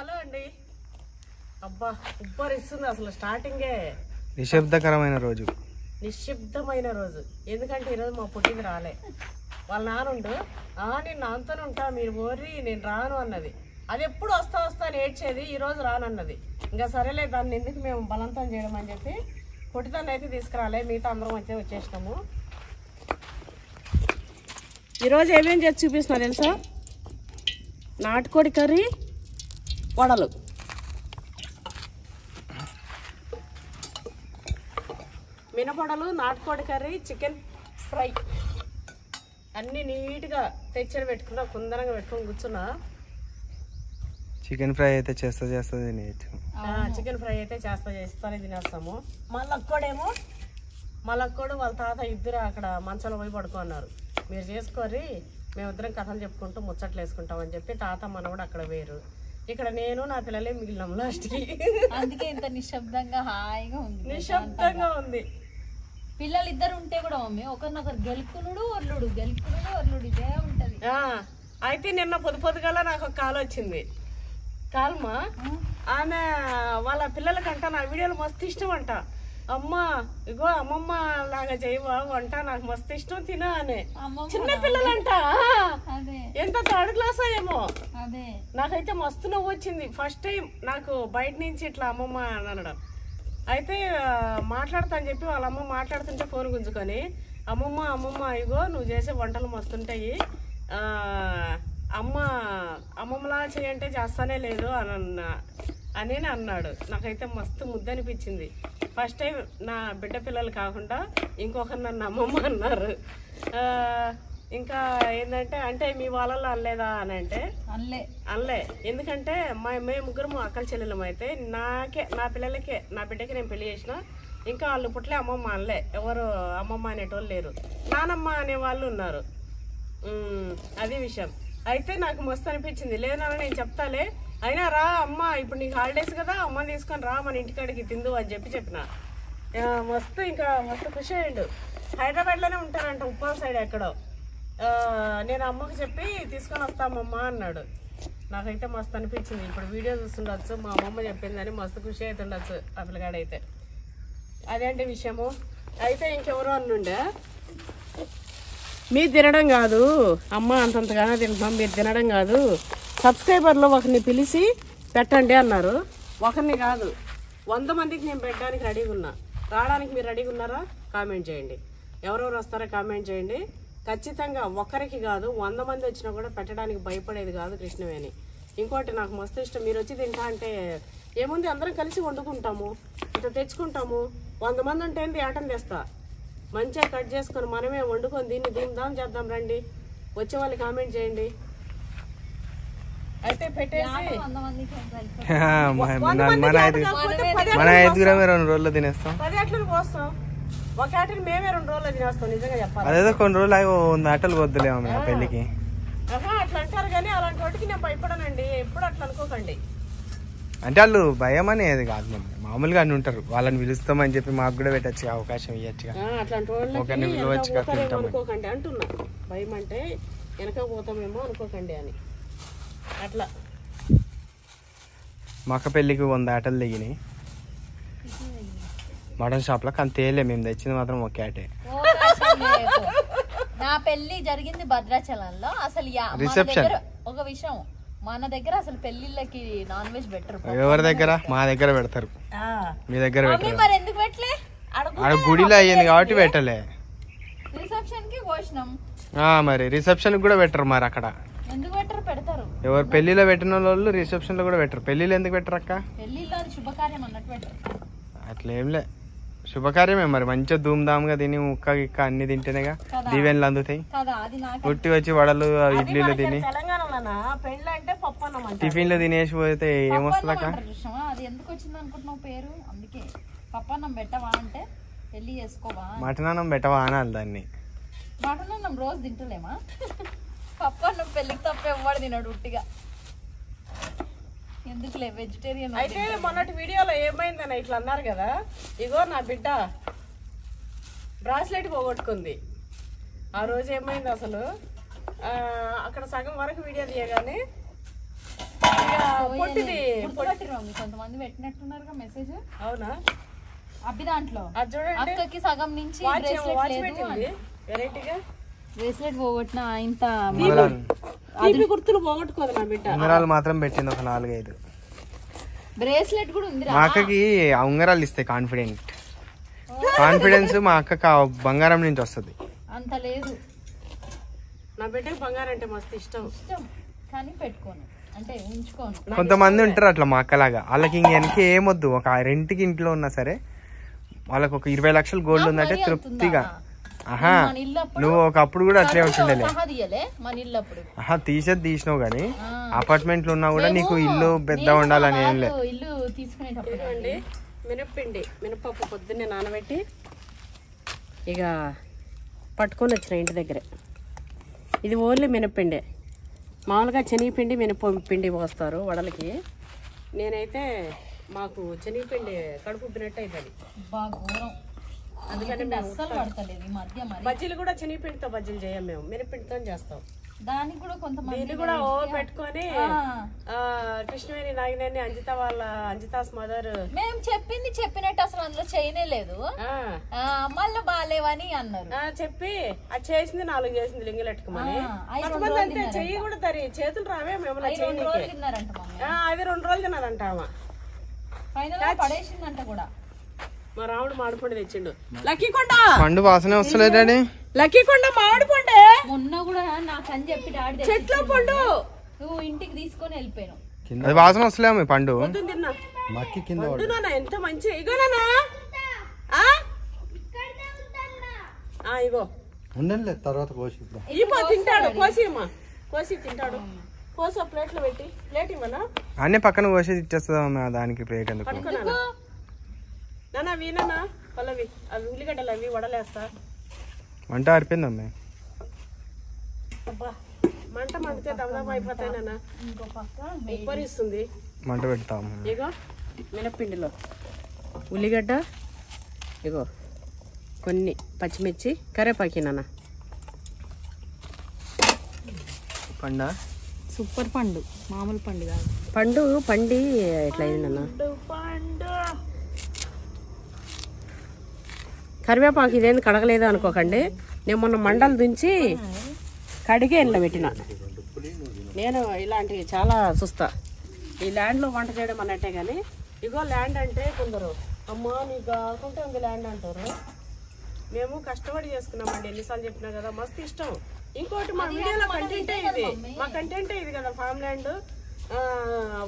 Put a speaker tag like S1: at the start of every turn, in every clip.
S1: Hello అండి. అబ్బా ఉబ్బరిస్తుంది అసలు. స్టార్టింగే
S2: నిశ్శబ్దకరమైన రోజు,
S1: నిశ్శబ్దమైన రోజు. ఎందుకంటే ఈరోజు మా పుట్టింది రాలే. వాళ్ళ నాన్నుండు, నేను నాన్నతోనే ఉంటా, మీరు ఓర్రి నేను రాను అన్నది. అది ఎప్పుడు వస్తా అని ఏడ్చేది, ఈరోజు రానన్నది. ఇంకా సరేలే దాన్ని ఎందుకు మేము బలవంతం చేయడం అని చెప్పి పుట్టిదాన్ని అయితే తీసుకురాలే. మిగతా అందరం అయితే వచ్చేసినాము. ఈరోజు ఏమేమి చేసి చూపిస్తున్నా తెలుసా? నాటుకోడి కర్రీ, వడలు, మినపొడలు, నాటుకోడి కర్రీ, చికెన్ ఫ్రై అన్నీ నీట్గా తెచ్చి పెట్టుకున్నా. కుందరంగా పెట్టుకొని కూర్చున్నా.
S2: చికెన్ ఫ్రై అయితే చేస్తుంది తినేయచ్చు.
S1: చికెన్ ఫ్రై అయితే చేస్తానే తినేస్తాము. మళ్ళక్కడు వాళ్ళ తాత ఇద్దరు అక్కడ మంచాలు పోయి పడుకున్నారు. మీరు చేసుకోరి, మేమిద్దరం కథలు చెప్పుకుంటూ ముచ్చట్లు వేసుకుంటామని చెప్పి తాత మనవడు అక్కడ వేరు. ఇక్కడ నేను నా పిల్లలే మిగిలినాం లాస్ట్కి.
S3: అందుకే ఇంత నిశ్శబ్దంగా హాయిగా ఉంది.
S1: నిశ్శబ్దంగా ఉంది.
S3: పిల్లలు ఇద్దరు ఉంటే కూడా మమ్మీ ఒకరినొకరు గెలుకునుడు ఒర్లుడు ఇదే ఉంటది.
S1: అయితే నిన్న పొద్దుగల నాకు ఒక కాల్ వచ్చింది. కాల్మా ఆమె వాళ్ళ పిల్లలకంట నా వీడియోలు మస్తు ఇష్టం అంట. అమ్మ ఇగో అమ్మమ్మ లాగా చేయవా వంట, నాకు మస్తు ఇష్టం తినా అనే. చిన్న పిల్లలంట, ఎంత థర్డ్ క్లాస్ ఏమో. నాకైతే మస్తు నవ్వు వచ్చింది. ఫస్ట్ టైం నాకు బయట నుంచి ఇట్లా అమ్మమ్మ అని అనడం. అయితే మాట్లాడతా అని చెప్పి వాళ్ళ అమ్మ మాట్లాడుతుంటే ఫోన్ గుంజుకొని, అమ్మమ్మ ఇగో నువ్వు చేసే వంటలు మస్తుంటాయి, అమ్మమ్మలా చేయంటే చేస్తానే లేదు అని అన్నాడు. నాకైతే మస్తు ముద్దనిపించింది. ఫస్ట్ టైం నా బిడ్డ పిల్లలు కాకుండా ఇంకొకరు నన్ను అమ్మమ్మ అన్నారు. ఇంకా ఏంటంటే అంటే మీ వాళ్ళల్లో అనలేదా అని అంటే అనలే. ఎందుకంటే మేము ముగ్గురు అక్కల చెల్లెలం. అయితే నా పిల్లలకే నా బిడ్డకి నేను పెళ్లి చేసిన. ఇంకా వాళ్ళు పుట్లే అమ్మమ్మ అనలే. ఎవరు అమ్మమ్మ అనేటోళ్ళు లేరు, నానమ్మ అనేవాళ్ళు ఉన్నారు. అది విషయం. అయితే నాకు మస్తు అనిపించింది. లేదన్నా నేను చెప్తాలే, అయినా రా అమ్మ, ఇప్పుడు నీకు హాలిడేస్ కదా, అమ్మ తీసుకొని రా మన ఇంటికాడికి తిందు అని చెప్పిన. మస్తు ఖుషి అయ్యిండు. హైదరాబాద్లోనే ఉంటానంట, ఉప్పల్ సైడ్ ఎక్కడో. నేను అమ్మకు చెప్పి తీసుకొని వస్తామమ్మా అన్నాడు. నాకైతే మస్తు అనిపించింది. ఇప్పుడు వీడియో చూస్తుండొచ్చు, మా అమ్మమ్మ చెప్పిందని మస్తు ఖుషి అవుతుండొచ్చు ఆ పిల్లగాడైతే. అదేంటి విషయము. అయితే ఇంకెవరో అన్నుండే, మీరు తినడం కాదు అమ్మ, అంతంతగానే తింటున్నాం, మీరు తినడం కాదు, సబ్స్క్రైబర్లో ఒకరిని పిలిచి పెట్టండి అన్నారు. ఒకరిని కాదు 100 మందికి నేను పెట్టడానికి రెడీగా ఉన్నా. రావడానికి మీరు రెడీగా ఉన్నారా? కామెంట్ చేయండి. ఎవరెవరు వస్తారో కామెంట్ చేయండి. ఖచ్చితంగా ఒకరికి కాదు 100 మంది వచ్చినా కూడా పెట్టడానికి భయపడేది కాదు కృష్ణవేణి. ఇంకోటి నాకు మస్తు ఇష్టం, మీరు వచ్చి తింటా అంటే ఏముంది, అందరం కలిసి వండుకుంటాము, ఇట్లా తెచ్చుకుంటాము. 100 మంది ఉంటే ఏంది ఆటం తెస్తా, మంచిగా కట్ చేసుకొని మనమే వండుకొని దీన్ని దీనిదాం చేద్దాం రండి. వచ్చే వాళ్ళు కామెంట్ చేయండి. అయితే పెట్టేసి
S2: మన 2 రోజుల్లో తినేస్తాం.
S1: 10 అట్లను పోస్తాం. ఒక ఆటలు మేమే 2 రోజుల్లో తినేస్తాం. నిజంగా చెప్పాలి,
S2: అదేదో కొన్ని రోజులు 100 ఆటలు వద్దులేము మేము పెళ్లికి.
S1: అట్లా అంటారు కానీ అలాంటి వాటికి నేను భయపడనండి. ఎప్పుడు అట్లా అనుకోకండి.
S2: అంటే వాళ్ళు భయం అనేది కాదు, మామూలుగా అని ఉంటారు. వాళ్ళని పిలుస్తామని చెప్పి మాకు కూడా పెట్టచ్చు, అవకాశం ఇవ్వచ్చుగా.
S1: అట్లాంటి వాళ్ళకి అనుకోకండి అంటున్నా. భయం అంటే వెనక పోతామేమో అనుకోకండి అని. అట్లా
S2: మా అక్క పెళ్ళికి 100 ఆటలు దిగినాయి మటన్ షాప్ లో. కానీ తేలే, మేము తెచ్చింది మాత్రం ఒక ఆటే.
S3: నా పెళ్లి జరిగింది భద్రాచలంలో. అసలు
S2: రిసెప్షన్
S3: ఒక విషయం, మన దగ్గర అసలు పెళ్లిళ్ళకి నాన్ వెజ్ బెటర్.
S2: ఎవరి దగ్గర? మా దగ్గర పెడతారు, మీ దగ్గర పెట్టారు.
S3: మరి ఎందుకు పెట్టలే?
S2: ఆడ గుడిలో అయ్యింది కాబట్టి పెట్టలే.
S3: రిసెప్షన్ కి భోజనం,
S2: మరి రిసెప్షన్ కూడా పెట్టరు. మరి అక్కడ
S3: ఎందుకు పెట్టరు? పెడతారు.
S2: ఎవరు పెళ్లిలో పెట్టిన వాళ్ళు రిసెప్షన్ లో కూడా పెట్టరు. పెళ్లిలో ఎందుకు పెట్టరు అక్క?
S3: పెళ్లిలో శుభకార్యం అన్నట్టు పెట్టరు.
S2: అట్లా ఏంలే, శుభకార్యమే. మరి మంచిగా ధూమ్ధామ్ గా తిని ముక్క గిక్క అన్ని తింటేనేగా దీవెనలు అందుతాయి. పుట్టి వచ్చి వడలు ఇడ్లీలు తిని టిఫిన్ లో తినేసి పోతే ఏమొస్తుంది అక్క?
S3: అది ఎందుకు వచ్చింది అనుకుంటున్నావు పేరు? అందుకే పప్పన్నం పెట్టవా అంటే పెళ్లి చేసుకోవా,
S2: మటన్ అన్నం పెట్టవా అనాలి దాన్ని.
S3: మటన్ అన్నం రోజు తింటలేమా? పప్పన్నం పెళ్లికి తప్ప ఎవ్వడు తినడు ఉట్టిగా. ఎందుకులే వెజిటేరియన్.
S1: అయితే మొన్నటి వీడియోలో ఏమైందని ఇట్లా అన్నారు కదా, ఇగో నా బిడ్డ బ్రాస్లెట్ పోగొట్టుకుంది. ఆ రోజు ఏమైంది అసలు, అక్కడ సగం వరకు వీడియో తీయగానే పొట్టిది
S3: గుర్తుపట్టిరు మమ్మీ, కొంతమంది పెట్టినట్టున్నారుగా మెసేజ్.
S1: అవునా?
S3: అబ్బి దాంట్లో
S1: అది చూడండి,
S3: అక్కకి సగం నుంచి
S1: వాచ్
S3: బ్రేస్లెట్
S1: పెట్టింది వెరైటీగా.
S3: బ్రేస్లెట్ పోగొట్టిన ఇంత
S1: తీపి గుర్తులు పోగొట్టుకోదు నా బిడ్డ.
S2: ఉంగరాలు మాత్రం పెట్టింది ఒక 4-5.
S3: బ్రేస్లెట్ కూడా ఉంది.
S2: మా అక్కకి ఆ ఉంగరాలు ఇస్తాయి కాన్ఫిడెన్స్. మా అక్కకి ఆ బంగారం నుంచి వస్తుంది.
S3: అంత లేదు
S1: నా బిడ్డకి బంగారం అంటే మస్తు ఇష్టం.
S3: కానీ పెట్టుకోను, అంటే ఉంచుకోను.
S2: కొంతమంది ఉంటారు అట్లా మా అక్కలాగా. వాళ్ళకి ఇంక ఏమొద్దు, ఒక రెంట్కి ఇంట్లో ఉన్నా సరే వాళ్ళకి ఒక 20 లక్షలు గోల్డ్ ఉందంటే తృప్తిగా. ఆహా, నువ్వు ఒకప్పుడు కూడా అట్లే ఉంటుండేలే. తీసేది తీసినావు కానీ అపార్ట్మెంట్ లో ఉన్నా కూడా నీకు ఇల్లు పెద్ద ఉండాలని ఏం లేదు.
S3: ఇల్లు తీసుకునేటప్పుడు
S1: అండి మినప్పిండి, మినపప్పు పొద్దున్నే నానబెట్టి ఇక పట్టుకొని వచ్చిన ఇంటి దగ్గరే. ఇది ఓన్లీ మినప్పిండే. మామూలుగా శనగపిండి మినపపిండి పోస్తారు వడలకి. నేనైతే మాకు శనగపిండి కడుపు ఉబ్బినట్టు అవుతుంది. అందుకని
S3: అస్సలు పడతలేదు ఈ మధ్య.
S1: బజ్జీలు కూడా శనగపిండితో బజ్జీలు చేయం మేము, మినప్పిండితో చేస్తాం.
S3: దానికి కూడా కొంతమంది
S1: దీన్ని కూడా ఓ పెట్టుకొని కృష్ణవేణి నాగినేని అంజితాస్ మదర్
S3: మేము చెప్పింది చెప్పినట్టు అసలు అందులో చేయనే లేదు. మళ్ళీ బాగాలేవని అన్నారు.
S1: చెప్పి అది చేసింది 4 చేసింది లింగిలెట్టుకోమని. కొంతమంది అంతే చెయ్యి కూడా తరి చేతులు రావే మేము
S3: అవి 2 రోజులు
S1: తిన్నదంట.
S3: ఫైనల్ పడేసిందంట కూడా.
S1: మా రాముడు మామిడిపండు తెచ్చిండు. లక్కీకొండ
S2: పండు వాసన వస్తలేదండి.
S1: లక్కీకొండ మామిడిపండే
S3: మొన్న కూడా నాకని చెప్పి డాడీ
S1: చెట్ల పండు
S3: నువ్వు ఇంటికి తీసుకొని వెళ్ళిపోయాను.
S2: అది వాసన వస్తలేము పండు.
S1: తిన్నా ఎంత మంచి. ఇగో నానా ఇగో
S4: ఉండండి తర్వాత కోసి
S1: ఇగో తింటాడు. కోసి తింటాడు. కోసి ప్లేట్ లో పెట్టి ప్లేట్ ఇవ్వనా
S2: అన్నీ పక్కన కోసేది ఇచ్చేస్తుందా దానికి ప్లేట్ ఎందుకు?
S1: పట్టుకున్నా నానా వీనా పల్లవి అవి ఉల్లిగడ్డలు అవి వడలేస్తా.
S2: వంట ఆరిపోయిందమ్మ.
S1: అబ్బా మంట మండితే దమ్దామా అయిపోతాయి నాన్న. ఉప్పరిస్తుంది.
S2: మంట పెడతాము.
S1: ఇగో మినప్పిండిలో ఉల్లిగడ్డ, ఇగో కొన్ని పచ్చిమిర్చి, కరేపాకి నాన్న.
S2: పండా
S3: సూపర్ పండు, మామూలు పండు కాదు.
S1: పండు పండి ఎట్లా అయింది నాన్న. కరివేపాకు ఇదేంది కడగలేదు అనుకోకండి. నేను మొన్న మండలు దించి కడిగే ఎండలో పెట్టిన. నేను ఇలాంటివి చాలా చూస్తా. ఈ ల్యాండ్లో వంట చేయడం అన్నట్టే కానీ ఇగో ల్యాండ్ అంటే కొందరు అమ్మా నీకు కాకుంటే ఉంది ల్యాండ్ అంటారు. మేము కష్టపడి చేసుకున్నామండి. ఎన్నిసార్లు చెప్పినా కదా, మస్తు ఇష్టం. ఇంకోటి మా వీడియోలో కంటెంటే ఇది, మా కంటెంటే ఇది కదా. ఫామ్ ల్యాండ్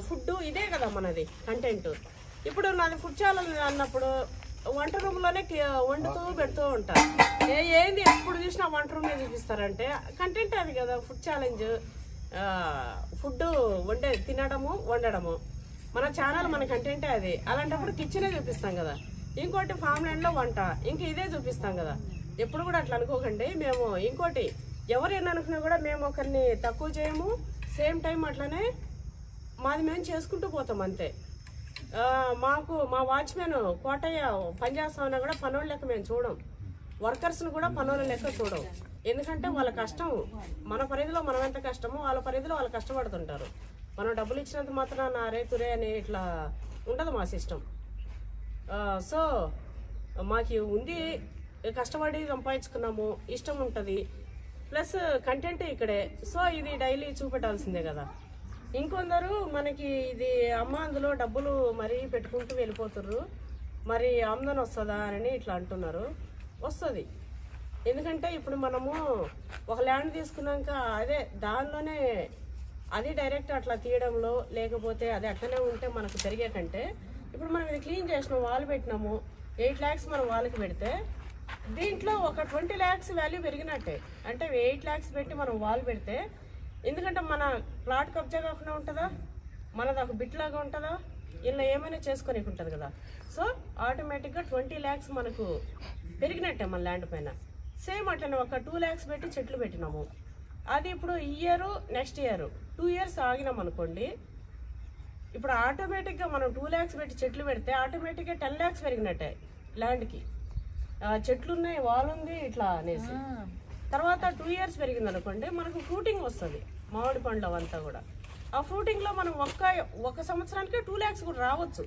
S1: ఫుడ్ ఇదే కదా మనది కంటెంట్. ఇప్పుడు నాది ఫుడ్ ఛానల్ అన్నప్పుడు వంట రూమ్ లోనే వండుతూ పెడుతూ ఉంటారు. ఏంది ఎప్పుడు చూసినా వంట రూమ్ చూపిస్తారంటే కంటెంట్ అది కదా. ఫుడ్ ఛాలెంజ్, ఫుడ్ తినడము వండడము మన ఛానల్, మన కంటెంటే అది. అలాంటప్పుడు కిచెనే చూపిస్తాం కదా. ఇంకోటి ఫామ్ ల్యాండ్ లో వంట, ఇంక ఇదే చూపిస్తాం కదా. ఎప్పుడు కూడా అట్లా అనుకోకండి. మేము ఇంకోటి ఎవరు ఏమనుకున్నా కూడా మేము ఒకరిని తక్కువ చేయము. సేమ్ టైం అట్లనే మాది మేము చేసుకుంటూ పోతాం అంతే. మాకు మా వాచ్మెన్ కోటయ్య పనిచేస్తామన్నా కూడా పనోళ్ళ లెక్క మేము చూడం. వర్కర్స్ని కూడా పనోళ్ళ లెక్క చూడం. ఎందుకంటే వాళ్ళ కష్టం మన పరిధిలో మనం ఎంత కష్టమో వాళ్ళ పరిధిలో వాళ్ళు కష్టపడుతుంటారు. మనం డబ్బులు ఇచ్చినంత మాత్రం నారే తురే అని ఇట్లా ఉండదు మా సిస్టమ్. సో మాకు ఉంది, కష్టపడి సంపాదించుకున్నాము, ఇష్టం ఉంటుంది, ప్లస్ కంటెంట్ ఇక్కడే. సో ఇది డైలీ చూపెట్టాల్సిందే కదా. ఇంకొందరు మనకి ఇది అమ్మ అందులో డబ్బులు మరీ పెట్టుకుంటూ వెళ్ళిపోతుర్రు, మరి ఆమ్దాని వస్తుందా అని ఇట్లా అంటున్నారు. వస్తుంది. ఎందుకంటే ఇప్పుడు మనము ఒక ల్యాండ్ తీసుకున్నాక అదే దానిలోనే అది డైరెక్ట్ అట్లా తీయడంలో, లేకపోతే అది అట్లనే ఉంటే మనకు పెరిగే కంటే ఇప్పుడు మనం ఇది క్లీన్ చేసినాం, వాల్ పెట్టినాము, 8 lakhs మనం వాళ్ళకి పెడితే దీంట్లో ఒక 20 lakhs వాల్యూ పెరిగినట్టే. అంటే 8 lakhs పెట్టి మనం వాల్ పెడితే, ఎందుకంటే మన ప్లాట్ కబ్జా కాకుండా ఉంటుందా, మనది ఒక బిట్ లాగా ఉంటుందా, ఇలా ఏమైనా చేసుకోనికి ఉంటుంది కదా. సో ఆటోమేటిక్గా 20 lakhs మనకు పెరిగినట్టే మన ల్యాండ్ పైన. సేమ్ అట్లనే ఒక 2 lakhs పెట్టి చెట్లు పెట్టినాము, అది ఇప్పుడు ఈ ఇయర్ నెక్స్ట్ ఇయర్ 2 years ఆగినాం అనుకోండి, ఇప్పుడు ఆటోమేటిక్గా మనం 2 lakhs పెట్టి చెట్లు పెడితే ఆటోమేటిక్గా 10 lakhs పెరిగినట్టే ల్యాండ్కి. చెట్లు ఉన్నాయి, వాల్ ఉంది ఇట్లా అనేసి. తర్వాత 2 years పెరిగింది అనుకోండి, మనకు ఫ్రూటింగ్ వస్తుంది మామిడి పండ్లు అవంతా కూడా. ఆ ఫ్రూటింగ్లో మనం ఒక సంవత్సరానికి 2 lakhs కూడా రావచ్చు.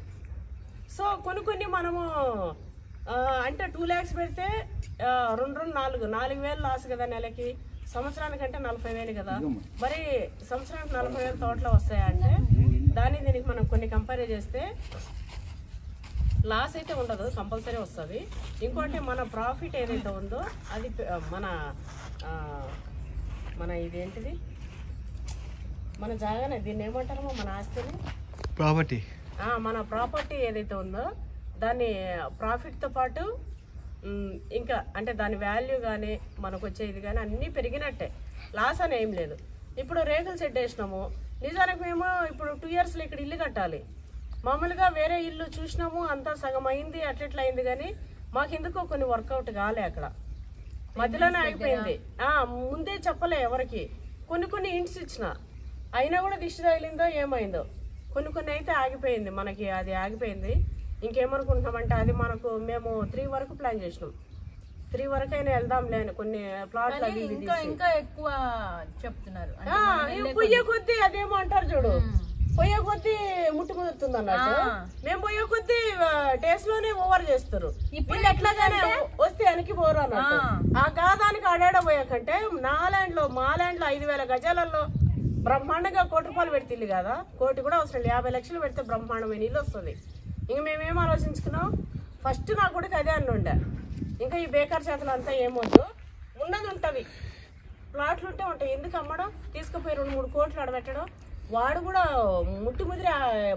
S1: సో కొన్ని మనము అంటే 2 lakhs పెడితే 4,000 లాస్ కదా నెలకి, సంవత్సరానికంటే 40,000 కదా. మరి సంవత్సరానికి 40,000 తోటలో వస్తాయా అంటే దీనికి మనం కొన్ని కంపేర్ చేస్తే లాస్ అయితే ఉండదు, కంపల్సరీ వస్తుంది. ఇంకోటి మన ప్రాఫిట్ ఏదైతే ఉందో అది మన ఇదేంటిది మన జాగానే, దీన్ని ఏమంటారో మన ఆస్తిని
S2: ప్రాపర్టీ,
S1: మన ప్రాపర్టీ ఏదైతే ఉందో దాన్ని ప్రాఫిట్తో పాటు ఇంకా అంటే దాని వాల్యూ కానీ మనకు వచ్చేది కానీ అన్నీ పెరిగినట్టే, లాస్ అని ఏం లేదు. ఇప్పుడు రేకులు సెట్ వేసినాము, నిజానికి మేము ఇప్పుడు 2 yearsలో ఇక్కడ ఇల్లు కట్టాలి. మామూలుగా వేరే ఇల్లు చూసినాము, అంతా సగం అయింది, అట్లా అయింది, కానీ మాకు ఎందుకో కొన్ని వర్కౌట్ కాలే, అక్కడ మధ్యలోనే ఆగిపోయింది. ముందే చెప్పలే ఎవరికి, కొన్ని ఇంట్స్ ఇచ్చిన అయినా కూడా దిష్టి తగిలిందో ఏమైందో, కొన్ని అయితే ఆగిపోయింది, మనకి అది ఆగిపోయింది. ఇంకేమనుకుంటున్నామంటే అది మేము 3 వరకు ప్లాన్ చేసినాం, 3 వరకు అయినా వెళ్దాంలే అని కొన్ని ప్లాట్లు అవి
S3: ఇంకా ఎక్కువ చెప్తున్నారు.
S1: పొయ్యే కొద్దీ అదేమో అంటారు చూడు, పొయ్యే కొద్దీ ముట్టు కుదురుతుంది అన్నట్టు. మేము పొయ్యే కొద్దీ టేస్ట్ లోనే ఓవర్ చేస్తారు. ఇప్పుడు ఎట్లాగానే వస్తే వెనక్కి పోరు అన్నట్టు. ఆ గాదానికి ఆడాడ పోయాకంటే మా ల్యాండ్ లో 5,000 గజాలలో బ్రహ్మాండంగా 1 కోటి రూపాయలు పెడితే కదా, 1 కోటి కూడా అవసరం, 50 లక్షలు పెడితే బ్రహ్మాండమైన ఇల్లు వస్తుంది. ఇంక మేమేం ఆలోచించుకున్నాం, ఫస్ట్ నా కొడుకు అదే అన్నుండే, ఇంకా ఈ బేకార్ చేతలు అంతా ఏమొద్దు, ఉన్నది ఉంటుంది, ప్లాట్లు ఉంటాయి, ఎందుకు అమ్మడం, తీసుకుపోయి 2-3 కోట్లు అడబెట్టడం. వాడు కూడా ముట్టి ముదిరి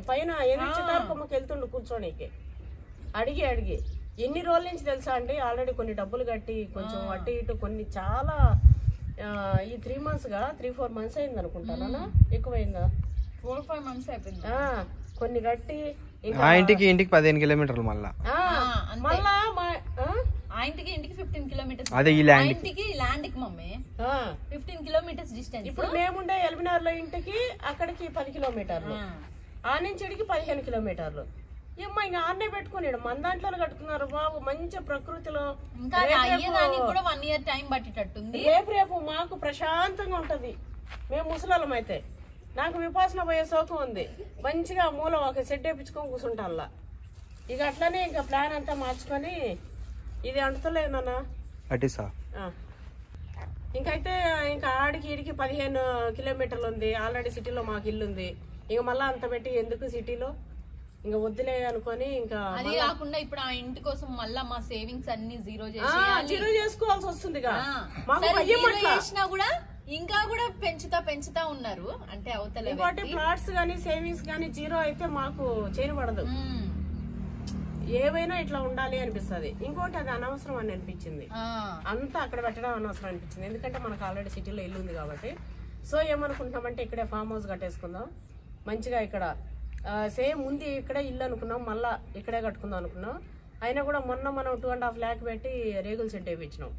S1: పైన ఏదో చిటారు కొమ్మకి వెళ్తుండు కూర్చోనికి, అడిగి ఎన్ని రోజుల నుంచి తెలుసా అండి, ఆల్రెడీ కొన్ని డబ్బులు కట్టి కొంచెం అటు ఇటు కొన్ని చాలా ఈ 3 monthsగా 3-4 months అయింది అనుకుంటానా, ఎక్కువైందా,
S3: 4-5 months అయిపోయింది.
S1: కొన్ని కట్టి
S2: ఇంటికి 15 కిలోమీటర్లు మళ్ళా
S3: ఆ ఇంటికి 15 kilometers.
S2: అదే ఈ ల్యాండ్
S3: కి మమ్మీ 15 kilometers డిస్టెన్స్.
S1: ఇప్పుడు మేముండే ఎల్బినార్లో ఇంటికి అక్కడికి 10 kilometers, ఆ నుంచి ఇడికి 15 kilometers. ఏమ్మా ఇంకా ఆన్నే పెట్టుకున్నాడు, మన దాంట్లో కట్టుకున్నారు బాబు, మంచి ప్రకృతిలో.
S3: ఇంకా కూడా 1 year టైం పట్టేటట్టుంది.
S1: రేపు మాకు ప్రశాంతంగా ఉంటది. మేము ముసలాళ్ళం అయితే, నాకు విపాసన పోయే సోకం ఉంది, మంచిగా మూల ఒక సెట్ వేయించుకొని కూర్చుంటాల్లా. ఇక అట్లనే ఇంకా ప్లాన్ అంతా మార్చుకొని ఇది అంటుతలేదు నాన్న
S2: అటిసా.
S1: ఇంకైతే ఇంకా ఆడికి ఈడికి 15 kilometers ఉంది, ఆల్రెడీ సిటీలో మాకు ఇల్లు ఉంది. ఇక మళ్ళా అంత పెట్టి ఎందుకు సిటీలో, ఇంకా వద్దులే అనుకొని ఇంకా
S3: అది కాకుండా ఇప్పుడు ఆ ఇంటి కోసం మళ్ళా మా సేవింగ్స్ అన్ని జీరో
S1: చేసుకోవాల్సి వస్తుంది.
S3: చేసినా కూడా ఇంకా కూడా పెంచుతా ఉన్నారు, అంటే అవతల
S1: ఇంకోటి ప్లాట్స్ గానీ సేవింగ్స్ గానీ జీరో అయితే మాకు చేయబడదు. ఏవైనా ఇట్లా ఉండాలి అనిపిస్తుంది. ఇంకోటి అది అనవసరం అని అనిపించింది, అంతా అక్కడ పెట్టడం అనవసరం అనిపించింది, ఎందుకంటే మనకు ఆల్రెడీ సిటీలో ఇల్లు ఉంది కాబట్టి. సో ఏమనుకుంటున్నామంటే ఇక్కడే ఫామ్ హౌస్ కట్టేసుకుందాం మంచిగా, ఇక్కడ సేమ్ ముందు ఇక్కడే ఇల్లు అనుకున్నాం, మళ్ళా ఇక్కడే కట్టుకుందాం అనుకున్నాం. అయినా కూడా మొన్న మనం 2.5 lakh పెట్టి రేగులు సెట్ వేయించినాం.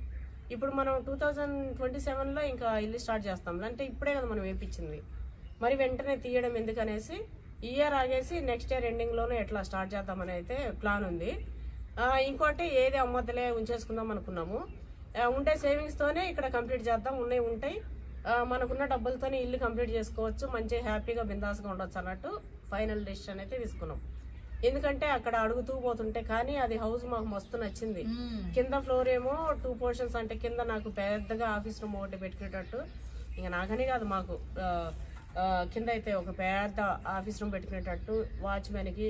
S1: ఇప్పుడు మనం 2027లో ఇంకా ఇల్లు స్టార్ట్ చేస్తాం, అంటే ఇప్పుడే కదా మనం వేయించింది, మరి వెంటనే తీయడం ఎందుకనేసి ఈ ఇయర్ ఆగేసి నెక్స్ట్ ఇయర్ ఎండింగ్లోనే ఎట్లా స్టార్ట్ చేద్దామని అయితే ప్లాన్ ఉంది. ఇంకోటి ఏది అమ్మద్దలే ఉంచేసుకుందాం అనుకున్నాము, ఉండే సేవింగ్స్తోనే ఇక్కడ కంప్లీట్ చేద్దాం, ఉంటాయి మనకున్న డబ్బులతోనే ఇల్లు కంప్లీట్ చేసుకోవచ్చు, మంచిగా హ్యాపీగా బిందాస్గా ఉండొచ్చు అన్నట్టు ఫైనల్ డెసిషన్ అయితే తీసుకున్నాం. ఎందుకంటే అక్కడ అడుగుతూ పోతుంటే, కానీ అది హౌస్ మాకు మస్తు నచ్చింది. కింద ఫ్లోర్ ఏమో 2 portions, అంటే కింద నాకు పెద్దగా ఆఫీస్ రూమ్ ఒకటి పెట్టుకునేటట్టు, ఇంకా నాకని కాదు మాకు కింద అయితే ఒక పెద్ద ఆఫీస్ రూమ్ పెట్టుకునేటట్టు, వాచ్మెన్కి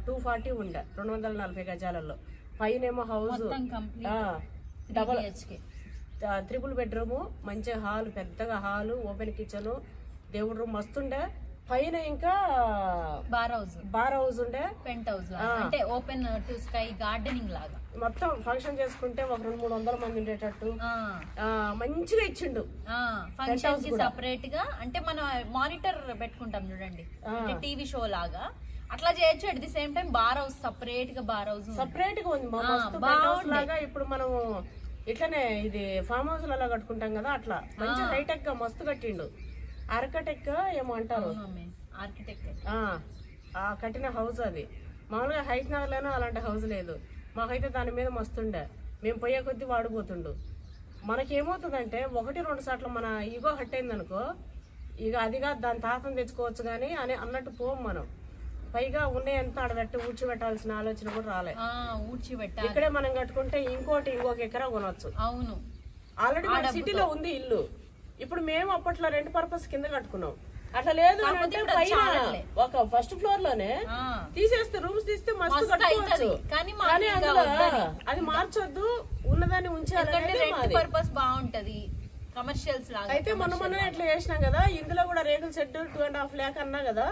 S1: 240 ఉండే 240 గజాలలో, పైనేమో హౌస్ డబల్ 3 bedroom, మంచి హాల్, పెద్దగా హాలు, ఓపెన్ కిచెన్, దేవుడు రూమ్ మస్తుండే, పైన ఇంకా బార్ హౌస్ ఉండే,
S3: పెంట్ హౌస్ అంటే ఓపెన్ టు స్కై గార్డెనింగ్ లాగా,
S1: మొత్తం ఫంక్షన్ చేసుకుంటే ఒక 200-300 మంది ఉండేటట్టు మంచిగా ఇచ్చిండు.
S3: ఫంక్షన్ కి సెపరేట్ గా, అంటే మనం మానిటర్ పెట్టుకుంటాం చూడండి, అంటే టీవీ షో లాగా అట్లా చేయొచ్చు. At the same time bar house separate గా
S1: ఉంది లాగా. ఇప్పుడు మనం ఇట్లనే ఇది ఫామ్ హౌస్ లలో కట్టుకుంటాం కదా, అట్లా మంచి హైటెక్ గా మస్తు కట్టిండు. ఆర్కిటెక్ట్ ఏమో అంటారు, కట్టిన హౌస్ అది. మామూలుగా హైట్ నగర్లోనూ అలాంటి హౌస్ లేదు, మాకైతే దాని మీద మస్తుండే. మేము పోయే కొద్దీ వాడిపోతుండు. మనకేమవుతుందంటే 1-2 సార్లు మన ఈగో హట్ అయిందనుకో, ఇక అదిగా దాని తాతం తెచ్చుకోవచ్చు కానీ అని అన్నట్టు పోం మనం. పైగా ఉన్నాయంతా ఆడబెట్టి ఊడ్చిపెట్టాల్సిన ఆలోచన కూడా రాలే.
S3: ఊడ్చిపెట్టాలి.
S1: ఇక్కడే మనం కట్టుకుంటే ఇంకొక ఎకరా కొనవచ్చు.
S3: అవును,
S1: ఆల్రెడీ మన సిటీలో ఉంది ఇల్లు. ఇప్పుడు మేము అప్పట్లో రెంట్ పర్పస్ కింద కట్టుకున్నాం. అట్లా లేదు అంటే పైన ఒక ఫస్ట్ ఫ్లోర్ లోనే తీసేస్తే రూమ్స్ తీస్తే మస్తు కట్టుకోవచ్చు. కానీ అందులో అది మార్చొద్దు, ఉన్నదాన్ని ఉంచాలి.
S3: పర్పస్ బాగుంటది కమర్షియల్స్ లాగా.
S1: అయితే మొన్న ఎట్లా చేసినాం కదా, ఇందులో కూడా రేకుల షెడ్ 2.5 lakh అన్నా కదా,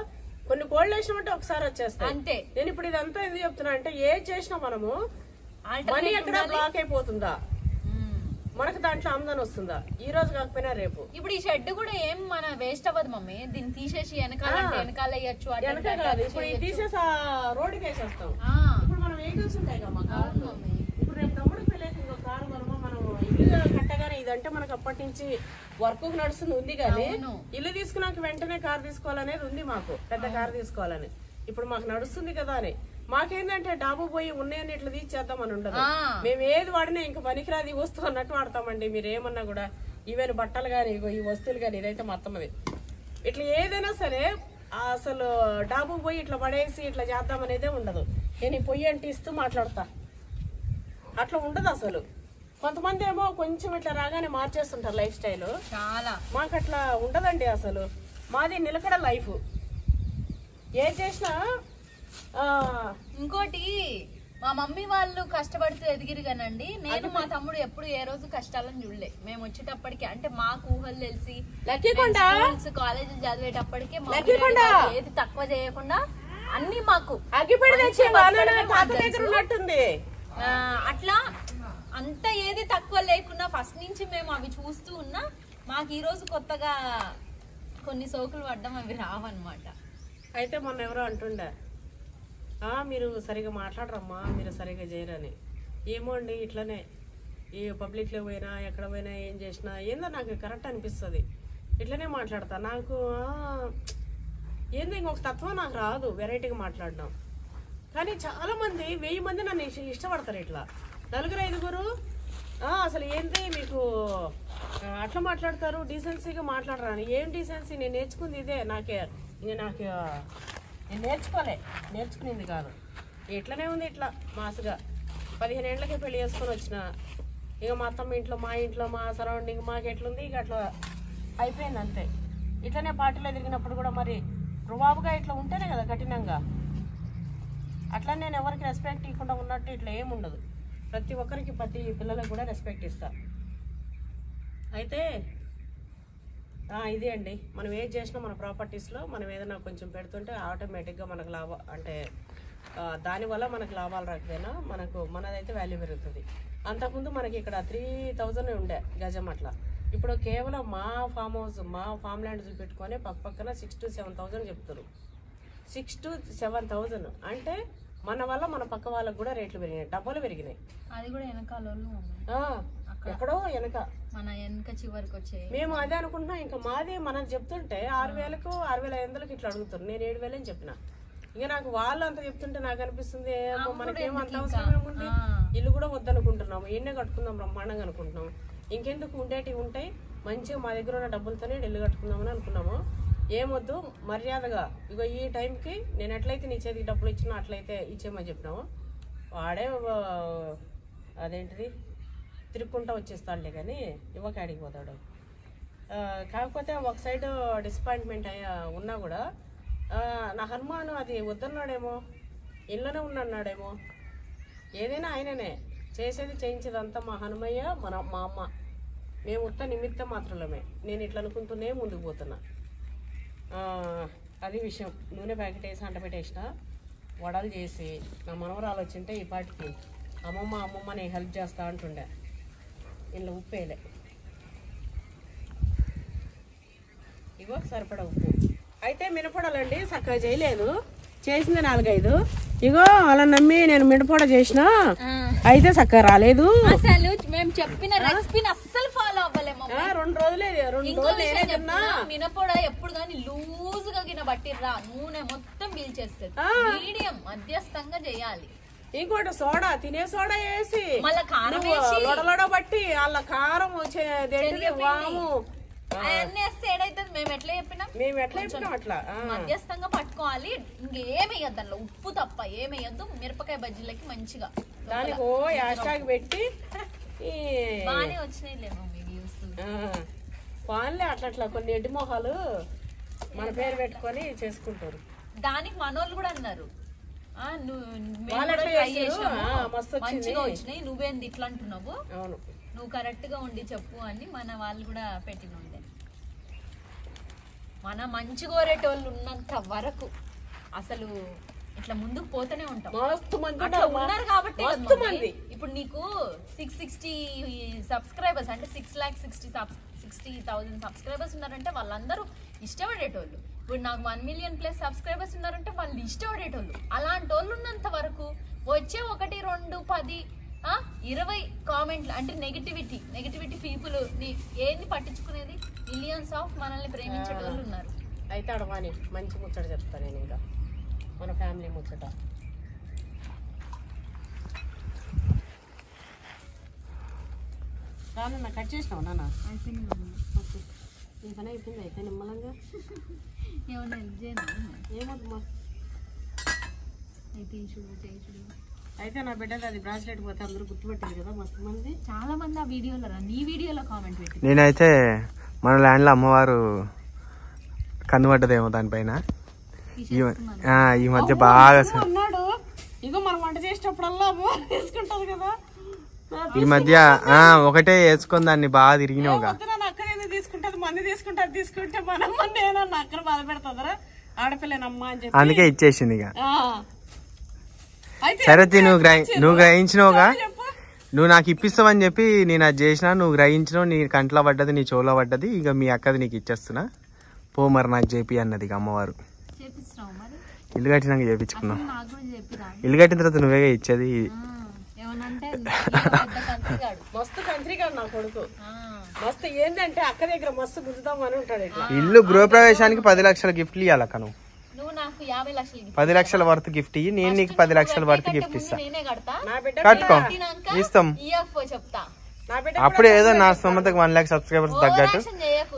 S1: కొన్ని కోళ్ళు వేసినామంటే ఒకసారి వచ్చేస్తాయి అంతే. నేను ఇప్పుడు ఇదంతా ఎందుకు చెప్తున్నా అంటే ఏది చేసినా మనము మనీ ఎక్కడ బ్లాక్ అయిపోతుందా, మనకు దాంట్లో ఆమ్దాని వస్తుందా, ఈ రోజు కాకపోయినా రేపు.
S3: ఇప్పుడు ఈ షెడ్ కూడా ఏం మన వేస్ట్ అవ్వదు మమ్మీ, దీన్ని తీసేసి వెనకాల వేయచ్చు.
S1: వెనక కాదు, ఇప్పుడు ఇది తీసేసి ఆ రోడ్డుకి వేసేస్తాం. ఇప్పుడు మనం వెహికల్స్ ఉంటాయి కదా, ఇప్పుడు రేపు తమ్ముడు పెళ్ళైతే ఇంకో కారు మనము మనం ఇల్లు కట్టగానే ఇదంటే మనకు అప్పటి నుంచి వర్క్ నడుస్తుంది ఉంది కానీ ఇల్లు తీసుకున్నాక వెంటనే కారు తీసుకోవాలనేది ఉంది మాకు, పెద్ద కారు తీసుకోవాలని. ఇప్పుడు మాకు నడుస్తుంది కదా అని మాకేందంటే డాబు పోయి ఉన్నాయని ఇట్లా తీసేద్దామని ఉండదు. మేము ఏది వాడినా ఇంకా పనికిరాది వస్తువు అన్నట్టు వాడతామండి. మీరు ఏమన్నా కూడా ఈవెన్ బట్టలు కానీ ఈ వస్తువులు కానీ ఇదైతే మొత్తం అది ఇట్లా ఏదైనా సరే అసలు డాబు పోయి ఇట్లా పడేసి ఇట్లా చేద్దామనేదే ఉండదు. నేను ఈ పొయ్యి అంటే ఇస్తూ మాట్లాడతా, అట్లా ఉండదు అసలు. కొంతమంది ఏమో కొంచెం ఇట్లా రాగానే మార్చేస్తుంటారు లైఫ్ స్టైల్. చాలా మాకు అట్లా ఉండదండి అసలు. మాది నిలకడ లైఫ్. ఏం చేసినా
S3: ఇంకోటి మా మమ్మీ వాళ్ళు కష్టపడుతూ ఎదిగిరు కానండి, నేను మా తమ్ముడు ఎప్పుడు ఏ రోజు కష్టాలను చూడలే. మేము వచ్చేటప్పటికి అంటే మాకు ఊహలు తెలిసి కాలేజీలు చదివేటప్పటికే ఏది తక్కువ చేయకుండా అన్ని మాకు అట్లా అంత ఏది తక్కువ లేకుండా ఫస్ట్ నుంచి మేము అవి చూస్తూ ఉన్నా. మాకు ఈ రోజు కొత్తగా కొన్ని సోకులు పడ్డం అవి రావన్నమాట.
S1: అయితే మొన్న ఎవరో అంటుండే, మీరు సరిగా మాట్లాడరమ్మా, మీరు సరిగా చేయరని. ఏమో అండి ఇట్లనే ఈ పబ్లిక్లో పోయినా ఎక్కడ పోయినా ఏం చేసినా ఏందో నాకు కరెక్ట్ అనిపిస్తుంది, ఇట్లనే మాట్లాడతా. నాకు ఏందో ఇంకొక తత్వం నాకు రాదు వెరైటీగా మాట్లాడడం. కానీ చాలామంది 1000 మంది నన్ను ఇష్టపడతారు ఇట్లా, 4-5 అసలు ఏంటి మీకు అట్లా మాట్లాడతారు, డీసెన్సీగా మాట్లాడరా అని. ఏం డీసెన్సీ, నేను నేర్చుకుంది ఇదే. నాకు నేను నేర్చుకునేది కాదు, ఇట్లనే ఉంది. ఇట్లా మాసుగా 15 ఏళ్ళకే పెళ్లి చేసుకొని వచ్చిన. ఇక మా అత్తమ్మ ఇంట్లో, మా ఇంట్లో, మా సరౌండింగ్ మాకు ఎట్లుంది ఇక అట్లా అయిపోయింది అంతే. ఇట్లనే పార్టీలో తిరిగినప్పుడు కూడా మరి రుబాబుగా ఇట్లా ఉంటేనే కదా కఠినంగా. అట్లా నేను ఎవరికి రెస్పెక్ట్ ఇవ్వకుండా ఉన్నట్టు ఇట్లా ఏముండదు. ప్రతి ఒక్కరికి ప్రతి పిల్లలకు కూడా రెస్పెక్ట్ ఇస్తా. అయితే ఇది అండి, మనం ఏది చేసినా మన ప్రాపర్టీస్లో మనం ఏదైనా కొంచెం పెడుతుంటే ఆటోమేటిక్గా మనకు లాభం అంటే దానివల్ల మనకు లాభాలు రాకపోయినా మనదైతే వాల్యూ పెరుగుతుంది. అంతకుముందు మనకి ఇక్కడ 3000 ఉండే గజం అట్లా. ఇప్పుడు కేవలం మా ఫామ్ హౌస్, మా ఫామ్ ల్యాండ్ చూపెట్టుకొని పక్కన 6,000 to 7,000 చెప్తారు. 6,000 to 7,000 అంటే మన వల్ల మన పక్క వాళ్ళకు కూడా రేట్లు పెరిగినాయి, డబ్బులు పెరిగినాయి.
S3: అది కూడా వెనకాల
S1: ఎక్కడో వెనక
S3: మన వెనక చివరికి వచ్చే
S1: మేము అదే అనుకుంటున్నాం. ఇంకా మాది మనం చెప్తుంటే 6,000కు 6,500కి ఇట్లా అడుగుతారు. నేను 7,000 అని చెప్పిన. ఇక నాకు వాళ్ళు అంత చెప్తుంటే నాకు అనిపిస్తుంది మనకేం అంత అవసరం ఏముంది, ఇల్లు కూడా వద్దనుకుంటున్నాము, ఎన్నే కట్టుకుందాం బ్రహ్మాండంగా అనుకుంటున్నాము. ఇంకెందుకు ఉండేటివి ఉంటాయి, మంచిగా మా దగ్గర ఉన్న డబ్బులతోనే ఇల్లు కట్టుకుందామని అనుకున్నాము. ఏమొద్దు మర్యాదగా ఇగో ఈ టైంకి నేను ఎట్లయితే నీ చేతికి డబ్బులు ఇచ్చినా అట్లయితే ఇచ్చేయమని చెప్పినాము. వాడే అదేంటిది తిరుక్కుంటా వచ్చేస్తాడులే కానీ ఇవ్వకాడికి పోతాడు. కాకపోతే ఒక సైడ్ డిసప్పాయింట్మెంట్ ఉన్నా కూడా నా హనుమాను అది వద్దన్నాడేమో, ఇళ్ళనే ఉన్నాడేమో. ఏదైనా ఆయననే చేసేది చేయించేదంతా మా హనుమయ్య మా అమ్మ. మేము ఉత్త నిమిత్తం మాత్రమే. నేను ఇట్లా అనుకుంటూనే ముందుకు పోతున్నా. అది విషయం. నూనె ప్యాకెట్ వేసి అంట పెట్టేసిన, వడలు చేసి నా మనవరాలు వచ్చింటే ఈ పాటికి అమ్మమ్మ నేను హెల్ప్ చేస్తా అంటుండే. ఇంట్లో ఉప్పు వేయలే, ఇగో సరిపడా ఉప్పు. అయితే మినపడాలండి చక్కగా చేయలేదు, చేసింది 4-5. ఇగో అలా నమ్మి నేను మినపడ చేసిన, అయితే చక్కగా రాలేదు.
S3: అసలు మేము చెప్పిన రెసిపీని అస్సలు ఫాలో అవ్వలేము.
S1: 2 రోజులు
S3: మినపొడ ఎప్పుడు కానీ లూజ్ గా బట్టిర్రా, నూనె మొత్తం పీల్చేస్తుంది. మీడియం మధ్యస్థంగా చేయాలి.
S1: ఇంకోటి సోడా, తినే సోడా వేసి
S3: మళ్ళీ కారం
S1: లొడలొడ బట్టి వాళ్ళ కారం వాము
S3: అవన్నీ వేస్తే ఏడైతుంది మేము ఎట్లా చెప్పినాం
S1: అట్లా
S3: మధ్యస్థంగా పట్టుకోవాలి. ఇంకేం వేయద్దు దాంట్లో, ఉప్పు తప్ప ఏం వేయద్దు. మిరపకాయ బజ్జీలకి మంచిగా
S1: దానికి ఓ హ్యాష్ట్యాగ్ పెట్టి
S3: బాగానే వచ్చినాయిలేమో మీ వ్యూస్.
S1: పాన్లే అట్లా కొన్ని ఎడ్డి మొహాలు మన పేరు పెట్టుకొని చేసుకుంటారు.
S3: దానికి మనోళ్ళు కూడా అన్నారు మంచిగా వచ్చినాయి, నువ్వేంది ఇట్లా అంటున్నావు, నువ్వు కరెక్ట్ గా ఉండి చెప్పు అని మన వాళ్ళు కూడా పెట్టినుండే. మన మంచి కోరేటోళ్ళు ఉన్నంత వరకు అసలు ఇట్లా ముందుకు పోతూనే ఉంటాం. ఉన్నారు కాబట్టి ఇప్పుడు నీకు 660 సబ్స్క్రైబర్స్ అంటే 6,60,000 సబ్స్క్రైబర్స్ ఉన్నారంటే వాళ్ళందరూ ఇష్టపడేటోళ్ళు. ఇప్పుడు నాకు 1 million+ సబ్స్క్రైబర్స్ ఉన్నారంటే వాళ్ళు ఇష్టపడేటోళ్ళు. అలాంటి వాళ్ళు ఉన్నంత వరకు వచ్చే 1, 2, 10, 20 కామెంట్లు అంటే నెగిటివిటీ పీపుల్ ఏంది పట్టించుకునేది. మిలియన్స్ ఆఫ్ మనల్ని ప్రేమించేటోళ్ళు ఉన్నారు.
S1: అయితే అడవాని మంచి ముచ్చట చెప్తాను నేను, ఇంకా మన ఫ్యామిలీ ముచ్చట. రానన్నా కట్ చేసినావు నాన్న? నీ పని అయిపోయింది అయితే నిమ్మలంగా.
S3: ఏమన్నా
S1: ఏమమ్మా అయితే నా బిడ్డది అది బ్రాస్లెట్ పోతే అందరూ గుర్తుపెట్టారు కదా మస్తు మంది,
S3: చాలా మంది ఆ వీడియోలో నీ వీడియోలో కామెంట్ పెట్టి.
S2: నేనైతే మన ల్యాండ్ లో అమ్మవారు కన్నుపడ్డదేమో దానిపైన ఈ మధ్య బాగా
S1: అన్నాడు. ఇగో మనం వంట చేసేటప్పుడల్లా అమ్మవారు తీసుకుంటది కదా.
S2: ఈ మధ్య ఒకటే వేసుకొని దాన్ని బాగా తిరిగినావుగా.
S1: అక్కడేదో తీసుకుంటది, మంది తీసుకుంటే మనం ఏమన్నా అక్కడ బాధ పెడతాదరా ఆడపిల్లనమ్మా అని చెప్పి
S2: అందుకే ఇచ్చేసింది ఇక. సరే నువ్వు గ్రహించినావుగా, నువ్వు నాకు ఇప్పిస్తావని చెప్పి నేను అది చేసినా, నువ్వు గ్రహించినావు, నీ కంట్లో పడ్డది, నీ చెవులో పడ్డది, ఇక మీ అక్కది నీకు ఇచ్చేస్తున్నా పో మరి నాకు చేపి అన్నది ఇక అమ్మవారు. ఇల్లు కట్టినాక చేపించుకున్నావు, ఇల్లు కట్టిన తర్వాత నువ్వేగా ఇచ్చేది.
S1: మస్తు కంట్రీ కాదు నా కొడుకు, మస్తు ఏంటంటే అక్క దగ్గర మస్తు గుద్దుదామని ఉంటాడు.
S2: ఇల్లు గృహప్రవేశానికి 10 లక్షల గిఫ్ట్లు ఇవ్వాలక్క. నువ్వు
S3: నాకు 50 లక్షలు
S2: 10 లక్షల వర్త్ గిఫ్ట్ ఇయ్యి, నేను నీకు 10 లక్షల వర్త్ గిఫ్ట్ ఇస్తా. కట్టుకో, ఇస్తాం. అప్పుడే ఏదో నా స్తోమతకు 1 lakh సబ్స్క్రైబర్స్ తగ్గట్టు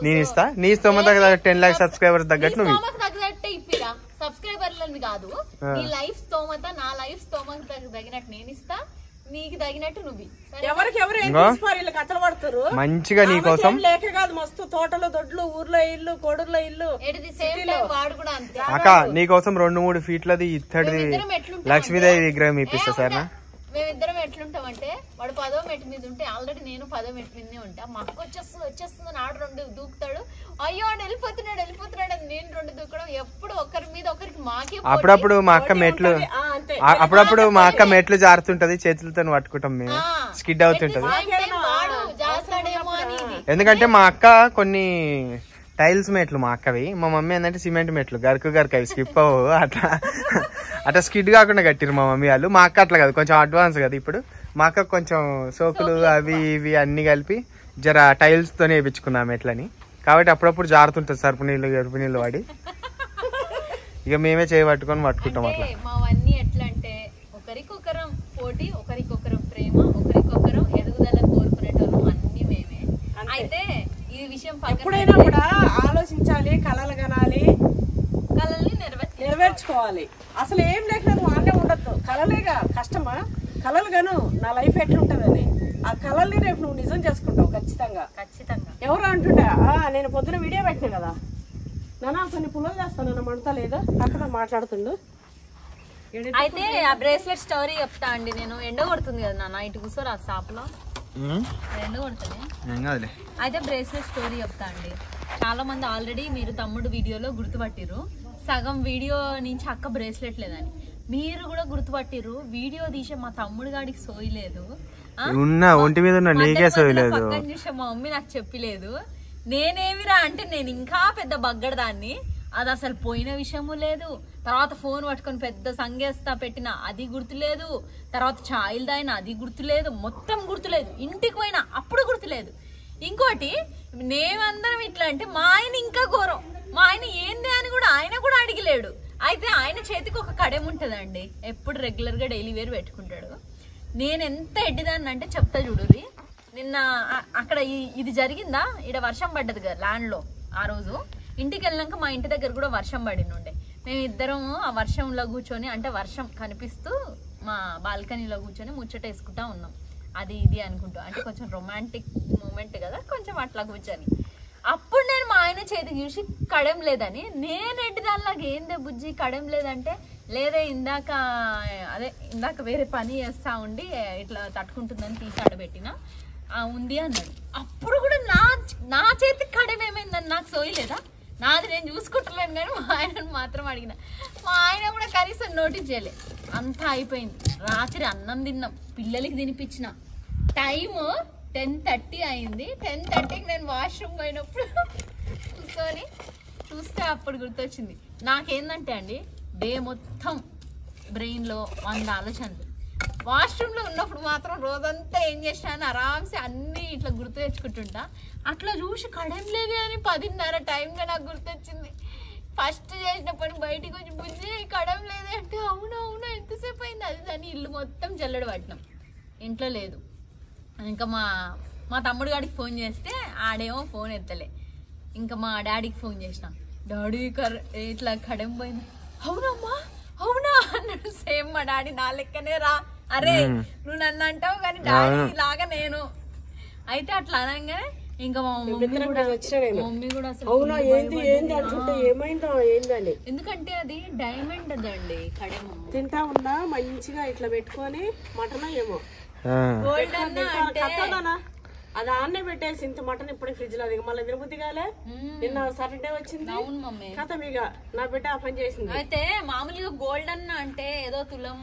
S2: నేను ఇస్తా, నీ స్తోమతకు 10 lakh సబ్స్క్రైబర్స్ తగ్గట్టు నువ్వు
S3: సబ్స్క్రైబర్లని కాదు, నీ లైఫ్ స్తోమత నా లైఫ్ స్తోమత తగినట్టు నేను ఇస్తా, నీకు తగినట్టు నువ్వు.
S1: కథలు పడతారు
S2: మంచిగా నీ కోసం
S1: లేక కాదు, మస్తు తోటలో దొడ్లు, ఊర్లో ఇల్లు, కోడూరులో ఇల్లు.
S3: వాడు కూడా అంతే
S2: అక్క, నీ కోసం 2-3 ఫీట్లది ఇత్తడిది లక్ష్మీదేవి విగ్రహం ఇప్పిస్తా సరేనా.
S3: మేమిద్దరం ఎట్లుంటామంటే వాడు 10వ మెట్టు మీద ఉంటే ఆల్రెడీ నేను 10వ మెట్టు మీదనే ఉంటా. మా అక్క వచ్చేస్తుంది నాడు 2 దూకుతాడు, అయ్యో వాడు వెళ్ళిపోతున్నాడు అని నేను 2 దూకడం. ఎప్పుడు ఒకరి మీద ఒకరికి మాకే.
S2: అప్పుడప్పుడు మా అక్క మెట్లు జారుతుంటది, చేతులతో పట్టుకుంటాం మేము, స్కిడ్ అవుతుంటది. ఎందుకంటే మా అక్క కొన్ని టైల్స్ మెట్లు మా అక్కవి, మా మమ్మీ ఏంటంటే సిమెంట్ మెట్లు గరకవి స్కిప్ అవ్వు అట్లా స్కిడ్ కాకుండా కట్టిరు మా మమ్మీ వాళ్ళు. మా అక్క అట్లా కాదు, కొంచెం అడ్వాన్స్ కదా. ఇప్పుడు మా అక్క కొంచెం సోకులు అవి ఇవి అన్ని కలిపి జర టైల్స్ తోనే వేయించుకున్నాం మెట్లని, కాబట్టి అప్పుడప్పుడు జారుతుంటది సర్పు నీళ్ళు వాడి. ఇక మేమే చేయబట్టుకొని పట్టుకుంటాం అట్లా.
S3: మావన్నీ ఎట్లా అంటే ఒకరికొకరం పోటీ, ఒకరికొకరం ప్రేమ, ఒకరికొకరం ఎదుగుదల కోరుకునేటోళ్ళం అన్ని మేమే. అయితే ఈ విషయం
S1: ఎప్పుడైనా కూడా ఆలోచించాలి, కలలు కనాలి,
S3: కళల్ని
S1: నెరవేర్చుకోవాలి. అసలు ఏం లేకపోతే వాళ్ళే ఉండద్దు. కలలేగా కష్టమా, కలలు గను నా లైఫ్ ఎట్లుంటదని ఆ కలల్ని రేపు నువ్వు నిజం చేసుకుంటావు ఖచ్చితంగా. ఎవరు అంటుండే నేను పొద్దున వీడియో పెట్టినా కదా నాన్న, కొన్ని పుల్లలు చేస్తానన్న మంట లేదా అక్కడ మాట్లాడుతుండు.
S3: అయితే ఆ బ్రేస్లెట్ స్టోరీ చెప్తా అండి. నేను ఎండ కొడుతుంది కదా నాన్న, ఇటు కూర్చోరు ఆ షాప్ లో ఎండ కొడుతుంది. అయితే బ్రేస్లెట్ స్టోరీ చెప్తా అండి. చాలా మంది ఆల్రెడీ మీరు తమ్ముడు వీడియోలో గుర్తుపట్టిరు, సగం వీడియో నుంచి అక్క బ్రేస్లెట్ లేదని. మీరు కూడా గుర్తుపట్టిరు, వీడియో తీసే మా తమ్ముడు గాడికి సోయలేదు,
S2: ఒంటి మీద
S3: పక్కన చూసే మా మమ్మీ నాకు చెప్పలేదు. నేనేమిరా అంటే నేను ఇంకా పెద్ద బగ్గడదాన్ని, అది అసలు పోయిన విషయము లేదు. తర్వాత ఫోన్ పట్టుకొని పెద్ద సంగేస్తా పెట్టిన అది గుర్తులేదు, తర్వాత ఛాయలు తాగిన అది గుర్తులేదు, మొత్తం గుర్తులేదు. ఇంటికి పోయినా అప్పుడు గుర్తులేదు. ఇంకోటి మేమందరం ఇట్లా అంటే మా ఆయన ఇంకా ఘోరం, మా ఆయన ఏంది అని కూడా ఆయన కూడా అడిగలేడు. అయితే ఆయన చేతికి ఒక కడెం ఉంటదండి, ఎప్పుడు రెగ్యులర్ గా డైలీ వేర్ పెట్టుకుంటాడు. నేను ఎంత ఎడ్డిదాన్ని అంటే చెప్తా చూడురి, నిన్న అక్కడ ఇది జరిగిందా, ఇక్కడ వర్షం పడ్డది కదా ల్యాండ్ లో. ఆ రోజు ఇంటికి వెళ్ళినాక మా ఇంటి దగ్గర కూడా వర్షం పడినుండే. మేము ఇద్దరం ఆ వర్షంలో కూర్చొని, అంటే వర్షం కనిపిస్తూ మా బాల్కనీలో కూర్చొని ముచ్చటేసుకుంటా ఉన్నాం. అది ఇది అనుకుంటూ, అంటే కొంచెం రొమాంటిక్ మూమెంట్ కదా, కొంచెం అట్లా కూర్చొని. అప్పుడు నేను మా ఆయన చేతి చూసి కడెం లేదని, నేను ఎడ్డి దానిలాగా ఏందే బుజ్జి కడెం లేదంటే, లేదే ఇందాక వేరే పని చేస్తా ఉండి ఇట్లా తట్టుకుంటుందని తీసి ఆడబెట్టిన ఉంది అన్నాడు. అప్పుడు కూడా నా చేతికి కడెం ఏమైందని నాకు సోయలేదా? నాది నేను చూసుకుంటలేను కానీ మా ఆయనను మాత్రం అడిగిన. మా ఆయన కూడా కనీసం నోటీస్ చేయలే. అంతా అయిపోయింది. రాత్రి అన్నం తిన్నాం, పిల్లలకి తినిపించిన. టైము 10:30 అయింది. 10:30కి నేను వాష్రూమ్ పోయినప్పుడు కూర్చొని చూస్తే అప్పుడు గుర్తొచ్చింది. నాకేందంటే అండి, డే మొత్తం బ్రెయిన్లో 100 ఆలోచనలు. వాష్రూమ్లో ఉన్నప్పుడు మాత్రం రోజంతా ఏం చేసినాను ఆరామ్సే అన్నీ ఇట్లా గుర్తు తెచ్చుకుంటుంటా. అట్లా చూసి కడేం లేదే అని 10:30 టైంగా నాకు గుర్తొచ్చింది. ఫస్ట్ చేసిన పని బయటికి వచ్చి బుజ్జి కడేం లేదే అంటే, అవునా ఎంతసేపు అయింది అది దాన్ని ఇల్లు మొత్తం జల్లెడ పట్టినాం. ఇంట్లో లేదు. ఇంకా మా తమ్ముడు గాడికి ఫోన్ చేస్తే ఆడేమో ఫోన్ ఎత్తలే. ఇంకా మా డాడీకి ఫోన్ చేసిన, డాడీ ఇట్లా కడెం పోయింది. అవునమ్మా అవునా అన్నాడు. సేమ్ మా డాడీ నా లెక్కనే రా, అరే నువ్వు నన్ను అంటావు కానీ డాడీ లాగా నేను. అయితే అట్లా అనగానే ఇంకా మా మమ్మీ కూడా అసలు ఎందుకంటే అది డైమండ్ అదండి కడెం.
S1: తింటా ఉన్నా మంచిగా ఇట్లా పెట్టుకొని మటన్ ఏమో
S3: గోల్డెన్
S1: అది ఆన్నే పెట్టేసి ఇంత మటన్ ఇప్పుడు ఫ్రిడ్జ్ లో మళ్ళీ తిరుపతి కాలే. నిన్న సాటర్డే వచ్చింది.
S3: అవును మమ్మీ,
S1: కథ మీగా నా బిడ్డ ఆ పని చేసింది.
S3: అయితే మామూలుగా గోల్డెన్ అంటే ఏదో తులం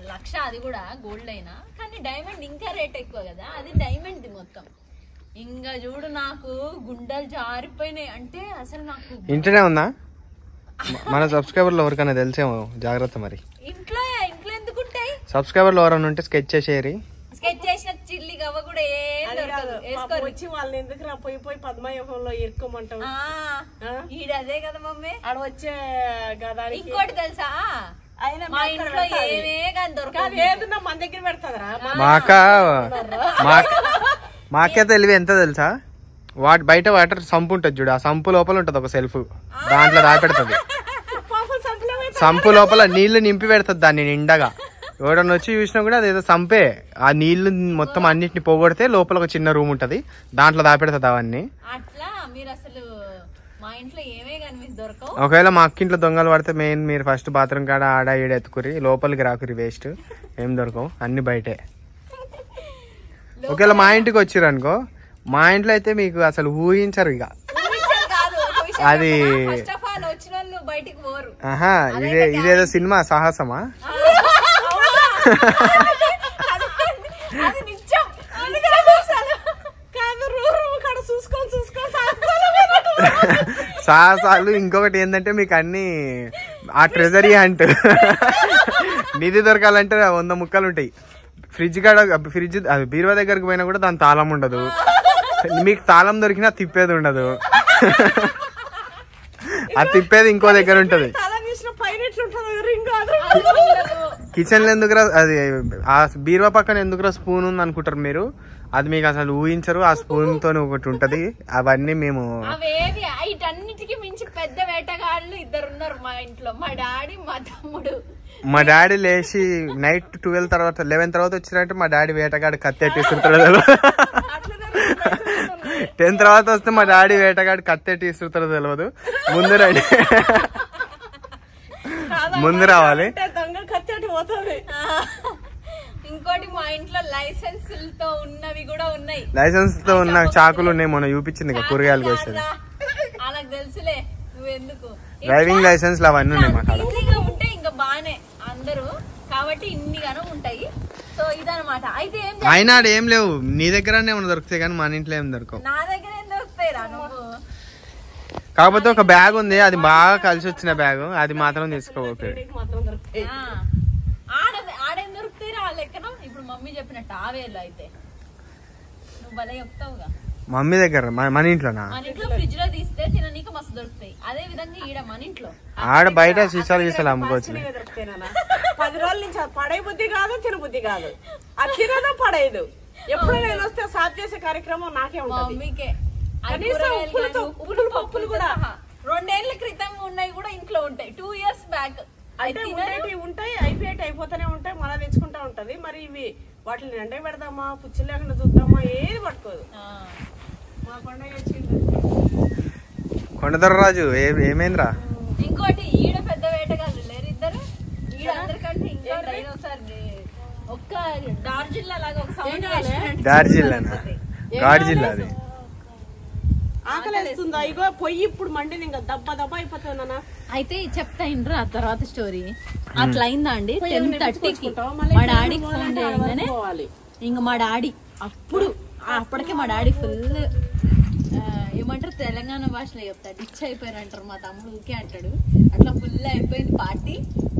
S3: 1,00,000, అది కూడా గోల్డ్ అయినా కానీ డైమండ్ ఇంకా రేట్ ఎక్కువ కదా. అది డైమండ్ మొత్తం. ఇంకా చూడు నాకు గుండెలు జారిపోయినాయి. అంటే అసలు నాకు
S2: ఇంటనే ఉందా మన సబ్స్క్రైబర్లు ఎవరికైనా తెలిసేమో, జాగ్రత్త మరి.
S3: ఇంట్లో ఎందుకుంటాయి
S2: సబ్స్క్రైబర్లు ఎవరైనా ఉంటే స్కెచ్ చేసేరి.
S3: స్కెచ్ చేసిన చిల్లి గవ్వ కూడా
S1: వచ్చి వాళ్ళని ఎందుకు రా పోయి పద్మవ్యూహంలో ఇరుక్కోమంటావు.
S3: ఈడదే కదా మమ్మీ
S1: ఆడ వచ్చే కదా.
S3: ఇంకోటి తెలుసా, మా ఇంట్లో ఏమే కానీ దొరకదు.
S1: ఏదన్నా మన దగ్గర పెడతాదరా.
S2: మాకే తెలివి ఎంత తెలుసా, బయట వాటర్ సంపు ఉంటది చూడు, ఆ సంపు లోపల ఉంటది ఒక సెల్ఫ్, దాంట్లో దాపెడుతుంది. సంపు లోపల నీళ్లు నింపి పెడుతుంది దాన్ని నిండగా. ఎవడన్నా వచ్చి చూసినా కూడా అదేదో సంపే. ఆ నీళ్లు మొత్తం అన్నిటిని పోగొడితే లోపల ఒక చిన్న రూమ్ ఉంటది, దాంట్లో దాపెడుతుంది అవన్నీ.
S3: అట్లా మీరు అసలు మా ఇంట్లో ఏమే కానీ మీకు దొరకవు.
S2: ఒకవేళ మా అక్కింట్లో దొంగలు పడితే మెయిన్ మీరు ఫస్ట్ బాత్రూమ్ కాడ ఆడ ఈడ ఎత్తుకురి, లోపలికి రాకురి, వేస్ట్ ఏం దొరకవు, అన్ని బయటే. ఒకవేళ మా ఇంటికి వచ్చిర్రు అనుకో, మా ఇంట్లో అయితే మీకు అసలు ఊహించరు ఇక అది. ఆహా, ఇదేదో సినిమా సాహసమా? సాహసాలు. ఇంకొకటి ఏంటంటే మీకు అన్ని ఆ ట్రెజరీ హంట్. నిధి దొరకాలంటే 100 ముక్కలు ఉంటాయి. ఫ్రిడ్జ్ అది బీరువా దగ్గరకు పోయినా కూడా దాని తాళం ఉండదు. మీకు తాళం దొరికినా తిప్పేది ఉండదు. అది తిప్పేది ఇంకో దగ్గర ఉంటది. కిచెన్ లో ఎందుకురా, అది ఆ బీరువా పక్కన ఎందుకురా స్పూన్ ఉంది అనుకుంటారు మీరు. అది మీకు అసలు ఊహించరు. ఆ స్పూన్ తో ఒకటి ఉంటది. అవన్నీ మేము
S3: వీటన్నిటికీ మించి పెద్ద వేటగాళ్ళు 2 ఉన్నారు మా ఇంట్లో, మా డాడీ మా తమ్ముడు.
S2: మా డాడీ లేచి నైట్ 12 తర్వాత 11 తర్వాత వచ్చినట్టు మా డాడీ వేటగాడు కత్తెట్టిస్తుంటాడు. 10 తర్వాత వస్తే మా డాడీ వేటగాడు కత్తెట్టిస్తుంటాడో తెలియదు. ముందు రావాలి.
S3: ఇంకోటి మా ఇంట్లో లైసెన్స్ తో ఉన్నవి కూడా ఉన్నాయి.
S2: లైసెన్స్ తో ఉన్న చాకులు ఉన్నాయి, మొన్న చూపించింది కూరగాయలకు వస్తుంది.
S3: అలాగ తెలుసులే, నువ్వెందుకు.
S2: డ్రైవింగ్ లైసెన్స్ అవన్నీ ఉన్నాయి మా కాడ.
S3: ఈజీగా ఉంటే ఇంకా బానే అందరూ, కాబట్టి ఇన్నిగానో ఉంటాయి. సో ఇదనమాట. అయితే
S2: అయినా ఏం లేవు నీ దగ్గరనే ఏమైనా దొరుకుతాయి కానీ మన ఇంట్లో ఏం దొరకవు.
S3: నా దగ్గర ఏం దొరుకుతాయి రా నువ్వు.
S2: కాకపోతే ఒక బ్యాగ్ ఉంది, అది బాగా కలిసి వచ్చిన బ్యాగ్, అది మాత్రం తీసుకోవచ్చు.
S3: ఆడేం దొరుకుతాయి రా లెక్కన. ఇప్పుడు మమ్మీ చెప్పినట్టు ఆవేలు అయితే నువ్వు భలే చెప్తావుగా.
S2: మమ్మీ దగ్గర మన ఇంట్లోనా?
S3: మన ఇంట్లో ఫ్రిడ్జ్ లో తీస్తే తిననీకి మస్తు దొరుకుతాయి. అదే విధంగా ఈడ మన ఇంట్లో
S2: ఆడ బయట సీసాలు గీసాలు అమ్ముకోవచ్చు.
S1: 10 రోజుల నుంచి పడే బుద్ధి కాదు, తిన బుద్ధి కాదు. అది తినదో పడేదు. ఎప్పుడు నేను వస్తే సాఫ్ చేసే కార్యక్రమం నాకే ఉంటుంది.
S3: మమ్మీకే
S1: కనీసం ఉప్పులు పప్పులు కూడా
S3: 2 ఏళ్ల క్రితం ఉన్నాయి కూడా ఇంట్లో ఉంటాయి. 2 years బ్యాక్
S1: అంటే ఉంటాయి అయిపోతూనే ఉంటాయి, మళ్ళీ తెచ్చుకుంటా ఉంటది. మరి ఇవి వాటిని ఎండ పెడదామా, పుచ్చులు లేకుండా చూద్దామా, ఏది పట్టుకోదు. మా పండుగ వచ్చింది
S2: కొండదొరరాజు ఏమైందిరా?
S3: ఇంకోటి ఈడ పెద్ద వేటగాళ్ళు లేరు ఇద్దరు. ఈడ అందరికంటే ఇంకా డైనోసార్ ఒక్క డార్జిల్లా లాగా ఒక సౌండ్
S2: డార్జిల్లానా? గాడ్జిల్లా అది.
S1: ఆకలి వేస్తుందా? ఇగో పొయ్యి ఇప్పుడు మండింది, ఇంకా దబ్బ అయిపోతుందన్నా.
S3: అయితే చెప్తా ఇండ్రు ఆ తర్వాత స్టోరీ. అట్లా అయిందా అండి 10:30కి మా డాడీకి ఫోన్ చేయగానే ఇంక మా డాడీ అప్పటికే మా డాడీ ఫుల్ ఏమంటారు తెలంగాణ భాషలో చెప్తా డిచ్ అయిపోయారంటారు. మా తమ్ముడు ఊకే అంటాడు. అట్లా ఫుల్ అయిపోయింది పార్టీ.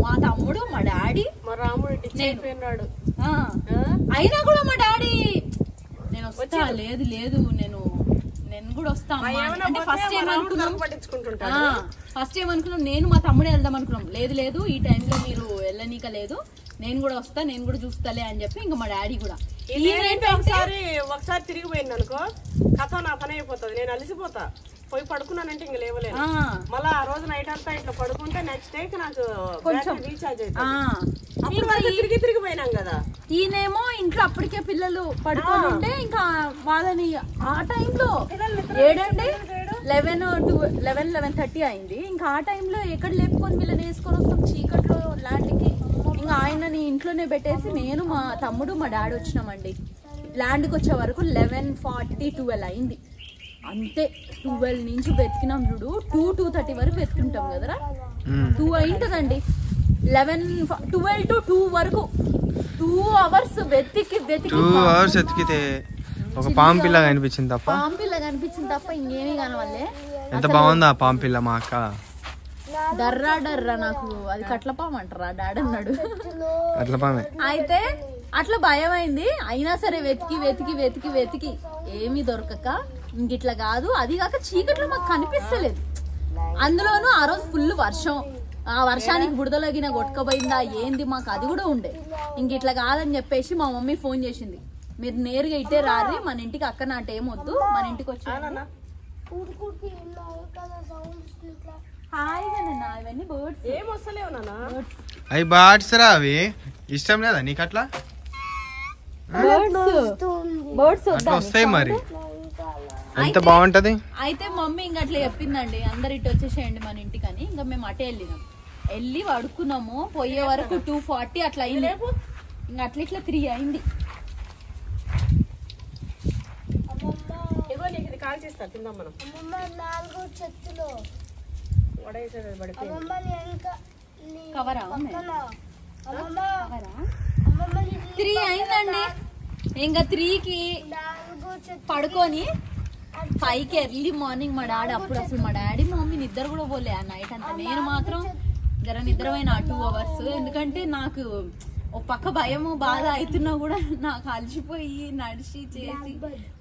S3: మా తమ్ముడు మా డాడీ
S1: మా రాముడు డిచ్ అయిపోయినాడు.
S3: అయినా కూడా మా డాడీ నేను వస్తా, లేదు నేను కూడా వస్తా. అంటే ఫస్ట్ ఏమనుకున్నాం నేను మా తమ్ముడే వెళ్దాం అనుకున్నాం. లేదు ఈ టైంలో మీరు వెళ్ళనీక లేదు, నేను కూడా వస్తా, నేను కూడా చూస్తాలే అని చెప్పి ఇంకా మా డాడీ కూడా
S1: ఒకసారి తిరిగిపోయింది అనుకో కథ నా పని అయిపోతుంది. నేను అలిసిపోతా, పోయి పడుకున్నానంటే ఇంక లేవలేదు. మళ్ళీ ఆ రోజు నైట్ అంతా ఇట్లా పడుకుంటే నెక్స్ట్ డే నాకు కొంచెం రీఛార్జ్ అవుతుంది. తిరిగిపోయినాం కదా.
S3: ఈయనేమో ఇంట్లో అప్పటికే పిల్లలు పడుకొని ఉంటే ఇంకా వాళ్ళని ఆ టైంలో 11:30 అయింది. ఇంకా ఆ టైంలో ఎక్కడ లేపుకొని వీళ్ళని వేసుకొని వస్తాం చీకట్లో ల్యాండ్కి. ఇంకా ఆయనని ఇంట్లోనే పెట్టేసి నేను మా తమ్ముడు మా డాడీ వచ్చినామండి. ల్యాండ్కి వచ్చే వరకు 11:40, 12 అయింది అంతే. 12 నుంచి వెతికినాం చూడు, 2:30 వరకు వెతుకుంటాం కదరా. 2 అయింటదండి. 12 to 2 వరకు 2 hours వెతికి 2
S2: hours వెతికితే ఒక పాము పిల్ల కనిపించింది తప్ప
S3: ఇంకేమీ కనవాలే.
S2: ఎంత బాగుందా పాము పిల్ల మా అక్క.
S3: డర్రా నాకు అది కట్లపాము అంటారా డాడీ అన్నాడు.
S2: కట్లపామే.
S3: అయితే అట్లా భయం అయింది. అయినా సరే వెతికి ఏమీ దొరకక ఇంక ఇట్లా కాదు, అది కాక చీకట్లో మాకు కనిపిస్తలేదు. అందులోనూ ఆ రోజు ఫుల్ వర్షం. ఆ వర్షానికి బుడదలగిన కొట్టుకపోయిందా ఏంది మాకు అది కూడా ఉండే. ఇంక ఇట్లా కాదని చెప్పేసి మా మమ్మీ ఫోన్ చేసింది, మీరు నేరుగా ఇట్టే రారి, మన ఇంటికి అక్క నాటేం వద్దు, మన ఇంటికి వచ్చి ఇవన్నీ బర్డ్స్
S1: ఏం వస్తలేవు నాన్న.
S2: అవి బర్డ్స్ రా, అవి ఇష్టం లేదా నీకు? అట్లా
S3: బర్డ్స్
S2: వస్తాయి మరి, ఎంత బాగుంటది.
S3: అయితే మమ్మీ ఇంక అట్లా చెప్పిందండి, అందరు ఇటు వచ్చేసేయండి మన ఇంటికి అని. ఇంకా మేము అటే వెళ్ళి పడుకున్నాము. పోయే వరకు 2:40 అట్లా అయింది. ఇంకా అట్లా ఇట్లా 3 అయింది.
S1: కాల్ చేస్తా తిందాం మనం.
S3: 3 అయిందండి. ఇంకా 3కి పడుకొని 5కి ఎర్లీ మార్నింగ్ మా డాడీ అప్పుడు అసలు మా డాడీ మమ్మీ నిద్ర కూడా పోలే ఆ నైట్ అంతా. నేను మాత్రం జర నిద్రపోయిన 2 hours. ఎందుకంటే నాకు ఒక పక్క భయము బాధ అవుతున్నా కూడా నాకు అలసిపోయి నడిచి చేసి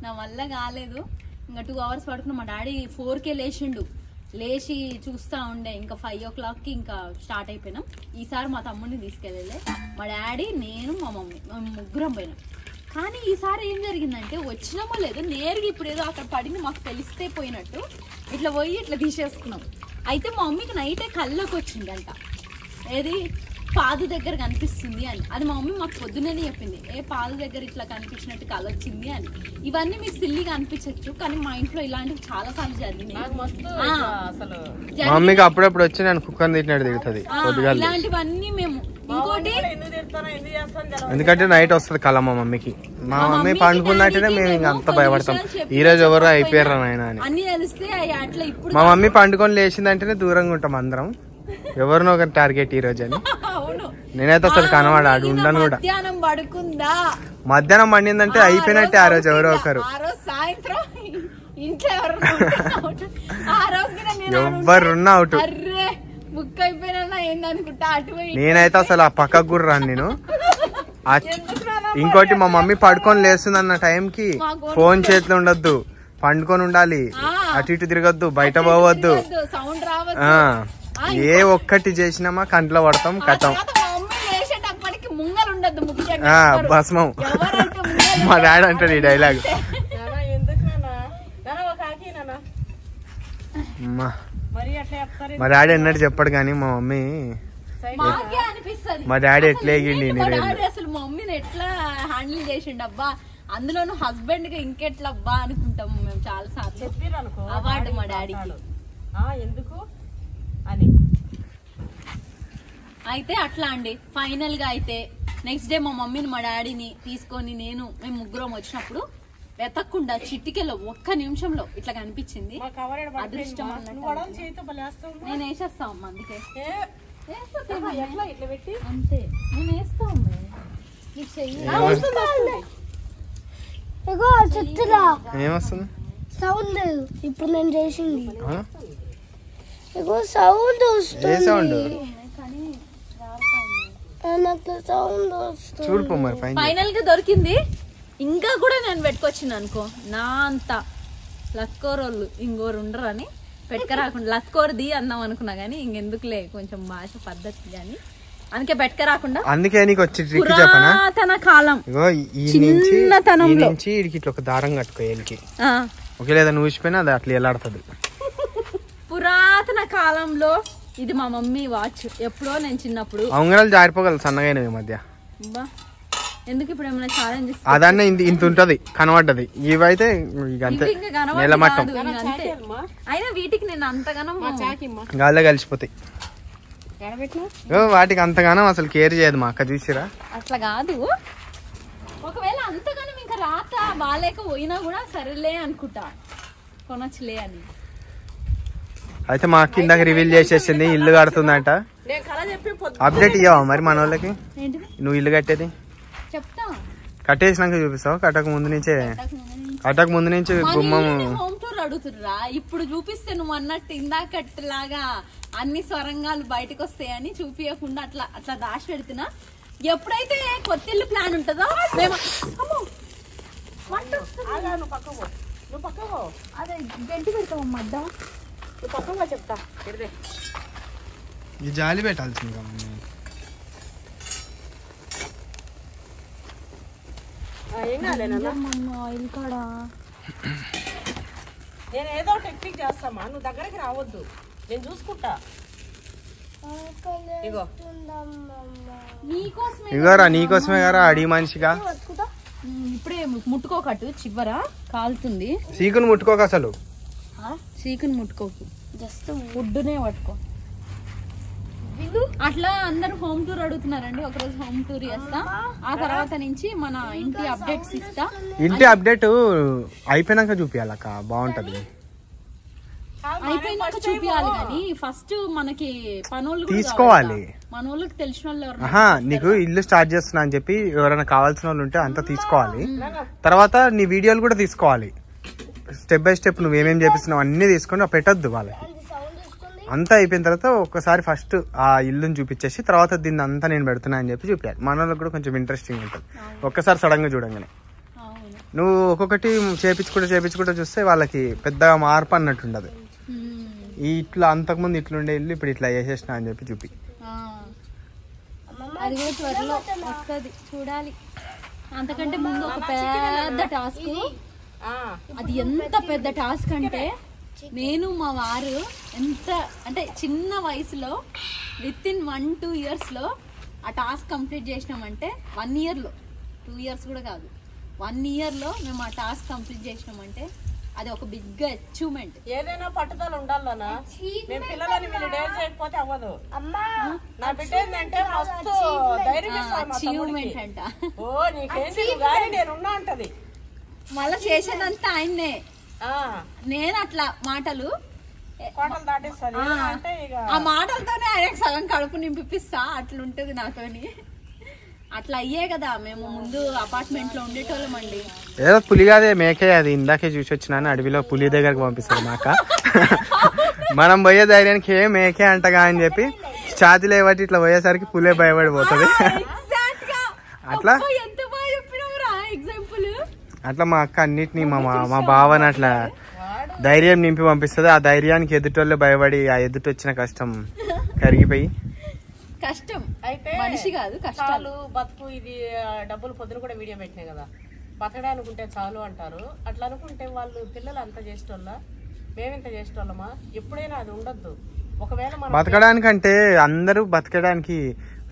S3: నా వల్ల కాలేదు. ఇంకా 2 hours పడుకున్నా. మా డాడీ 4కే లేచి చూస్తా ఉండే. ఇంకా 5 o'clockకి ఇంకా స్టార్ట్ అయిపోయినాం. ఈసారి మా తమ్ముడిని తీసుకెళ్ళలే, మా డాడీ నేను మా మమ్మీ ముగ్గురం పోయినాం. కానీ ఈసారి ఏం జరిగిందంటే వచ్చినామో లేదో నేరుగా ఇప్పుడు ఏదో అక్కడ పడింది మాకు తెలిస్తే పోయినట్టు ఇట్లా పోయి ఇట్లా తీసేసుకున్నాం. అయితే మా మమ్మీకి నైటే కళ్ళకి వచ్చిందంట, ఏది పాదు దగ్గర కనిపిస్తుంది అని. అది మా మమ్మీ మాకు పొద్దునే చెప్పింది, పాదు దగ్గర ఇట్లా కనిపించినట్టు కళ వచ్చింది అని. ఇవన్నీ మీకు సిల్లిగా అనిపించచ్చు, కానీ మా ఇంట్లో ఇలాంటివి చాలా సార్లు జరిగినాయి.
S2: మమ్మీకి అప్పుడప్పుడు వచ్చి నేను కుక్కని తిట్టినట్టు తిడుతుంది.
S3: ఇలాంటివన్నీ మేము ఇంకోటి
S2: ఎందుకంటే నైట్ వస్తుంది కళ మా మమ్మీకి. మా మమ్మీ పండుకున్నట్టునే మేము ఇంకా అంత భయపడతాం, ఈ రోజు ఎవరు అయిపోయారా నాయన అని.
S3: అన్ని తెలిస్తే అట్లా ఇప్పుడు
S2: మా మమ్మీ పండుకొని లేచిందంటేనే దూరంగా ఉంటాం అందరం, ఎవరినో ఒకరి టార్గెట్ ఈ రోజు అని. నేనైతే అసలు కనవాడు ఉండను కూడా. మధ్యాహ్నం పండిందంటే అయిపోయినట్టే ఆ రోజు ఎవరో ఒకరు. ఎవరున్నా అవుట్. నేనైతే అసలు ఆ పక్కకు కూడా రాను నేను. ఇంకోటి మా మమ్మీ పడుకొని లేస్తుంది అన్న టైంకి ఫోన్ చేతిలో ఉండొద్దు, పండుకొని ఉండాలి, అటు ఇటు తిరగద్దు, బయట పోవద్దు. ఏ ఒక్కటి చేసినామా కంట్లో పడతాం, కథం, భస్మం. మా డాడీ అంటాడు ఈ డైలాగ్.
S1: నానా ఎందుకు నానా నానా ఒక ఆకి నానా
S2: అమ్మా
S1: మరి అట్లా చెప్తారు.
S2: మా డాడీ అన్నట్టు చెప్పాడు కానీ మా మమ్మీ
S3: మాకే అనిపిస్తుంది
S2: మా డాడీ ఎట్లా ఎగిండి
S3: మా డాడీ అసలు మమ్మీని ఎట్లా హ్యాండిల్ చేసిండు అబ్బా, అందులోను హస్బెండ్ గా ఇంకెట్లా అబ్బా అనుకుంటాము మేము చాలా సార్లు.
S1: చెప్పిర్రు అనుకో
S3: అవార్డు మా డాడీకి.
S1: ఎందుకు అని.
S3: అయితే అట్లా అండి ఫైనల్ గా అయితే నెక్స్ట్ డే మా మమ్మీని మా డాడీని తీసుకొని మేము ముగ్గురం వచ్చినప్పుడు వెతక్కుండా చిట్టికెళ్ళ ఒక్క నిమిషంలో ఇట్లా కనిపించింది. అదృష్టం నేను వేసేస్తా అమ్మా, అందుకే అంతే నేను వేస్తా
S2: ఏమొస్తుంది
S5: సౌండ్. ఇప్పుడు నేను చేసింది సౌండ్
S2: ఏ సౌండ్
S5: సౌండ్
S2: చూడుపో మరి పైన.
S3: ఫైనల్ గా దొరికింది. ఇంకా కూడా నేను పెట్టుకొచ్చింది అనుకో, నా అంత లక్కోరోళ్ళు ఇంకోరు ఉండరు అని పెట్టుకరాకుండా లక్కోరది అందాం అనుకున్నా గానీ ఇంకెందుకులే కొంచెం భాష పద్ధతి గాని అందుకే పెట్టుకరాకుండా.
S2: అందుకే నీకు వచ్చి ట్రిక్ చెప్పనా,
S3: పురాతన కాలం
S2: ఇగో ఈ నుంచి ఇడికి ఇట్లా ఒక దారం కట్టుకో ఏలికి. ఒకవేళ ఏదైనా ఊసిపోయినా అది అట్లా ఎలాడుతుంది.
S3: పురాతన కాలంలో ఇది మా మమ్మీ వాచ్. ఎప్పుడో నేను చిన్నప్పుడు
S2: ఉంగరాలు జారిపోగలదు సన్నగా మధ్య.
S3: ఎందుకు ఇప్పుడు ఏమైనా ఛాలెంజ్
S2: అదన్న ఇంత ఉంటది కనబడ్డది. ఇవైతే అంతే నెలమట్టం
S3: అయినా వీటికి నేను అంతగానం
S2: గాల్లో కలిసిపోతాయి. వాటికి అంతగానం అసలు కేర్ చేయదు మా అక్క, చూసిరా.
S3: అట్లా కాదు, ఒకవేళ అంతగానం ఇంకా రాత బాలేక పోయినా కూడా సరేలే అనుకుంటా కొనొచ్చులే అని.
S2: అయితే మా అక్క ఇందాక రివీల్ చేసేసింది ఇల్లు కడుతుందంట. అప్డేట్ ఇవ్వవా మరి మన వాళ్ళకి? నువ్వు ఇల్లు కట్టేది
S3: చెప్తా,
S2: కట్టేసినాక చూపిస్తావు? కట్టక ముందు నుంచే గుమ్మము
S3: హోమ్ టూర్ అడుగుతుర్రా. ఇప్పుడు చూపిస్తే నువ్వు అన్నట్టు ఇందాకట్లాగా అన్ని స్వరంగాలు బయటకు వస్తాయని చూపించకుండా అట్లా అట్లా దాచి పెడుతున్నా. ఎప్పుడైతే కొత్త ఇల్లు ప్లాన్ ఉంటుందో మేము అదే గంటి పెడతామమ్మా. అడ్డా
S1: చెప్తా
S2: ఈ జాలి పెట్టాల్సింది.
S3: ఆయిల్ కాడా
S1: నేను ఏదో టెక్నిక్ చేస్తామా, నువ్వు దగ్గరికి రావద్దు, నేను చూసుకుంటా.
S2: ఇగోరా నీకోసమే గారా అడిగి మనిషిగా.
S3: ఇప్పుడే ముట్టుకోకట్టు, చివరా కాలుతుంది.
S2: సీకును ముట్టుకోక, అసలు
S3: సీకును ముట్టుకోకు, జస్ట్ వుడ్డునే పట్టుకో. అట్లా అందరు హోమ్ టూర్ అడుగుతున్నారండి. ఒకరోజు హోమ్ టూర్ చేస్తా, ఆ తర్వాత నుంచి మన ఇంటి అప్డేట్స్ ఇస్తా.
S2: ఇంటి అప్డేట్ అయిపోయినాక చూపియాలక్క, బాగుంటది.
S3: అయిపోయినాక చూపియాలి కానీ ఫస్ట్ మనకి పనులు
S2: తీసుకోవాలి.
S3: మనోళ్ళకి తెలిసిన వాళ్ళు
S2: నీకు ఇల్లు స్టార్ట్ చేస్తున్నా అని చెప్పి ఎవరైనా కావాల్సిన వాళ్ళు ఉంటే అంతా తీసుకోవాలి. తర్వాత నీ వీడియోలు కూడా తీసుకోవాలి. స్టెప్ బై స్టెప్ నువ్వేమేం చేపిస్తున్నావు అన్ని తీసుకొని పెట్టద్దు వాళ్ళకి. అంతా అయిపోయిన తర్వాత ఒక్కసారి ఫస్ట్ ఆ ఇల్లుని చూపించేసి తర్వాత దీన్ని అంతా నేను పెడుతున్నా అని చెప్పి చూపించాలి. మన వాళ్ళకి కూడా కొంచెం ఇంట్రెస్టింగ్ ఉంటుంది. ఒక్కసారి సడన్ గా చూడంగానే నువ్వు ఒక్కొక్కటి చేపించుకుంటూ చూస్తే వాళ్ళకి పెద్దగా మార్పు అన్నట్టు ఉండదు. ఇట్లా అంతకుముందు ఇట్లుండే ఇల్లు ఇప్పుడు ఇట్లా చేసేసిన అని చెప్పి చూపి.
S3: అది కూడా త్వరలో వస్తుంది, చూడాలి. అంతకంటే ముందు ఒక పెద్ద టాస్క్. అది ఎంత పెద్ద టాస్క్ అంటే నేను మా వారు ఎంత అంటే చిన్న వయసులో విత్ ఇన్ 1-2 years లో ఆ టాస్క్ కంప్లీట్ చేసినామంటే 1 year లో 2 years కూడా కాదు 1 year లో మేము ఆ టాస్క్ కంప్లీట్ చేసినామంటే అది ఒక బిగ్ అచీవ్మెంట్.
S1: ఏదైనా పట్టుదల ఉండాలన్నా. మేము పిల్లలని వీళ్ళు డేర్ చేయకపోతే అవ్వదు. నా బిడ్డ ఏంటంటే మస్తు ధైర్యం
S3: అచీవ్మెంట్ అంట.
S1: ఓ నీకేంటి గాని నేనున్నా అంటది.
S3: మళ్ళా చేసేదంతా ఆయన్నే. నేను అట్లా మాటలు
S1: దాటిస్తాను అంటే
S3: ఆ మాటలతోనే ఆయనకు సగం కడుపు నింపిస్తా. అట్లుంటది నాతోని. అట్లా అయ్యే కదా మేము ముందు అపార్ట్మెంట్ లో ఉండేటోళ్ళం అండి.
S2: ఏదో పులి కాదే మేకే, అది ఇందాకే చూసి వచ్చినాను. అడవిలో పులి దగ్గరకు పంపిస్తారు మాక. మనం పోయే ధైర్యానికి ఏ మేకే అంటగా అని చెప్పి ఛాతీలో బట్టి ఇట్లా పోయేసరికి పులే భయపడిపోతుంది. అట్లా అట్లా మా అక్క అన్నిటినీ మా బావని అట్లా ధైర్యం నింపి పంపిస్తుంది. ఆ ధైర్యానికి ఎదుటోళ్ళు భయపడి ఆ ఎదుటి వచ్చిన కష్టం కరిగిపోయి
S3: కష్టం అయితే మనిషి కాదు కష్టాలు
S1: బతుకు ఇది డబ్బులు పొద్దున కూడా వీడియో పెట్టినాయి కదా. బతకడానికి ఉంటే చాలు అంటారు. అట్లా అనుకుంటే వాళ్ళు పిల్లలు అంత చేసేటోళ్ళ, మేమింత చేసేటోళ్ళమా? ఎప్పుడైనా అది ఉండొద్దు. ఒకవేళ మనం
S2: బతకడానికంటే అందరూ బతకడానికి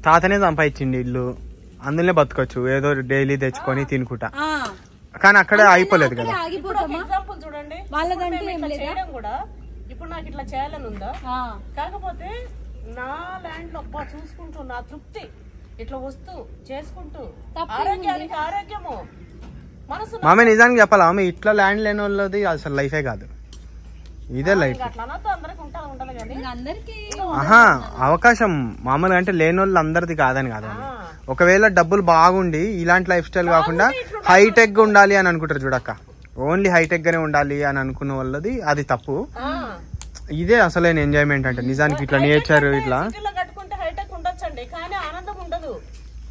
S2: తాతనే సంపాదించింది ఇల్లు, అందులోనే బతకొచ్చు ఏదో డైలీ తెచ్చుకొని తినుకుంటా. కానీ అక్కడ అయిపోలేదు కదా.
S1: ఎగ్జాంపుల్ చూడండి, చేయడం కూడా ఇప్పుడు నాకు ఇట్లా చేయాలని ఉందా? కాకపోతే నా ల్యాండ్ లో చూసుకుంటూ నా తృప్తి ఇట్లా వస్తూ చేసుకుంటూ ఆరోగ్యానికి ఆరోగ్యము మనసు.
S2: మామే నిజానికి చెప్పాలా, ఆమె ఇట్లా ల్యాండ్ లేని వాళ్ళది అసలు లైఫే కాదు, ఇదే లైఫ్. ఆహా, అవకాశం మామూలుగా అంటే లేని వాళ్ళు అందరిది కాదని కాదు. ఒకవేళ డబ్బులు బాగుండి ఇలాంటి లైఫ్ స్టైల్ కాకుండా హైటెక్ ఉండాలి అని అనుకుంటారు చూడక్క, ఓన్లీ హైటెక్ గానే ఉండాలి అని అనుకున్న వాళ్ళది అది తప్పు. ఇదే అసలైన ఎంజాయ్మెంట్ అంటే నిజానికి ఇట్లా నేచర్ ఇట్లా
S1: కట్టుకుంటే హైటెక్ ఉండొచ్చండి, కానీ ఆనందం ఉండదు.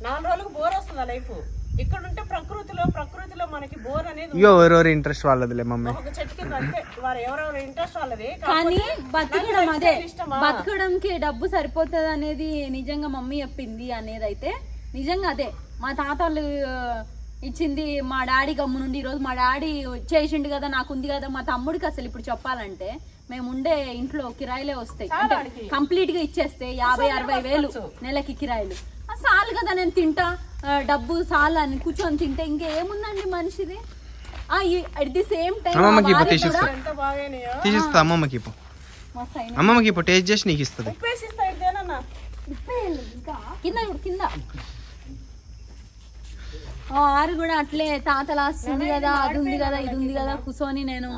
S1: 4 రోజులకు బోర్ వస్తుంది లైఫ్. ఇక్కడ ఉంటే ప్రకృతిలో మనకి బోర్ అనేది
S2: ఎవరెవరు ఇంట్రెస్ట్ వాళ్ళదిలే మమ్మీ,
S1: ఒక చెట్టు కింద అంతే ఎవరెవరు ఇంట్రెస్ట్ వాళ్ళది.
S3: కానీ బతకడం అదే, బతకడంకి డబ్బు సరిపోతుంది అనేది నిజంగా మమ్మీ చెప్పింది అనేది అయితే నిజంగా అదే. మా తాతలు ఇచ్చింది, మా డాడీ గమ్ము నుండి ఈరోజు మా డాడీ చేసిండు కదా, నాకుంది కదా. మా తమ్ముడికి అసలు ఇప్పుడు చెప్పాలంటే మేము ఉండే ఇంట్లో కిరాయిలే వస్తాయి, అంటే కంప్లీట్ గా ఇచ్చేస్తే 50-60 వేలు నెలకి కిరాయిలు. చాలు కదా, నేను తింటా, డబ్బు చాలు అని కూర్చొని తింటే ఇంకేముందండి మనిషిది. అట్ ది సేమ్ టైం
S2: తీసిస్తా అమ్మమ్మకి, అమ్మమ్మకి ఇప్పుడు టేస్ట్ చేసి నీకు ఇస్తుంది.
S3: కింద ఆరు కూడా అట్లే తాతలా వస్తుంది కదా, అది ఉంది కదా, ఇది ఉంది కదా కూర్చొని నేను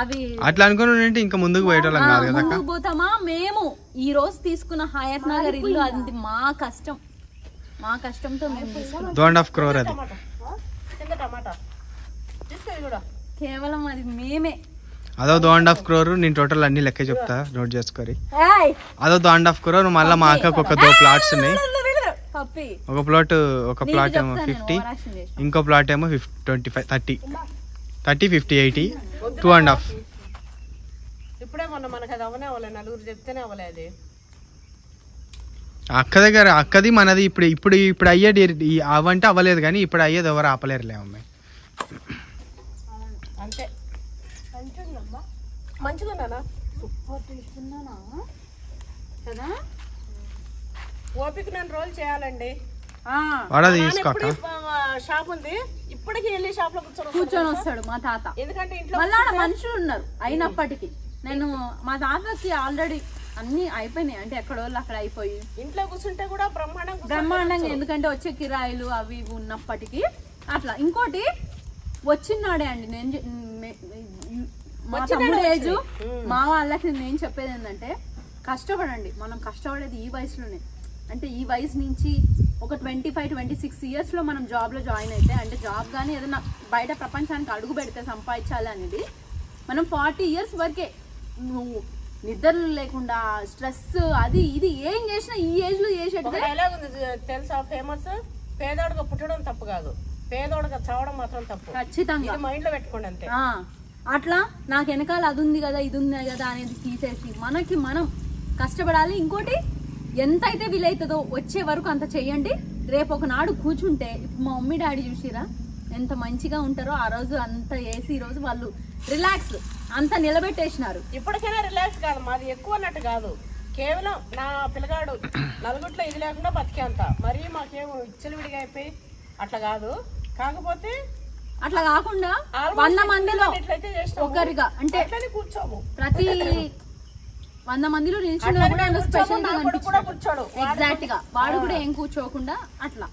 S3: అవి
S2: అట్లా అనుకుని ఇంకా ముందుకు పోయేటోళ్ళం కాదు కదా.
S3: ముందుకు పోతామా? మేము ఈ రోజు తీసుకున్న హయత్ నగర్ ఇల్లు అది మా కష్టం, మా కష్టంతో మేము తీసుకున్నాం.
S2: 2.5 crore అది
S3: కేవలం అది మేమే.
S2: అదో 2.5 crore. నేను టోటల్ అన్ని లెక్క చెప్తా, నోట్ చేసుకోరి. అదో 2.5 crore. మళ్ళీ మా అక్కకు ఒక 2 plots ఉన్నాయి. ఒక ప్లాట్ ఏమో 50, ఇంకో ప్లాట్ ఏమో 25, 30, 50, 80, 2.5.
S1: ఇప్పుడే మొన్న మనకు అది అవనే అవ్వలేదు, నలుగురు చెప్తేనే అవ్వలేదు.
S2: అక్క దగ్గర అక్కది మనది ఇప్పుడు అయ్యేది అవంటే అవ్వలేదు, కానీ ఇప్పుడు అయ్యేది ఎవరు ఆపలేరులే అమ్మాయి.
S1: అంతే మంచిగా కదా. ఓపిక 4 రోజులు చేయాలండి. షాప్ ఉంది, ఇప్పటికి వెళ్ళి షాప్ లో
S3: కూర్చొని వస్తాడు మా తాత.
S1: ఎందుకంటే ఇంట్లో
S3: మనుషులు ఉన్నారు అయినప్పటికీ నేను మా తాతకి ఆల్రెడీ అన్ని అయిపోయినాయి, అంటే ఎక్కడ వాళ్ళు అక్కడ అయిపోయి
S1: ఇంట్లో కూర్చుంటే కూడా
S3: బ్రహ్మాండంగా, ఎందుకంటే వచ్చే కిరాయిలు అవి ఇవి ఉన్నప్పటికీ అట్లా. ఇంకోటి వచ్చినాడే అండి, నేను మా తమ్ముడు ఏజ్ మా వాళ్ళకి నేను చెప్పేది ఏంటంటే కష్టపడండి. మనం కష్టపడేది ఈ వయసులోనే, అంటే ఈ వయసు నుంచి ఒక 25-26 years లో మనం జాబ్ లో జాయిన్ అయితే, అంటే జాబ్ కానీ ఏదైనా బయట ప్రపంచానికి అడుగు పెడితే సంపాదించాలి అనేది మనం 40 years వరకే. నువ్వు నిద్రలు లేకుండా స్ట్రెస్ అది ఇది ఏం చేసినా ఈ ఏజ్ లో చేసేది
S1: తెలుసా ఫేమస్, పేదోడుగా పుట్టడం తప్పు కాదు, పేదోడుగా చావడం మాత్రం తప్పు.
S3: ఖచ్చితంగా
S1: మైండ్ లో పెట్టుకోండి అంతే.
S3: అట్లా నాకు వెనకాల అది ఉంది కదా ఇది ఉంది కదా అనేది తీసేసి మనకి మనం కష్టపడాలి. ఇంకోటి ఎంతైతే వీలైతుందో వచ్చే వరకు అంత చెయ్యండి. రేపు ఒకనాడు కూర్చుంటే మా మమ్మీ డాడీ చూసిరా ఎంత మంచిగా ఉంటారో, ఆ రోజు అంత వేసి ఈ రోజు వాళ్ళు రిలాక్స్ అంత నిలబెట్టేసినారు.
S1: ఇప్పటికైనా రిలాక్స్ కాదు, మాది ఎక్కువ అన్నట్టు కాదు, కేవలం నా పిల్లగాడు నలుగుట్లో ఇది లేకుండా బతికే అంత. మరీ మాకేమో విచ్చలవిడిగా అయిపోయి అట్లా కాదు. కాకపోతే
S3: అట్లా కాకుండా 100 మందిలో ఒకరిగా, అంటే
S1: కూర్చోము
S3: ప్రతి 100 మందిలో నిల్చున్నా కూడా స్పెషల్ గా కనిపించాడు. ఎగ్జాక్ట్ గా వాడు కూడా ఏం కూర్చోకుండా అట్లా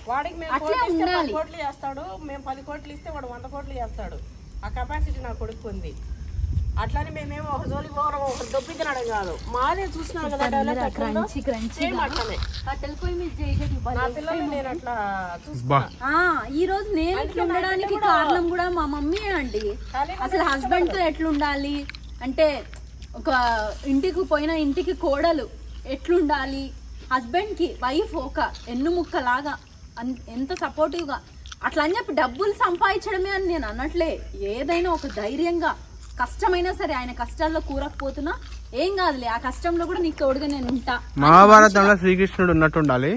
S1: వాడికి మేము 10 కోట్లు చేస్తాడు, మేము 10 కోట్లు ఇస్తే వాడు 100 కోట్లు చేస్తాడు. ఆ కెపాసిటీ నా కొడుకు ఉంది. అట్లానే మేమేమో ఒక జోలి పోవడం ఒక దొప్పి తినడం కాదు, మాదే చూసినాను కదా డెవలప్ అట్లనే నా పిల్లలు నేను అట్లా చూసుకున్నా.
S3: ఈ రోజు నేను ఇట్లా ఉండడానికి కారణం కూడా మా మమ్మీ అండి. అసలు హస్బెండ్ తో ఎట్లుండాలి అంటే, ఒక ఇంటికి పోయిన ఇంటికి కోడలు ఎట్లుండాలి, హస్బెండ్ కి వైఫ్ ఒక ఎన్నుముక్క లాగా ఎంత సపోర్టివ్ గా అట్లా అని చెప్పి డబ్బులు సంపాదించడమే అని నేను అన్నట్లే. ఏదైనా ఒక ధైర్యంగా కష్టమైనా సరే ఆయన కష్టాల్లో కూరకపోతున్నా ఏం కాదులే, ఆ కష్టంలో కూడా నీకు తోడుగా నేను ఉంటా.
S2: మహాభారతంలో శ్రీకృష్ణుడు ఉన్నట్టు ఉండాలి,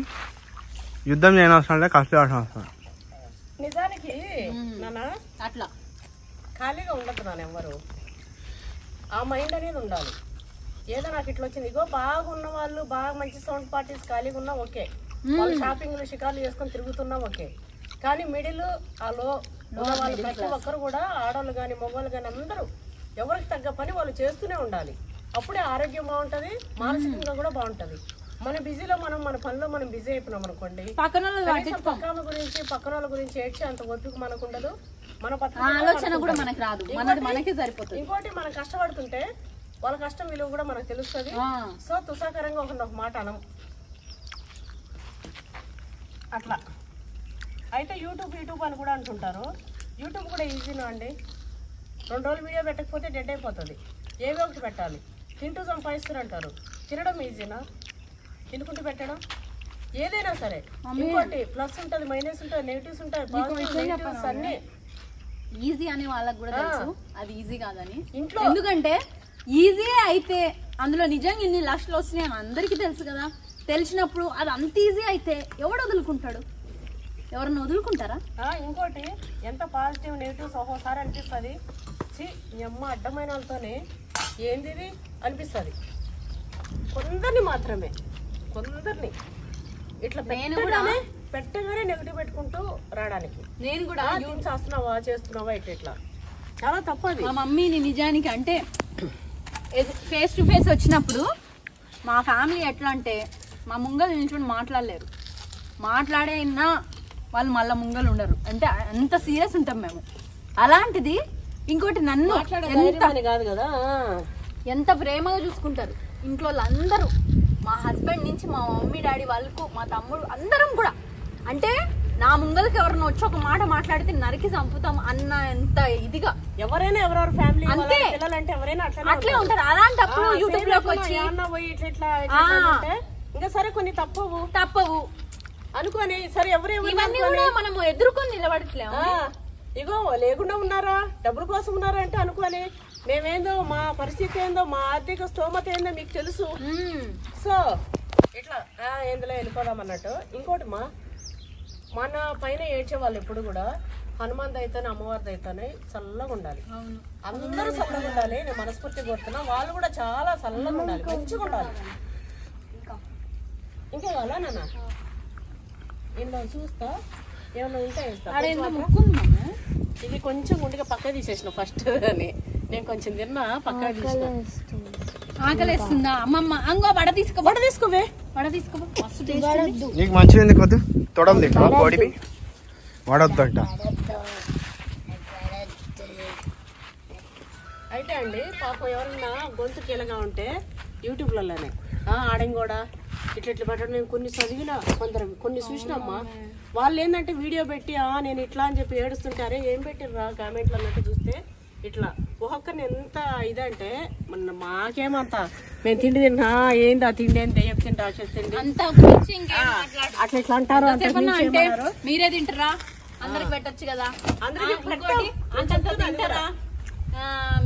S2: యుద్ధం చేయనవసరం లేదు, కష్టపడాల్సిన అవసరం.
S1: నిజానికి నాన్న
S3: అట్లా
S1: ఖాళీగా ఉండదు నాన్న ఎవరు. ఆ మైండ్ అనేది ఉండాలి. ఏదో నాకు ఇట్లా వచ్చింది, ఇగో బాగున్న వాళ్ళు బాగా మంచి సౌండ్ పార్టీస్ ఖాళీగా ఉన్నా ఓకే, వాళ్ళు షాపింగ్లు షికార్లు చేసుకొని తిరుగుతున్నా ఓకే. కానీ మిడిల్ ఆలో ఉన్న వాళ్ళు ప్రతి ఒక్కరు కూడా ఆడవాళ్ళు కానీ మగవాళ్ళు కానీ అందరూ ఎవరికి తగ్గ పని వాళ్ళు చేస్తూనే ఉండాలి. అప్పుడే ఆరోగ్యం బాగుంటది, మానసికంగా కూడా బాగుంటది. మన బిజీలో మనం మన పనిలో మనం బిజీ అయిపోయినాం అనుకోండి, పక్కన గురించి పక్కన వాళ్ళ గురించి ఏడ్చి అంత ఓపిక మనకు ఉండదు, మన
S3: ఆలోచన కూడా మనకి రాదు, మనకే సరిపోతుంది.
S1: ఇంకోటి మనం కష్టపడుతుంటే వాళ్ళ కష్టం విలువ కూడా మనకు తెలుస్తుంది. సో తుసాకరంగా ఒక మాట అనం అట్లా. అయితే యూట్యూబ్ అని కూడా అంటుంటారు. యూట్యూబ్ కూడా ఈజీనా అండి. 2 రోజులు వీడియో పెట్టకపోతే డెడ్ అయిపోతుంది. ఏవో ఒకటి పెట్టాలి. తింటూ సంపాదిస్తారు అంటారు. తినడం ఈజీనా? తినుకుంటూ పెట్టడం ఏదైనా సరే. ఇంకోటి ప్లస్ ఉంటుంది, మైనస్ ఉంటుంది, నెగిటివ్స్ ఉంటాయి, పాజిటివ్ నెగిటివ్స్ అన్ని.
S3: ఈజీ అని వాళ్ళకి కూడా తెలుసు అది ఈజీ కాదని. ఇంట్లో ఎందుకంటే ఈజీ అయితే అందులో నిజంగా ఇన్ని లక్షలు వస్తున్నాయి అని అందరికీ తెలుసు కదా. తెలిసినప్పుడు అది అంత ఈజీ అయితే ఎవడు వదులుకుంటాడు? ఎవరన్నా వదులుకుంటారా?
S1: ఇంకోటి ఎంత పాజిటివ్ నెగిటివ్స్ ఒక్కోసారి అనిపిస్తుంది, మీ అమ్మ అడ్డమైన వాళ్ళతోనే ఏంది ఇది అనిపిస్తుంది. కొందరిని మాత్రమే, కొందరిని ఇట్లా పెట్టగానే నెగిటివ్ పెట్టుకుంటూ రావడానికి. నేను కూడా చేస్తున్నావా ఇట్లా చాలా తప్పది.
S3: మా మమ్మీని నిజానికి అంటే ఫేస్ టు ఫేస్ వచ్చినప్పుడు మా ఫ్యామిలీ ఎట్లా అంటే మా ముంగలు నిల్చుని మాట్లాడలేరు, మాట్లాడైనా వాళ్ళు మళ్ళీ ముంగలు ఉండరు. అంటే అంత సీరియస్ ఉంటాం మేము. అలాంటిది ఇంకోటి నన్ను
S1: కాదు కదా,
S3: ఎంత ప్రేమగా చూసుకుంటారు ఇంట్లో అందరూ. మా హస్బెండ్ నుంచి మా మమ్మీ డాడీ వాళ్ళకు మా తమ్ముడు అందరం కూడా. అంటే నా ముంగలకి ఎవరైనా వచ్చి ఒక మాట మాట్లాడితే నరికి చంపుతాం అన్న ఎంత ఇదిగా.
S1: ఎవరైనా ఎవరెవరు ఫ్యామిలీ
S3: అంతే అట్లే ఉంటారు. అలాంటప్పుడు యూట్యూబ్ లోకి వచ్చి
S1: ఇంకా సరే కొన్ని తప్పవు అనుకోని సరే
S3: ఇవన్నీ కూడా మనం ఎదుర్కొని నిలబడట్లేము.
S1: ఇగో లేకుండా ఉన్నారా, డబ్బుల కోసం ఉన్నారా అంటే అనుకోని మేమేందో మా పరిస్థితి ఏందో మా ఆర్థిక స్తోమత ఏందో మీకు తెలుసు. సో ఇట్లా ఎందులో వెళ్ళిపోదాం అన్నట్టు. ఇంకోటి మన పైన ఏడ్చే వాళ్ళు ఎప్పుడు కూడా హనుమంత్ అయితేనే అమ్మవారిది అయితేనే చల్లగా ఉండాలి. అందరూ చల్లగా ఉండాలి. నేను మనస్ఫూర్తి కోరుతున్నా. వాళ్ళు కూడా చాలా చల్లగా ఉండాలి, మంచిగా ఉండాలి. ఇంకా కావాలా నాన్న? ఇంట్లో చూస్తా ఏమన్నా ఉంటే ఇది కొంచెం గుండెగా పక్క తీసేసిన ఫస్ట్ అని. నేను కొంచెం తిన్నా పక్క తీసిన.
S3: ఆకలిస్తుందా అమ్మమ్మ? అంగో వడ తీసుకోవే వడ తీసుకో.
S2: నీకు మంచిగా ఎందుకు వద్దు? తొడలు తింటా కోడివి వడొద్దంట.
S1: అయితే అండి పాపం ఎవరన్నా గొంతు కీలగా ఉంటే యూట్యూబ్లలోనే ఆడంగోడా ఇట్లా పెట్టడం నేను కొన్ని చదివిన కొన్ని చూసినమ్మా. వాళ్ళు ఏంటంటే వీడియో పెట్టి నేను ఇట్లా అని చెప్పి ఏడుస్తుంటారే ఏం పెట్టిర్రా కామెంట్లు అన్నట్టు చూస్తే ఇట్లా ఒక్కొక్కరిని ఎంత ఇదంటే మన మాకేమంతా మేము తిండి తిన్నా ఏంది ఆ తిండి అని దెయ్యం తిండి రాక్షసి తిండి అట్లా ఇట్లా అంటారు.
S3: అంటే మీరే తింటారా? అందరికి పెట్టచ్చు కదా. తింటారా?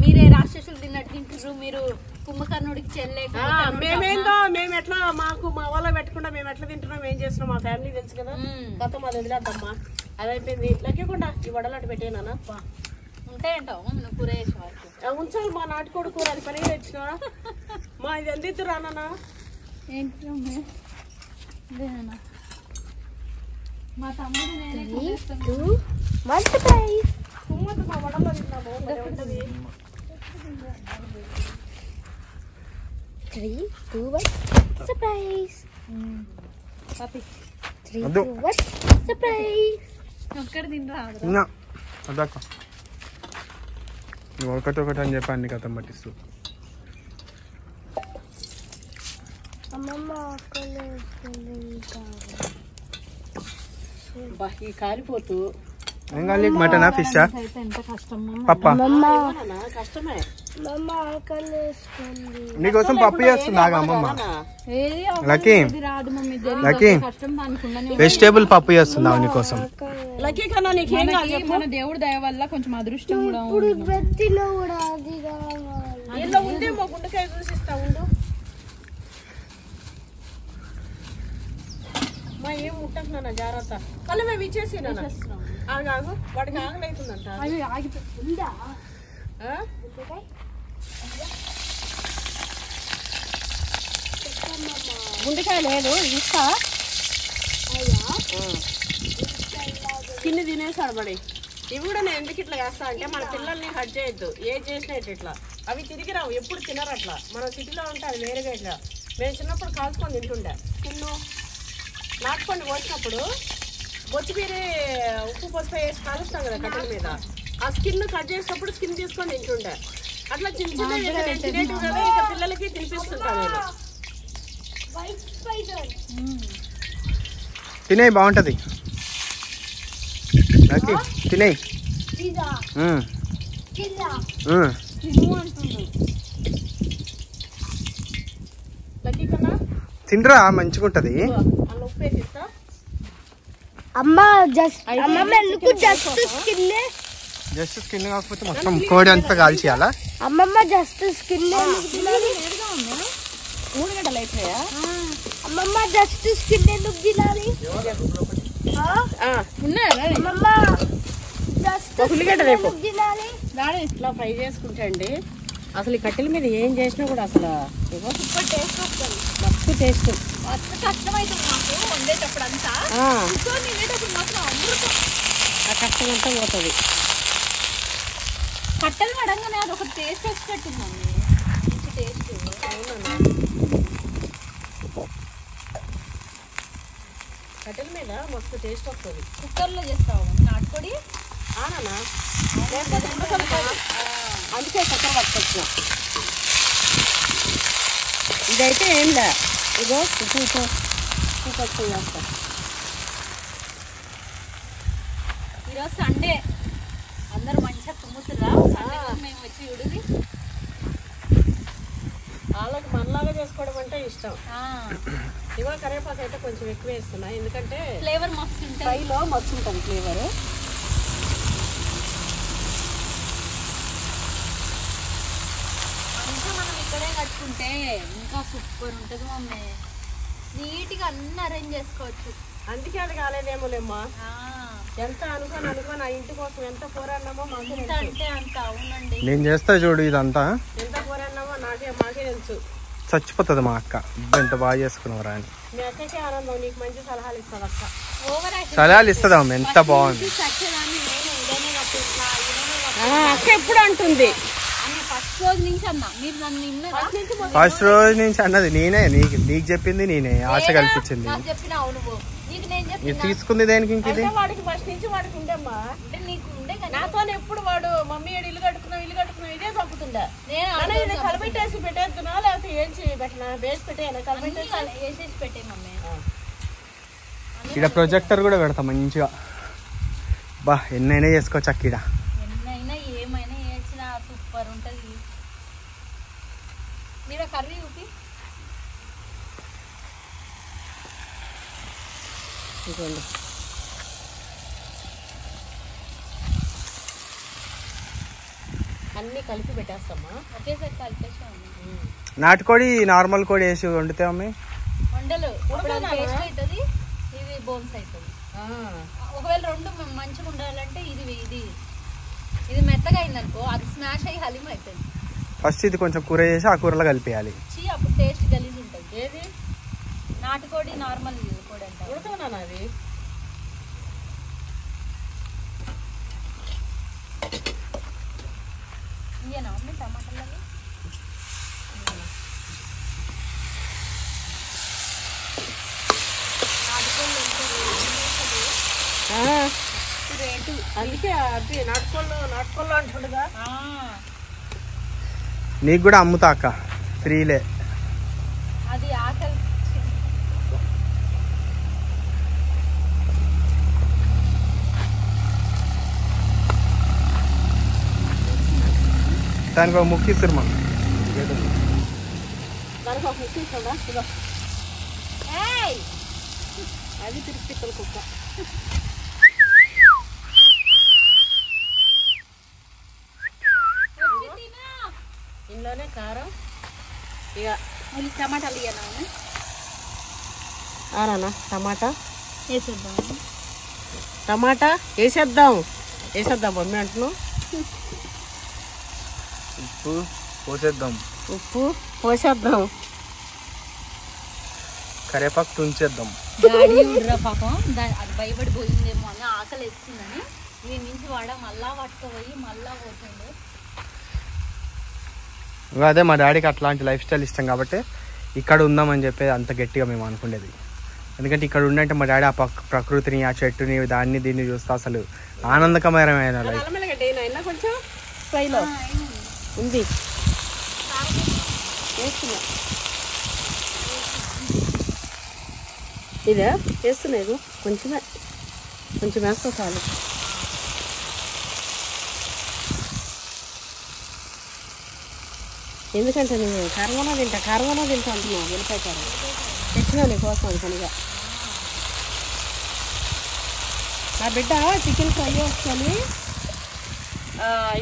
S3: మీరే రాక్షసులు తిన్నట్టు తింటారు. మీరు కుంభకర్ణుడికి చెల్లె.
S1: మేమేందో మేము ఎట్లా మాకు మా వాళ్ళ పెట్టకుండా మేము ఎట్లా తింటున్నాం ఏం చేస్తున్నాం మా ఫ్యామిలీ తెలుసు కదా. మొత్తం అది వదిలేద్దమ్మా, అది అయిపోయింది. లెక్కకుండా ఈ వడలాంటి పెట్టేనా
S3: ఉంటాయంటావు నువ్వు కూర చేసేవాళ్ళు.
S1: ఉంచాలి మా నాటుకోడు కూర అది పని తెచ్చిన మా ఇది ఎంత రానా
S3: ఏంటి మా తమ్ముడు
S1: మా వడలో తిన్నాము ఉంటుంది.
S5: 3, 2, 1 సర్ప్రైజ్.
S3: పాపి
S5: 3, 2, 1 సర్ప్రైజ్.
S3: ఒక్కటి తినరా?
S2: అదక్క ఒకటి అని చెప్పి అన్ని కథం పట్టిస్తూ.
S1: ఈ కాలిపోతూ
S2: మటనా ఫిషా పప్పా
S1: కష్టమే.
S2: నీకోసం పప్పు చేస్తుంది అమ్మమ్మ. లక్కీ వెజిటేబుల్ పప్పు చేస్తుందా నీకోసం?
S1: లక్కీ కన్నా నీకేం
S3: మన దేవుడి దయ వల్ల కొంచెం అదృష్టం కూడా
S1: ఉంది. మా గుండెకాయ చూసిస్తా ఉండు. మా ఏం ముట్టకు నాన్న జాగ్రత్త కళ్ళు మేము ఇచ్చేసి ఆగు వాడికి ఆకలి అవుతుందంట గుండెకాయ లేదు ఇస్తా స్కిన్ తినేసాడు బడి ఇవి కూడా నేను ఎందుకు ఇట్లా చేస్తా అంటే మన పిల్లల్ని హట్ చేయొద్దు ఏది చేసినా ఇట్లా అవి తిరిగి రావు ఎప్పుడు తినరు అట్లా మనం సిటీలో ఉంటే అది వేరేగా ఇట్లా మేము చిన్నప్పుడు కాల్చుకొని తింటుండే స్కిన్ నాటుకొని కోసినప్పుడు బొచ్చిపీరి ఉప్పు పసుపు వేసి కాలుస్తాం కదా కట్టెల మీద ఆ స్కిన్ కట్ చేసినప్పుడు స్కిన్ తీసుకొని తింటుండే అట్లా చిన్న చిన్న తినేటివి కదా ఇక పిల్లలకి తినిపిస్తుంటా నేను
S2: తినేయి బాగుంటది తినేయి తినరా మంచిగా ఉంటది
S1: ఉప్పు వేసిస్తా
S5: అమ్మ
S2: జస్ట్ స్కిన్ కాకపోతే మొత్తం కోడి అంతా కాల్చేయాలా
S5: అమ్మమ్మ జస్ట్ స్కిన్
S1: 3 గంటలు అయిపోయా
S5: అమ్మమ్మ జస్ట్ స్కిన్ ఎందుకు తినాలి అమ్మమ్మ జస్ట్
S1: ఉల్లిగడ్డ రేపు
S5: తినాలి
S1: దాని ఇట్లా ఫ్రై చేసుకుంటే అండి అసలు ఈ కట్టెల మీద ఏం చేసినా కూడా అసలు
S3: సూపర్ టేస్ట్ వస్తుంది
S1: మస్తు టేస్ట్
S3: మస్తు కష్టమవుతుంది మాకు వండేటప్పుడు అంతా సో తినేటప్పుడు మాత్రం అమృతం
S1: ఆ కష్టం అంతా పోతుంది
S3: కట్టెలు పడంగానే అది ఒక టేస్ట్ వచ్చి పెట్టింది మమ్మీ మంచి టేస్ట్
S1: కట్టెల మీద మస్తు టేస్ట్ వస్తుంది
S3: కుక్కర్లో చేస్తావు నాటుకోడి
S1: ఆనా అందుకే చక్కెర పట్టుకొచ్చిన ఇదైతే ఏం లే ఇగో ఉప్పు పచ్చి చేస్తా
S3: ఈరోజు సండే అందరూ మంచిగా తుమ్ముతురా మేము వచ్చి ఉడిది
S1: వాళ్ళకి మనలాగా చేసుకోవడం అంటే ఇష్టం ఇవాళ కరివేపాకు అయితే కొంచెం ఎక్కువ వేస్తున్నా ఎందుకంటే
S3: ఫ్లేవర్ మస్తు ఉంటుంది
S1: ఫ్రైలో మస్తు ఉంటుంది ఫ్లేవర్
S3: ఇంకా మనం ఇక్కడే కట్టుకుంటే ఇంకా సూపర్ ఉంటుంది మమ్మీ నీట్గా అన్ని అరేంజ్ చేసుకోవచ్చు
S1: అందుకే అది కాలేదేమోలేమ్మా ఎంత అనుకోని ఆ ఇంటి కోసం ఎంత పోరాడినామో మాకు
S3: ఎంత అంటే అంత అవునండి
S2: నేను చేస్తా చూడు ఇదంతా
S1: ఎంత పోరాడినామో మాకే తెలుసు
S2: చచ్చిపోతుంది మా అక్క ఎంత బాగా చేసుకున్నారా అని
S1: మీ అక్కకే ఆనందం నీకు మంచి సలహాలు ఇస్తుంది అక్క
S3: ఓవర్
S2: సలహాలు ఇస్తుందా ఎంత బాగుంది
S1: అక్క ఎప్పుడు అంటుంది
S3: ఫస్ట్ రోజు నుంచి అన్నా మీరు నన్ను విన్నారా
S2: ఫస్ట్ రోజు నుంచి అన్నది నేనే నీకు చెప్పింది నేనే ఆశ కల్పించింది
S3: నాకు చెప్పినావు నువ్వు నీకు నేను
S2: మీరు
S3: చెప్పిన
S2: తీసుకుంది దేనికి ఇంక ఇది
S1: అంటే వాడికి ఫస్ట్ నుంచి వాడికి ఉండమ్మా
S3: అంటే నీకు ఉండే కానీ
S1: నాతో ఎప్పుడు వాడు మమ్మీ ఇల్లు కట్టుకున్నావు ఇదే చంపుతుండే
S3: నేను
S1: ఇది కలిపెట్టేసి పెట్టేస్తున్నా లేకపోతే ఏం పెట్టినా బేస్ పెట్టేనా కలిపెట్టేసి
S3: వేసేసి పెట్టే మమ్మీ
S2: ఇక్కడ ప్రొజెక్టర్ కూడా పెడతా మంచిగా బా ఎన్నైనా చేసుకోవచ్చు అక్కడ
S3: ఎన్నైనా ఏమైనా వేసినా సూపర్ ఉంటుంది మీరు కర్రీ ఊపి
S1: ఇదిగోండి అన్ని కలిపి పెట్టేస్తామా
S3: ఒకేసారి కలిపేసాము
S2: నాటుకోడి నార్మల్ కోడి వేసి వండితే అమ్మి
S3: వండలు టేస్ట్ అవుతుంది ఇది బోన్స్ అవుతుంది ఒకవేళ రెండు మంచిగా ఉండాలంటే ఇది మెత్తగా అయిందనుకో అది స్మాష్ అయ్యి హలీం అవుతుంది
S2: ఫస్ట్ ఇది కొంచెం కూర చేసి ఆ కూరలో కలిపేయాలి
S3: అప్పుడు టేస్ట్ గలీజ్ ఉంటుంది
S1: ఏది
S3: నాటుకోడి నార్మల్ కోడి అంట
S1: ఉడకనా అది
S3: ఇయ్యనా అమ్మ టమాటాలు
S1: రేటు అందుకే అది నాటుకోళ్ళు అంటుండగా
S2: నీకు కూడా అమ్ముతా అక్క ఫ్రీలే
S3: అది ఆకలి
S2: దానికి ఒక ముక్కు ఇస్తారు మా
S1: దానికి ఒక ముక్కు ఇస్తుందా ఇదో అది తిరుపతి కుక్క ఇందులోనే కారం ఇక
S3: టమాటాలు ఇయ్యనా
S1: టమాటా టమాటా వేసేద్దాం మమ్మీ అంటున్నావు.
S2: ఉప్పు పోసేద్దాం,
S1: ఉప్పు పోసేద్దాం,
S2: కరివేపాకు తుంచేద్దాం.
S3: గాడి ఊర్రా పాపం అది భయపడిపోయిందేమో అని ఆకలి వేస్తుందని దీని నుంచి మళ్ళా పట్టుకోపోయి మళ్ళా పోతుండే.
S2: అదే మా డాడీకి అట్లాంటి లైఫ్ స్టైల్ ఇష్టం కాబట్టి ఇక్కడ ఉందామని చెప్పేది అంత గట్టిగా మేము అనుకునేది. ఎందుకంటే ఇక్కడ ఉండంటే మా డాడీ ఆ ప్రకృతిని, ఆ చెట్టుని, దీన్ని చూస్తే అసలు ఆనందకరమైన లైఫ్.
S1: కొంచెం ఫ్రైలో ఉంది ఇదే వేస్తున్నాయి, కొంచెం వేస్తా చాలు. ఎందుకంటే నువ్వు కారంగానో తింటా అంటున్నావు. వెల్లిపాయ కారం తెచ్చినా నీ కోసం కనుక. నా బిడ్డ చికెన్ ఫ్రై వేసుకొని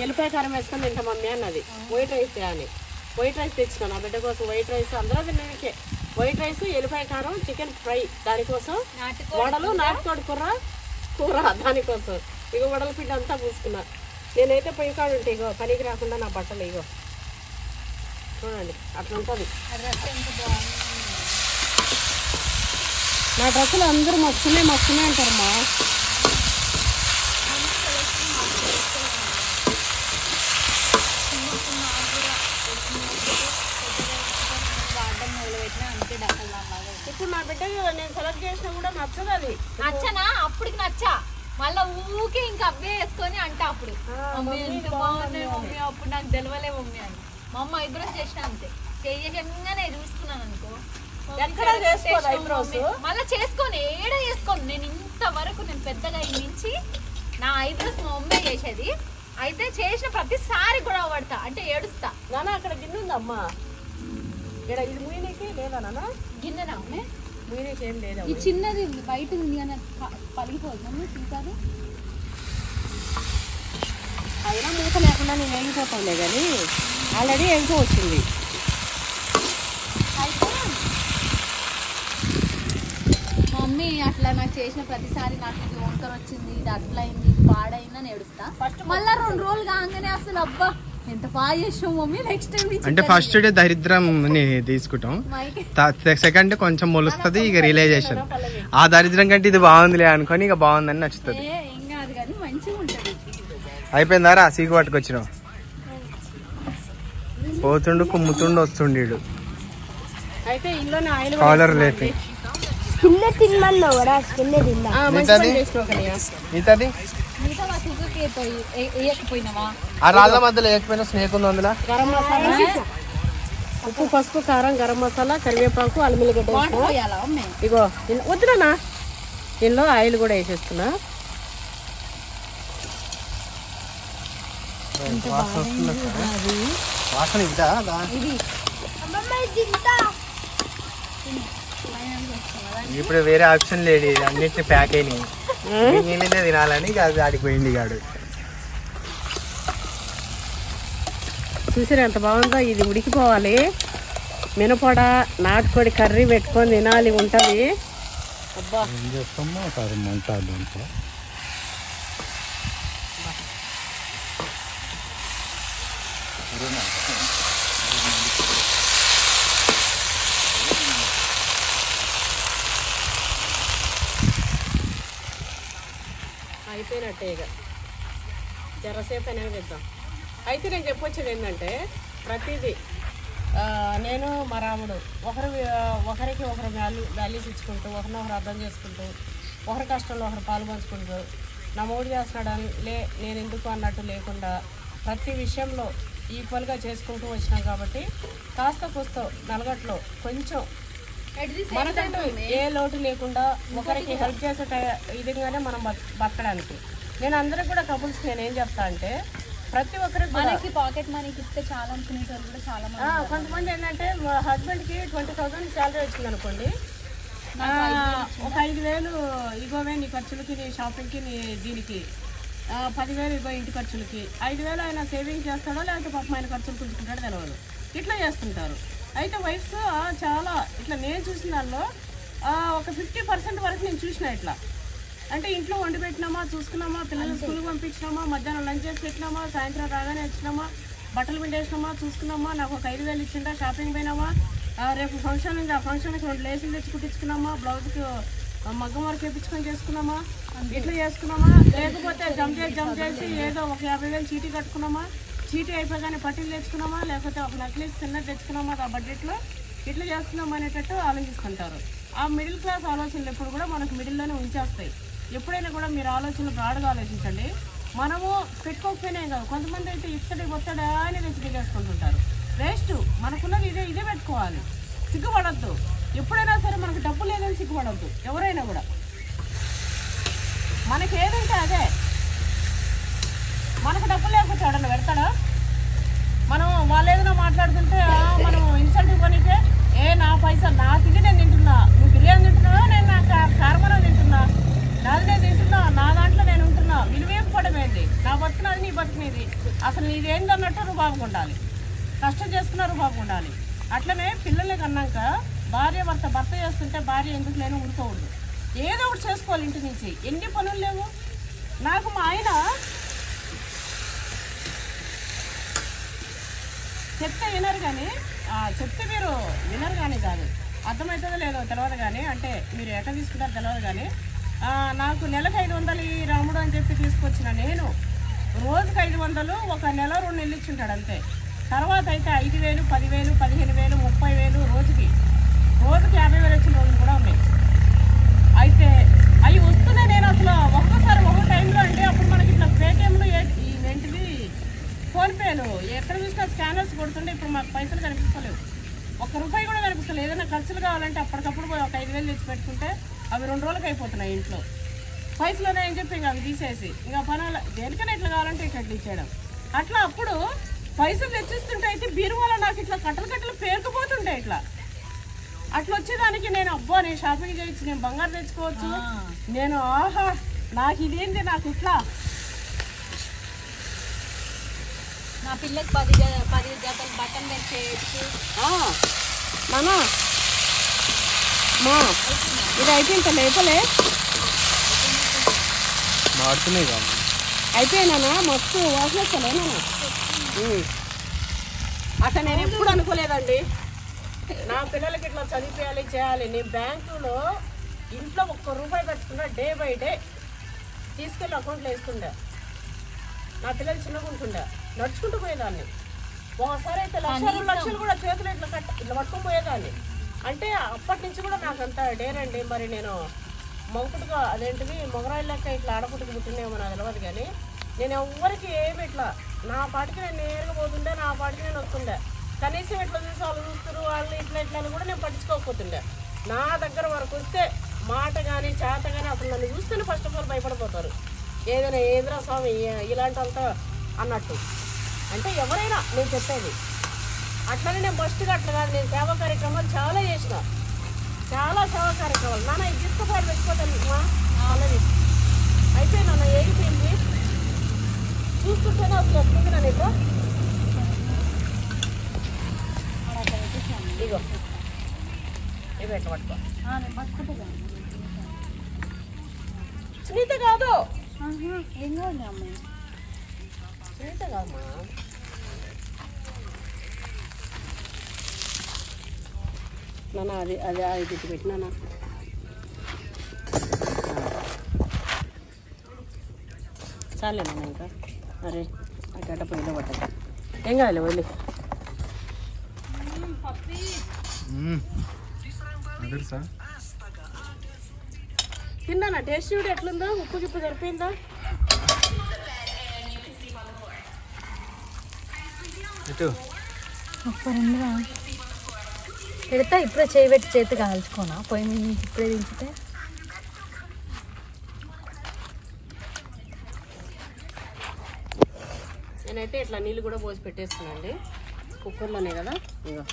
S1: ఎల్లిపాయ కారం వేసుకొని తింటా మమ్మీ అన్నది. వైట్ రైస్ అని వైట్ రైస్ తెచ్చినా నా బిడ్డ కోసం. వైట్ రైస్ అందరూ తినకే వైట్ రైస్, ఎల్లిపాయ కారం, చికెన్ ఫ్రై దానికోసం. వడలు, నాటుకోడి కూర దానికోసం. ఇగో వడల పిండి అంతా పూసుకున్నా. నేనైతే పొయ్యి కాడు ఉంటే ఇగో పనికి రాకుండా నా బట్టలు ఇగో చూడండి అట్లా ఉంటుంది. నా డ్రెస్సులు అందరూ మస్తున్నాయి అంటారమ్మా. ఇప్పుడు నా బిడ్డ నేను సెలెక్ట్ చేసినా కూడా నచ్చదు. అది
S3: నచ్చనా అప్పటికి నచ్చా మళ్ళా ఊకే ఇంకా అవే వేసుకొని అంట అప్పుడు మమ్మీ ఎంత బాగున్నాయి మమ్మీ, అప్పుడు నాకు తెలవలే మమ్మీ అని. మా అమ్మ ఐబ్రోస్ చేసిన అంతే, చెయ్యగానే చూసుకున్నాను అనుకో. మళ్ళీ చేసుకొని చేసుకోను నేను ఇంతవరకు. నేను పెద్దగా ఈ నుంచి నా ఐబ్రోస్ మా మమ్మీ చేసేది. అయితే చేసిన ప్రతిసారి కూడా పడతా, అంటే ఏడుస్తా.
S1: నానా అక్కడ గిన్నె ఉందమ్మా, ఇక్కడ ఇది ముయ్యనీకి లేదా నాన్న?
S3: గిన్నెనా
S1: ముయ్యనీకి ఏం లేదా?
S3: ఈ చిన్నది బయట ఉంది కానీ పలిగిపోతుంది చూసారు.
S1: అయినా మూత లేకుండా నేను వేగిపోతాంలే కానీ ఆల్రెడీ వేగిపోవచ్చింది.
S3: అయితే మా మమ్మీ అట్లా నాకు చేసిన ప్రతిసారి నాకు ఇది వంకర వచ్చింది, ఇది అట్లా అయింది, పాడైందని ఏడుస్తా. మళ్ళా 2 రోజులు కాగానే అసలు అబ్బా ఎంత బాగా చేసావు మమ్మీ నెక్స్ట్ టైం.
S2: అంటే ఫస్ట్ డే దరిద్రం తీసుకుంటాం, సెకండ్ కొంచెం మొలుస్తుంది, ఇక రియలైజేషన్ ఆ దరిద్రం కంటే ఇది బాగుందిలే అనుకొని ఇక బాగుందని నచ్చుతుంది.
S3: ఏం కాదు కానీ మంచిగా ఉంటుంది.
S2: అయిపోయిందారా సీకు పట్టుకొచ్చినావు? పోతుండు కుమ్ముతుండు వస్తుండీడు.
S1: అయితే ఇంట్లోనే ఆయిల్
S2: కాలర్ లేపి
S5: తిన్నమన్నావు కదా, తిన్నా.
S2: మిగతాది
S3: మిగతా వాటికి వేయకపోయినావా?
S2: ఆ రాళ్ళ మధ్యలో వేయకపోయినా స్నేక్ ఉంది అందులో.
S1: గరం మసాలా, ఉప్పు, పసుపు, కారం, గరం మసాలా, కరివేపాకు, అల్లిగడ్డ
S3: పోయాలా మమ్మీ?
S1: ఇగో వద్దునా దీనిలో ఆయిల్ కూడా వేసేస్తున్నా.
S2: వాసన ఇద్దా
S3: ఇది
S2: ఇప్పుడు వేరే ఆప్షన్ లేదు, అన్నిటిని ప్యాక్ అయినాయి. నేనే తినాలని అది ఆడిపోయింది కాడు.
S1: చూసారు ఎంత బాగుందో. ఇది ఉడికిపోవాలి. మినపొడ, నాటుకోడి కర్రీ పెట్టుకొని తినాలి ఉంటుంది. అబ్బా
S4: ఏం చేస్తామో ఒకసారి మంట దాంట్లో
S1: అయిపోయినట్టే. ఇక జరసేపు అనేది ఇద్దాం. అయితే నేను చెప్పొచ్చేది ఏంటంటే ప్రతిదీ నేను మా రాముడు ఒకరికి ఒకరు వాల్యూస్ ఇచ్చుకుంటూ, ఒకరినొకరు అర్థం చేసుకుంటూ, ఒకరి కష్టంలో ఒకరు పాలు పంచుకుంటూ, నా మూడు చేస్తున్నాడని నేను ఎందుకు అన్నట్టు లేకుండా ప్రతి విషయంలో ఈక్వల్గా చేసుకుంటూ వచ్చినాం. కాబట్టి కాస్త కూస్తో నలగట్లో కొంచెం మనకంటూ ఏ లోటు లేకుండా ఒకరికి హెల్ప్ చేసే విధంగానే మనం బతకడానికి. నేను అందరికి కూడా కపుల్స్ నేనేం చెప్తా అంటే ప్రతి ఒక్కరికి
S3: మనకి పాకెట్ మనీకి ఇస్తే చాలా అనుకునేటోళ్ళు కూడా చాలా మంది.
S1: కొంతమంది ఏంటంటే హస్బెండ్కి 20,000 శాలరీ వచ్చింది అనుకోండి, ఒక 5,000 ఇగోవే నీ ఖర్చులకి, నీ షాపింగ్కి, నీ దీనికి 10,000 ఇగో ఇంటి ఖర్చులకి, 5,000 ఆయన సేవింగ్ చేస్తాడో లేకపోతే పాపం ఆయన ఖర్చులు పుంజుకుంటాడో తెలియదు. ఇట్లా చేస్తుంటారు. అయితే వైఫ్స్ చాలా ఇట్లా నేను చూసిన దానిలో ఒక 50% వరకు నేను చూసిన ఇట్లా. అంటే ఇంట్లో వండి పెట్టినామా, చూసుకున్నామా, పిల్లలు స్కూల్కి పంపించినామా, మధ్యాహ్నం లంచ్ చేసి పెట్టినామా, సాయంత్రం రాగానే వచ్చినామా, బట్టలు పిండేసినామా, చూసుకున్నామా, నాకు ఒక 5,000 ఇచ్చిండా, షాపింగ్ పోయినామా, రేపు ఫంక్షన్ ఉంది, ఆ ఫంక్షన్కి 2 లేసులు తెచ్చి కుట్టించుకున్నామా, బ్లౌజ్కి మగ్గం వరకు వేయించుకొని చేసుకున్నామా, ఇట్లా చేసుకున్నామా, లేకపోతే జంప్ చేసి ఏదో ఒక 50,000 చీటీ కట్టుకున్నామా, చీటీ అయిపోగానే పట్టీలు తెచ్చుకున్నామా, లేకపోతే ఒక నెక్లెస్ చిన్నది తెచ్చుకున్నామా ఆ బడ్జెట్లో, ఇట్లా చేస్తున్నాం అనేటట్టు ఆలోచిస్తుంటారు. ఆ మిడిల్ క్లాస్ ఆలోచనలు ఎప్పుడు కూడా మనకు మిడిల్లోనే ఉంచేస్తాయి. ఎప్పుడైనా కూడా మీరు ఆలోచనలు బ్రాడ్గా ఆలోచించండి. మనము పెట్టుకోకపోయినా కాదు, కొంతమంది అయితే ఇత్తడి ఒత్తడా అని తెచ్చి పెట్టేసుకుంటుంటారు. వేస్ట్. మనకున్నది ఇదే పెట్టుకోవాలి. సిగ్గుపడద్దు. ఎప్పుడైనా సరే మనకు డబ్బు లేదని సిగ్గుపడద్దు. ఎవరైనా కూడా మనకి ఏదంటే అదే. మనకు డబ్బు లేకపోతే ఎవడన్నా పెడతాడా? మనం వాళ్ళు ఏదైనా మాట్లాడుతుంటే మనం ఇన్సల్ట్ ఇవ్వనికే నా పైసా నా తిండి నేను తింటున్నా, నువ్వు బిర్యానీ తింటున్నావా, నేను నా కారమనం తింటున్నా, నాది నేను తింటున్నా, నా దాంట్లో నేను ఉంటున్నా, విలువేపడమేంది, నా బతుకున్నది నీ బతుకునేది, అసలు నీదేంది అన్నట్టు నువ్వు బాగుండాలి. కష్టం చేసుకున్నారు బాగుండాలి. అట్లనే పిల్లల్ని కన్నాక భర్త చేస్తుంటే భార్య ఎందుకు లేని ఊరుకోవద్దు. ఏదో ఒకటి చేసుకోవాలి. ఇంటి నుంచి ఎన్ని పనులు లేవు. నాకు మా ఆయన చెప్తే వినరు కానీ, చెప్తే మీరు వినరు కానీ కాదు, అర్థమవుతుందో లేదో తెలియదు కానీ, అంటే మీరు ఎట్లా తీసుకుంటారో తెలియదు కానీ, నాకు నెలకు 500 ఈ రాముడు అని చెప్పి తీసుకొచ్చిన నేను రోజుకి 500, ఒక నెల 2 నెలలు ఇచ్చింటాడు అంతే. తర్వాత అయితే 5,000, 10,000, 15,000, 30,000 రోజుకి 50,000 వచ్చిన రోజులు కూడా ఉన్నాయి. అయితే అవి వస్తూనే నేను అసలు ఒక్కసారి ఒక టైంలో అంటే అప్పుడు మనకి ఇట్లా పేటిఎంలు ఏంటిది ఫోన్పేలు ఎక్కడ చూసినా స్కానర్స్ కొడుతుంటే ఇప్పుడు మాకు పైసలు కనిపిస్తలేవు. ₹1 కూడా కనిపిస్తలేదు. ఏదైనా ఖర్చులు కావాలంటే అప్పటికప్పుడు పోయి ఒక 5,000 తెచ్చి పెట్టుకుంటే అవి 2 రోజులకు అయిపోతున్నాయి. ఇంట్లో పైసలు అని చెప్పి ఇంకా అవి తీసేసి ఇంకా పనులు దేనికైనా ఇట్లా కావాలంటే ఇట్లా ఇచ్చేయడం. అట్లా అప్పుడు పైసలు తెచ్చిస్తుంటే అయితే బీరువాలో నాకు ఇట్లా కట్టలు పేరుకుపోతుంటాయి. ఇట్లా అట్లా వచ్చేదానికి నేను నేను షాపింగ్ చేయొచ్చు, నేను బంగారు తెచ్చుకోవచ్చు, నేను నాకు ఇదేంటి, నాకు ఇట్లా
S3: నా పిల్లకి 10 జతలు బట్టలు తెచ్చేయచ్చు.
S1: నానా ఇది అయిపోయింది లేపలే
S2: మాడుతున్నాయి కదా
S1: అయిపోయినా మస్తు వాసన వస్తలే నాన్న. అట్లా నేను ఎప్పుడు అనుకోలేదండి నా పిల్లలకి ఇట్లా చదివించాలి చేయాలి. నేను బ్యాంకులో ఇంట్లో ₹1 కట్టుకున్నా డే బై డే తీసుకెళ్ళి అకౌంట్లో వేస్తుండే. నా పిల్లలు చిన్నగా ఉంటుండే, నడుచుకుంటూ పోయేదాన్ని. ఒకసారి అయితే 1,00,000, 2,00,000 కూడా చేతులు ఇట్లా పట్టుకొని పోయేదాన్ని. అంటే అప్పటి నుంచి కూడా నాకు అంత డేరండి. మరి నేను మొగపుట్టుగా అదేంటిది మొగరాయిల లెక్క ఇట్లా ఆడపుట్టుకు పుట్టినేమో నాకు తెలియదు కానీ నేను ఎవ్వరికి ఏమి ఇట్లా నా పాటికి నేను నేరుగా పోతుండే, నా పాటికి నేను వస్తుండే. కనీసం ఇట్లా చూసి వాళ్ళు చూస్తారు వాళ్ళు ఇట్లా అని కూడా నేను పట్టించుకోకపోతుండే. నా దగ్గర వరకు వస్తే మాట కానీ చేత కానీ అసలు నన్ను చూస్తేనే ఫస్ట్ ఆఫ్ ఆల్ భయపడిపోతారు. ఏదైనా ఏదిరా స్వామి ఇలాంటి అంతా అన్నట్టు. అంటే ఎవరైనా నేను చెప్పేది అట్లనే నేను ఫస్ట్గా అట్లా కాదు. నేను సేవా కార్యక్రమాలు చాలా చేసిన, చాలా సేవా కార్యక్రమాలు. నాన్న ఇది తీసుకుపోయి పెట్టుకోతాను మా అలాగే అయిపోయింది. నాన్న ఏగిపోయింది చూస్తుంటేనే అసలు వస్తుంది. నన్ను ఇప్పుడు ఇగో ఇవి ఎట్లా పట్టుకో. సునీత కాదు,
S3: ఏం కావాలి అమ్మాయి?
S1: సునీత కాదమ్మా. నాన్న అది తిట్టి పెట్టినా చాలే నాన్న. ఇంకా అరే ఆ గడ్డ పొయ్యిలో పట్టదు. ఏం కావాలి వెళ్ళి తిన్నానా? టేస్ట్ కూడా ఎట్లుందో? ఉప్పు గిప్పు సరిపోయిందా?
S3: పెడతా ఇప్పుడే చేయబెట్టి చేతి కాల్చుకోనా పొయ్యి మీద నుంచి ఇప్పుడే దించితే.
S1: నేనైతే ఇట్లా నీళ్ళు కూడా పోసి పెట్టేస్తున్నానండి కుక్కర్లోనే కదా. ఇగో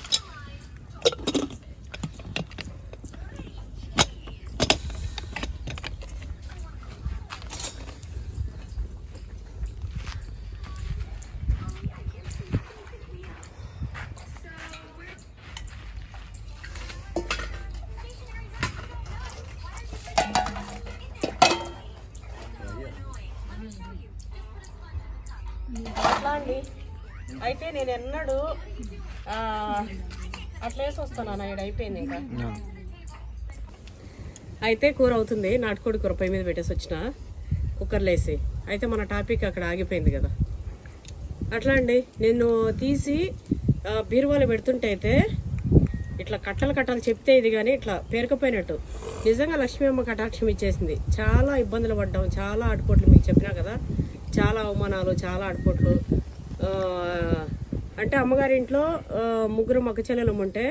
S1: అండి. అయితే నేను ఎన్నడూ అట్లా వేసి వస్తాను ఇది అయిపోయింది ఇంకా. అయితే కూర అవుతుంది, నాటుకోడి కూర పొయ్యి మీద పెట్టేసి వచ్చిన కుక్కర్లో వేసి. అయితే మన టాపిక్ అక్కడ ఆగిపోయింది కదా. అట్లా అండి నేను తీసి బీరువాలో పెడుతుంటే అయితే ఇట్లా కట్టలు చెప్తే ఇది కానీ ఇట్లా పేరుకపోయినట్టు. నిజంగా లక్ష్మీ అమ్మ కటాక్షం ఇచ్చేసింది. చాలా ఇబ్బందులు పడ్డాం, చాలా ఆటుపోట్లు, మీకు చెప్పినా కదా, చాలా అవమానాలు, చాలా ఆటుపోట్లు. అంటే అమ్మగారి ఇంట్లో 3 మగ చెల్లెలు ఉంటే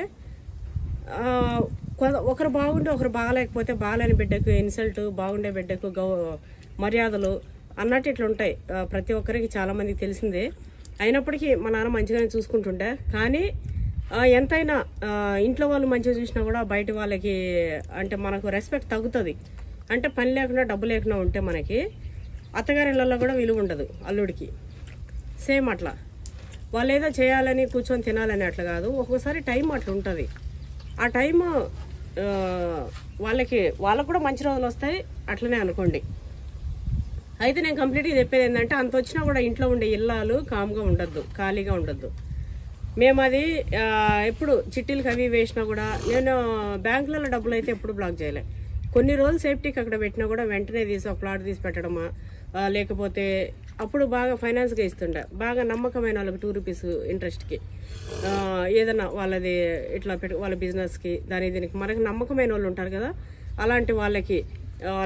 S1: ఒకరు బాగుంటే ఒకరు బాగాలేకపోతే బాగాలేని బిడ్డకు ఇన్సల్ట్, బాగుండే బిడ్డకు మర్యాదలు అన్నట్టు ఇట్లా ఉంటాయి. ప్రతి ఒక్కరికి చాలా మందికి తెలిసిందే. అయినప్పటికీ మా నాన్న మంచిగానే చూసుకుంటుండే. కానీ ఎంతైనా ఇంట్లో వాళ్ళు మంచిగా చూసినా కూడా బయట వాళ్ళకి అంటే మనకు రెస్పెక్ట్ తగ్గుతుంది. అంటే పని లేకుండా డబ్బు లేకుండా ఉంటే మనకి అత్తగారి ఇళ్ళల్లో కూడా విలువ ఉండదు అల్లుడికి. సేమ్ అట్లా వాళ్ళు ఏదో చేయాలని కూర్చొని తినాలని అట్లా కాదు, ఒక్కోసారి టైం అట్లా ఉంటుంది. ఆ టైం వాళ్ళకు కూడా మంచి రోజులు వస్తాయి, అట్లనే అనుకోండి. అయితే నేను కంప్లీట్గా చెప్పేది ఏంటంటే అంత వచ్చినా కూడా ఇంట్లో ఉండే ఇల్లాలు కామ్గా ఉండొద్దు, ఖాళీగా ఉండొద్దు. మేము అది ఎప్పుడు చిట్టీలకు అవి వేసినా కూడా నేను బ్యాంకులలో డబ్బులు అయితే ఎప్పుడు బ్లాక్ చేయలే. కొన్ని రోజులు సేఫ్టీకి అక్కడ పెట్టినా కూడా వెంటనే తీసి ఒక ప్లాట్ తీసి పెట్టడమా, లేకపోతే అప్పుడు బాగా ఫైనాన్స్గా ఇస్తుండే. బాగా నమ్మకమైన వాళ్ళకి 2 రూపీస్ ఇంట్రెస్ట్కి ఏదన్నా వాళ్ళది ఇట్లా వాళ్ళ బిజినెస్కి దీనికి మనకు నమ్మకమైన వాళ్ళు ఉంటారు కదా, అలాంటి వాళ్ళకి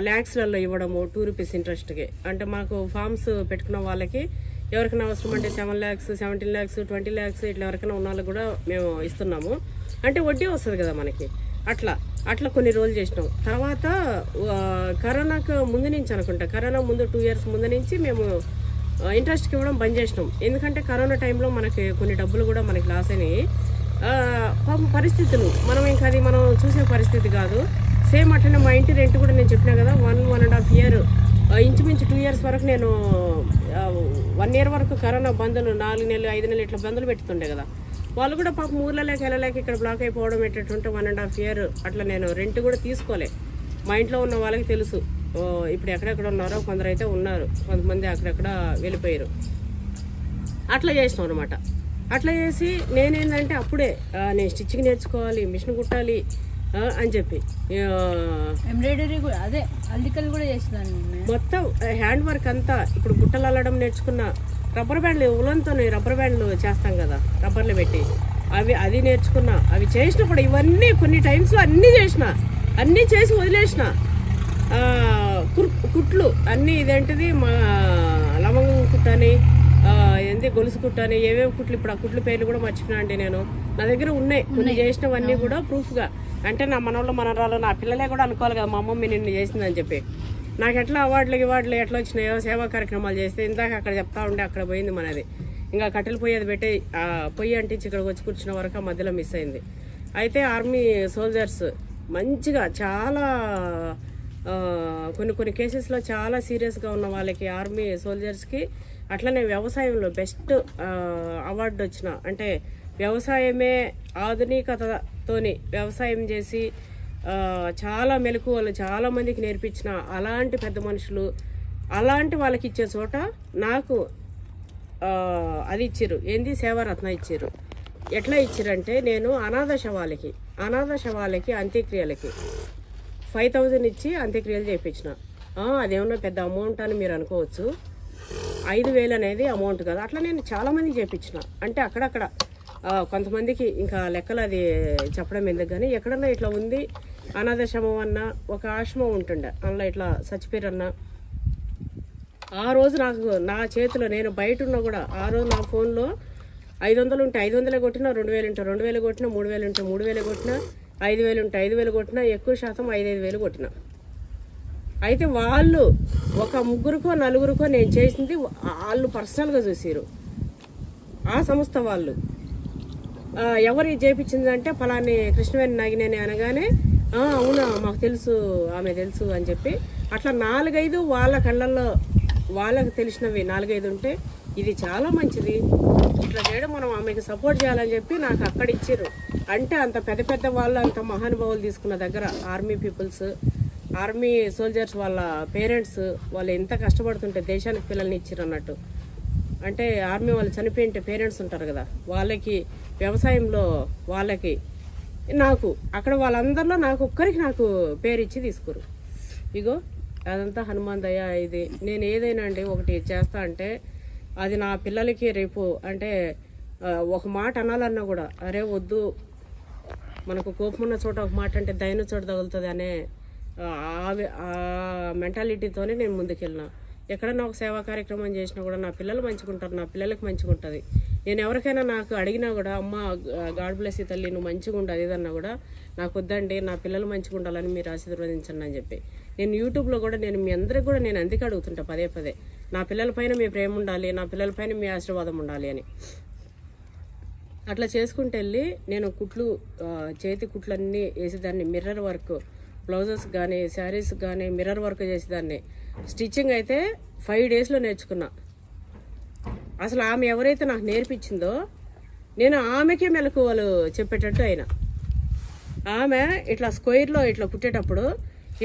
S1: ల్యాక్స్లలో ఇవ్వడము 2 రూపీస్ ఇంట్రెస్ట్కి. అంటే మాకు ఫార్మ్స్ పెట్టుకున్న వాళ్ళకి ఎవరికైనా అవసరం అంటే 7 lakhs, 17 lakhs, 20 lakhs ఇట్లా ఎవరికైనా ఉన్న వాళ్ళకి కూడా మేము ఇస్తున్నాము. అంటే వడ్డీ వస్తుంది కదా మనకి. అట్లా కొన్ని రోజులు చేసినాం. తర్వాత కరోనాకు ముందు నుంచి అనుకుంటా, కరోనా ముందు 2 years ముందు నుంచి మేము ఇంట్రెస్ట్కి ఇవ్వడం బంద్ చేసినాం. ఎందుకంటే కరోనా టైంలో మనకి కొన్ని డబ్బులు కూడా మనకి లాస్ అయినాయి. పరిస్థితులు మనం చూసే పరిస్థితి కాదు. సేమ్ అట్లనే మా ఇంటి రెంట్ కూడా నేను చెప్పినా కదా, 1.5 year ఇంచుమించు 2 years వరకు నేను 1 year వరకు కరోనా బంధులు 4 నెలలు 5 నెలలు ఇట్లా బంధులు పెడుతుండే కదా. వాళ్ళు కూడా పాపం ఊర్లలోకి వెళ్ళలేక ఇక్కడ బ్లాక్ అయిపోవడం ఎట్టుంటే 1.5 year అట్లా నేను రెంట్ కూడా తీసుకోలే. మా ఇంట్లో ఉన్న వాళ్ళకి తెలుసు ఇప్పుడు ఎక్కడెక్కడ ఉన్నారో. కొందరైతే ఉన్నారు, కొంతమంది అక్కడెక్కడ వెళ్ళిపోయారు. అట్లా చేసినాం అనమాట. అట్లా చేసి నేనేంటంటే అప్పుడే నేను స్టిచ్చింగ్ నేర్చుకోవాలి, మిషన్ కుట్టాలి అని చెప్పి
S3: ఎంబ్రాయిడరీ కూడా అదే అల్లికలు కూడా చేస్తున్నాను.
S1: మొత్తం హ్యాండ్ వర్క్ అంతా ఇప్పుడు బుట్టలు అల్లడం నేర్చుకున్న. రబ్బర్ బ్యాండ్లు ఉలంతో రబ్బర్ బ్యాండ్లు చేస్తాం కదా, రబ్బర్లు పెట్టి అది నేర్చుకున్నా. అవి చేసినప్పుడు ఇవన్నీ కొన్ని టైమ్స్లో అన్నీ చేసి వదిలేసిన. కుట్లు అన్నీ ఇదేంటిది మా లవంగం కుట్టని, గొలుసు కుట్టని, ఏవేవి కుట్లు, ఇప్పుడు ఆ కుట్లు పేర్లు కూడా మర్చిపోయినా అండి నేను. నా దగ్గర ఉన్నాయి కొన్ని చేసినవన్నీ కూడా ప్రూఫ్గా. అంటే నా మనోళ్ళు మనరాలు నా పిల్లలే కూడా అనుకోవాలి కదా, మా అమ్మమ్మ నిన్ను చేసిందని చెప్పి. నాకు ఎట్లా అవార్డులు ఎట్లా వచ్చినాయో సేవా కార్యక్రమాలు చేస్తే ఇందాక అక్కడ చెప్తా ఉండే అక్కడ పోయింది మనది. ఇంకా కట్టెలు పొయ్యి అది పెట్టి పొయ్యి అంటించి ఇక్కడికి వచ్చి కూర్చున్న వరకు మధ్యలో మిస్ అయింది. అయితే ఆర్మీ సోల్జర్స్ మంచిగా చాలా కొన్ని కేసెస్లో చాలా సీరియస్గా ఉన్న వాళ్ళకి ఆర్మీ సోల్జర్స్కి అట్లనే వ్యవసాయంలో బెస్ట్ అవార్డు వచ్చిన. అంటే వ్యవసాయమే ఆధునికతతోని వ్యవసాయం చేసి చాలా మెలకువలు చాలా మందికి నేర్పించిన అలాంటి పెద్ద మనుషులు, అలాంటి వాళ్ళకి ఇచ్చే చోట నాకు అది ఇచ్చిర్రు. ఏంది సేవారత్న ఇచ్చిర్రు. ఎట్లా ఇచ్చిరంటే నేను అనాథ శవాలకి అంత్యక్రియలకి 5,000 ఇచ్చి అంత్యక్రియలు చేయించిన. అదేమన్నా పెద్ద అమౌంట్ అని మీరు అనుకోవచ్చు. 5,000 అనేది అమౌంట్ కదా. అట్లా నేను చాలా మందికి చేయించిన. అంటే అక్కడక్కడ కొంతమందికి ఇంకా లెక్కలు అది చెప్పడం ఎందుకు కానీ ఎక్కడన్నా ఇట్లా ఉంది అనాథాశ్రమం అన్నా ఒక ఆశ్రమం ఉంటుండే అందులో ఇట్లా చచ్చిపోయారన్నా ఆ రోజు నాకు నా చేతిలో నేను బయట ఉన్నా కూడా ఆ రోజు నా ఫోన్లో 500 ఉంటే 500 కొట్టినా, 2,000 ఉంటే 2,000 కొట్టినా, 3,000 ఉంటే 3,000 కొట్టినా, 5,000 ఉంటే 5,000 కొట్టినా, ఎక్కువ శాతం 5,000 కొట్టినా. అయితే వాళ్ళు ఒక 3కో 4కో నేను చేసింది వాళ్ళు పర్సనల్గా చూసిరు. ఆ సంస్థ వాళ్ళు ఎవరు చేయించిందంటే ఫలాని కృష్ణవేణి నాగినేని అనగానే అవునా మాకు తెలుసు, ఆమె తెలుసు అని చెప్పి అట్లా 4-5 వాళ్ళ కళ్ళల్లో వాళ్ళకి తెలిసినవి 4-5 ఉంటే ఇది చాలా మంచిది, ఇట్లా చేయడం మనం ఆమెకి సపోర్ట్ చేయాలని చెప్పి నాకు అక్కడ ఇచ్చారు. అంటే అంత పెద్ద వాళ్ళు అంత మహానుభావులు తీసుకున్న దగ్గర ఆర్మీ పీపుల్స్, ఆర్మీ సోల్జర్స్ వాళ్ళ పేరెంట్స్ వాళ్ళు ఎంత కష్టపడుతుంటే దేశానికి పిల్లల్ని ఇచ్చారు అన్నట్టు. అంటే ఆర్మీ వాళ్ళు చనిపోయింటే పేరెంట్స్ ఉంటారు కదా, వాళ్ళకి వ్యవసాయంలో వాళ్ళకి నాకు అక్కడ వాళ్ళందరిలో నాకు ఒక్కరికి నాకు పేరు ఇచ్చి తీసుకురు. ఇగో అదంతా హనుమాన్ దయ. ఇది నేను ఏదైనా అండి ఒకటి చేస్తా అంటే అది నా పిల్లలకి రేపు అంటే ఒక మాట అనాలన్నా కూడా అరే వద్దు, మనకు కోపం ఉన్న చోట ఒక మాట అంటే దయన చోట తగులుతుంది అనే ఆ మెంటాలిటీతోనే నేను ముందుకెళ్ళినా. ఎక్కడన్నా ఒక సేవా కార్యక్రమం చేసినా కూడా నా పిల్లలు మంచిగుంటారు, నా పిల్లలకి మంచిగా ఉంటుంది. నేను ఎవరికైనా నాకు అడిగినా కూడా అమ్మ గాడ్ బ్లెస్ యూ తల్లి నువ్వు మంచిగా ఉండాలి ఏదన్నా కూడా నాకు వద్దండి, నా పిల్లలు మంచిగా ఉండాలని మీరు ఆశీర్వదించండి అని చెప్పి నేను యూట్యూబ్లో కూడా నేను మీ అందరికి కూడా నేను అందుకే అడుగుతుంటా పదే పదే, నా పిల్లల పైన మీ ప్రేమ ఉండాలి, నా పిల్లల పైన మీ ఆశీర్వాదం ఉండాలి అని. అట్లా చేసుకుంటూ వెళ్ళి నేను కుట్లు చేతి కుట్లన్నీ వేసేదాన్ని, మిర్రర్ వర్క్ బ్లౌజెస్ కానీ శారీస్ కానీ మిర్రర్ వర్క్ చేసేదాన్ని. స్టిచ్చింగ్ అయితే 5 daysలో నేర్చుకున్నా. అసలు ఆమె ఎవరైతే నాకు నేర్పించిందో నేను ఆమెకే మెలకువలు చెప్పేటట్టు అయినా. ఆమె ఇట్లా స్క్వేర్లో ఇట్లా కుట్టేటప్పుడు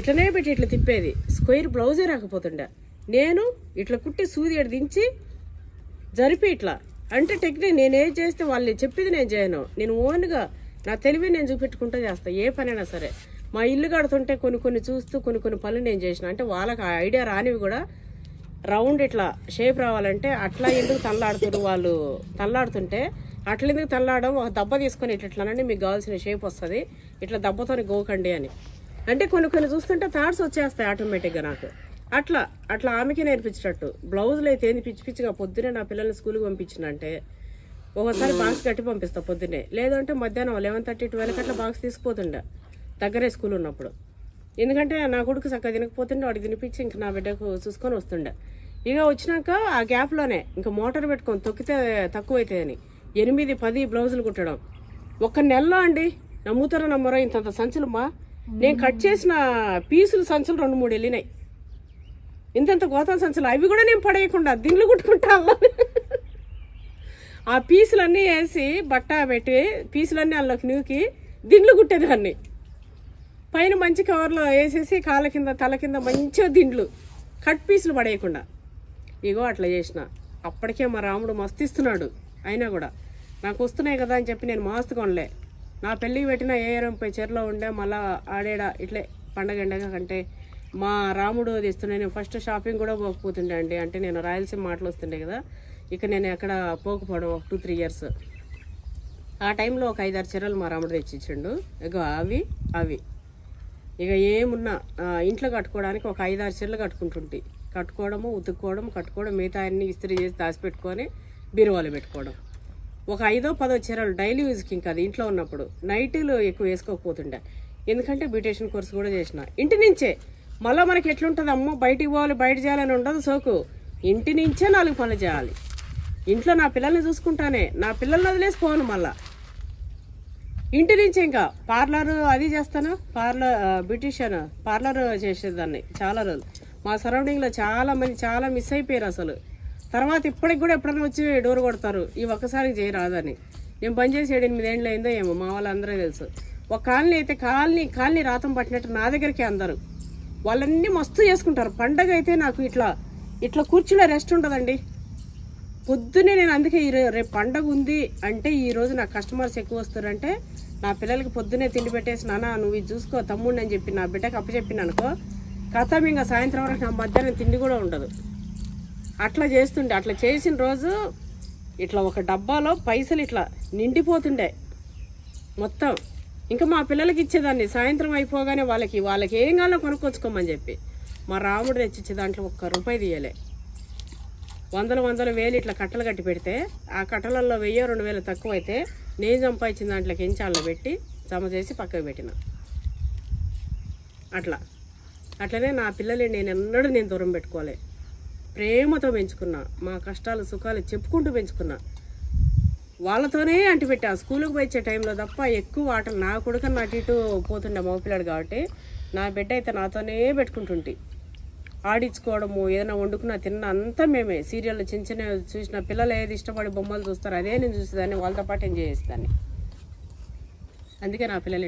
S1: ఇట్లనే పెట్టి ఇట్లా తిప్పేది, స్క్వేర్ బ్లౌజే రాకపోతుండే. నేను ఇట్లా కుట్టి సూది దించి జరిపి ఇట్లా అంటే టెక్నిక్ నేనేం చేస్తే వాళ్ళు చెప్పేది నేను చేయను, నేను ఓన్గా నా తెలివి నేను చూపెట్టుకుంటూ చేస్తా ఏ పనైనా సరే. మా ఇల్లు కడుతుంటే కొన్ని చూస్తూ కొన్ని పనులు నేను చేసిన. అంటే వాళ్ళకి ఆ ఐడియా రానివి కూడా రౌండ్ ఇట్లా షేప్ రావాలంటే అట్లా ఎందుకు తల్లాడుతారు వాళ్ళు, తల్లాడుతుంటే అట్లా ఎందుకు తల్లాడడం, ఒక దెబ్బ తీసుకొని ఇట్లనండి మీకు కావాల్సిన షేప్ వస్తుంది, ఇట్లా దెబ్బతో గోకండి అని. అంటే కొన్ని చూస్తుంటే థాట్స్ వచ్చేస్తాయి ఆటోమేటిక్గా నాకు. అట్లా ఆమెకే నేర్పించేటట్టు. బ్లౌజులు అయితే ఏంది పిచ్చిగా పొద్దునే నా పిల్లల్ని స్కూల్కి పంపించినంటే ఒకసారి బాక్స్ కట్టి పంపిస్తా పొద్దున్నే, లేదంటే మధ్యాహ్నం 11:30 12 అట్లా బాక్స్ తీసుకుపోతుండే దగ్గరే స్కూల్ ఉన్నప్పుడు. ఎందుకంటే నా కొడుకు చక్కగా తినకపోతుండే, వాడికి తినిపించి ఇంక నా బిడ్డకు చూసుకొని వస్తుండే. ఇక వచ్చినాక ఆ గ్యాప్లోనే ఇంకా మోటార్ పెట్టుకొని తొక్కితే తక్కువైతాయని 8-10 బ్లౌజులు కుట్టడం. ఒక్క నెలలో అండి నమ్ముతారో నమ్మరో ఇంత సంచులు నేను కట్ చేసిన పీసులు సంచులు 2-3 వెళ్ళినాయి. ఇంత గోతాల సంచులు అవి కూడా నేను పడేయకుండా దిండ్లు కుట్టుకుంటా. ఆ పీసులన్నీ వేసి బట్ట పెట్టి పీసులన్నీ అందులోకి నూకి దిండ్లు కుట్టేదాన్ని. పైన మంచి కవర్లో వేసేసి కాళ్ళ కింద తల కింద మంచిగా దిండ్లు కట్ పీసులు పడేయకుండా. ఇగో అట్లా చేసిన. అప్పటికే మా రాముడు మస్తు ఇస్తున్నాడు, అయినా కూడా నాకు వస్తున్నాయి కదా అని చెప్పి నేను మస్తు కొనలే. నా పెళ్ళికి పెట్టిన 30 చీరలో ఉండే మళ్ళీ ఆడేడ ఇట్లే పండగ ఎండగా కంటే మా రాముడు తెస్తున్నాయి. నేను ఫస్ట్ షాపింగ్ కూడా పోకపోతుండే అండి, అంటే నేను రాయలసీమ మాటలు వస్తుండే కదా, ఇక నేను ఎక్కడ పోకపోవడం 2-3 years. ఆ టైంలో ఒక 5-6 చీరలు మా రాముడు తెచ్చిచ్చిండు. ఇక అవి ఇక ఏమున్నా ఇంట్లో కట్టుకోవడానికి ఒక 5-6 చీరలు కట్టుకుంటుంటే కట్టుకోవడము ఉతుక్కోవడం కట్టుకోవడం మిగతా అన్ని ఇస్త్రీ చేసి దాచిపెట్టుకొని బీరువాలో పెట్టుకోవడం. ఒక 5-10 చీరలు డైలీ యూజ్కి ఇంకా అది ఇంట్లో ఉన్నప్పుడు. నైటీలు ఎక్కువ వేసుకోకపోతుండే, ఎందుకంటే బ్యూటిషియన్ కోర్స్ కూడా చేసిన ఇంటి నుంచే. మళ్ళీ మనకి ఎట్లుంటుంది, అమ్మో బయటికి పోవాలి బయట చేయాలని ఉండదు సోకు, ఇంటి నుంచే 4 పనులు చేయాలి. ఇంట్లో నా పిల్లల్ని చూసుకుంటానే, నా పిల్లల్ని వదిలేసిపోను. మళ్ళా ఇంటి నుంచి ఇంకా పార్లర్ అది చేస్తాను, బ్యూటిషియన్ పార్లర్ చేసేదాన్ని చాలా రోజులు. మా సరౌండింగ్లో చాలా మంది చాలా మిస్ అయిపోయారు అసలు. తర్వాత ఇప్పటికి కూడా ఎప్పుడైనా వచ్చి డోర్ కొడతారు, ఈ ఒక్కసారికి చేయరాదని. నేను పని చేసి 7-8 ఏళ్ళు అయిందో ఏమో, మా వాళ్ళందరూ తెలుసు. ఒక కాలనీ అయితే కాలనీ రాతం పట్టినట్టు నా దగ్గరికి అందరు వాళ్ళన్నీ మస్తు చేసుకుంటారు. పండగ అయితే నాకు ఇట్లా కూర్చునే రెస్ట్ ఉండదండి. పొద్దునే నేను అందుకే రేపు పండగ ఉంది అంటే ఈ రోజు నాకు కస్టమర్స్ ఎక్కువ వస్తారంటే నా పిల్లలకి పొద్దునే తిండి పెట్టేసి నాన్న నువ్వు ఇది చూసుకో తమ్ముడిని అని చెప్పి నా బిడ్డకి అప్పచెప్పిన అనుకో, కథం ఇంకా సాయంత్రం వరకు నా మధ్యాహ్నం తిండి కూడా ఉండదు. అట్లా చేస్తుండే. అట్లా చేసిన రోజు ఇట్లా ఒక డబ్బాలో పైసలు ఇట్లా నిండిపోతుండే మొత్తం. ఇంకా మా పిల్లలకి ఇచ్చేదాన్ని సాయంత్రం అయిపోగానే వాళ్ళకి ఏం కావాలో కొనుక్కొచ్చుకోమని చెప్పి. మా రాముడు తెచ్చిచ్చే దాంట్లో ₹1 తీయలే. 100,000 ఇట్లా కట్టలు కట్టి పెడితే ఆ కట్టలలో 1000-2000 తక్కువ అయితే నేను సంపాదించిన దాంట్లోకి ఎంచాళ్ళలో పెట్టి జమ చేసి పక్కకు పెట్టిన. అట్లనే నా పిల్లలు నేను దూరం పెట్టుకోలే, ప్రేమతో పెంచుకున్నా. మా కష్టాలు సుఖాలు చెప్పుకుంటూ పెంచుకున్నా. వాళ్ళతోనే అంటిపెట్టా స్కూల్కి పోయించే టైంలో తప్ప ఎక్కువ ఆటలు. నా కొడుకు అటు ఇటు పోతుండే మగపిల్లాడు కాబట్టి నా బిడ్డ అయితే నాతోనే పెట్టుకుంటుంటే ఆడించుకోవడము, ఏదైనా వండుకున్నా తిన్నా అంతా మేమే. సీరియల్లో చిన్న చూసిన పిల్లలు ఏది ఇష్టపడి బొమ్మలు చూస్తారో అదే నేను చూసేదాన్ని, వాళ్ళతో పాటు ఎంజాయ్ చేసేదాన్ని. అందుకే నా పిల్లలు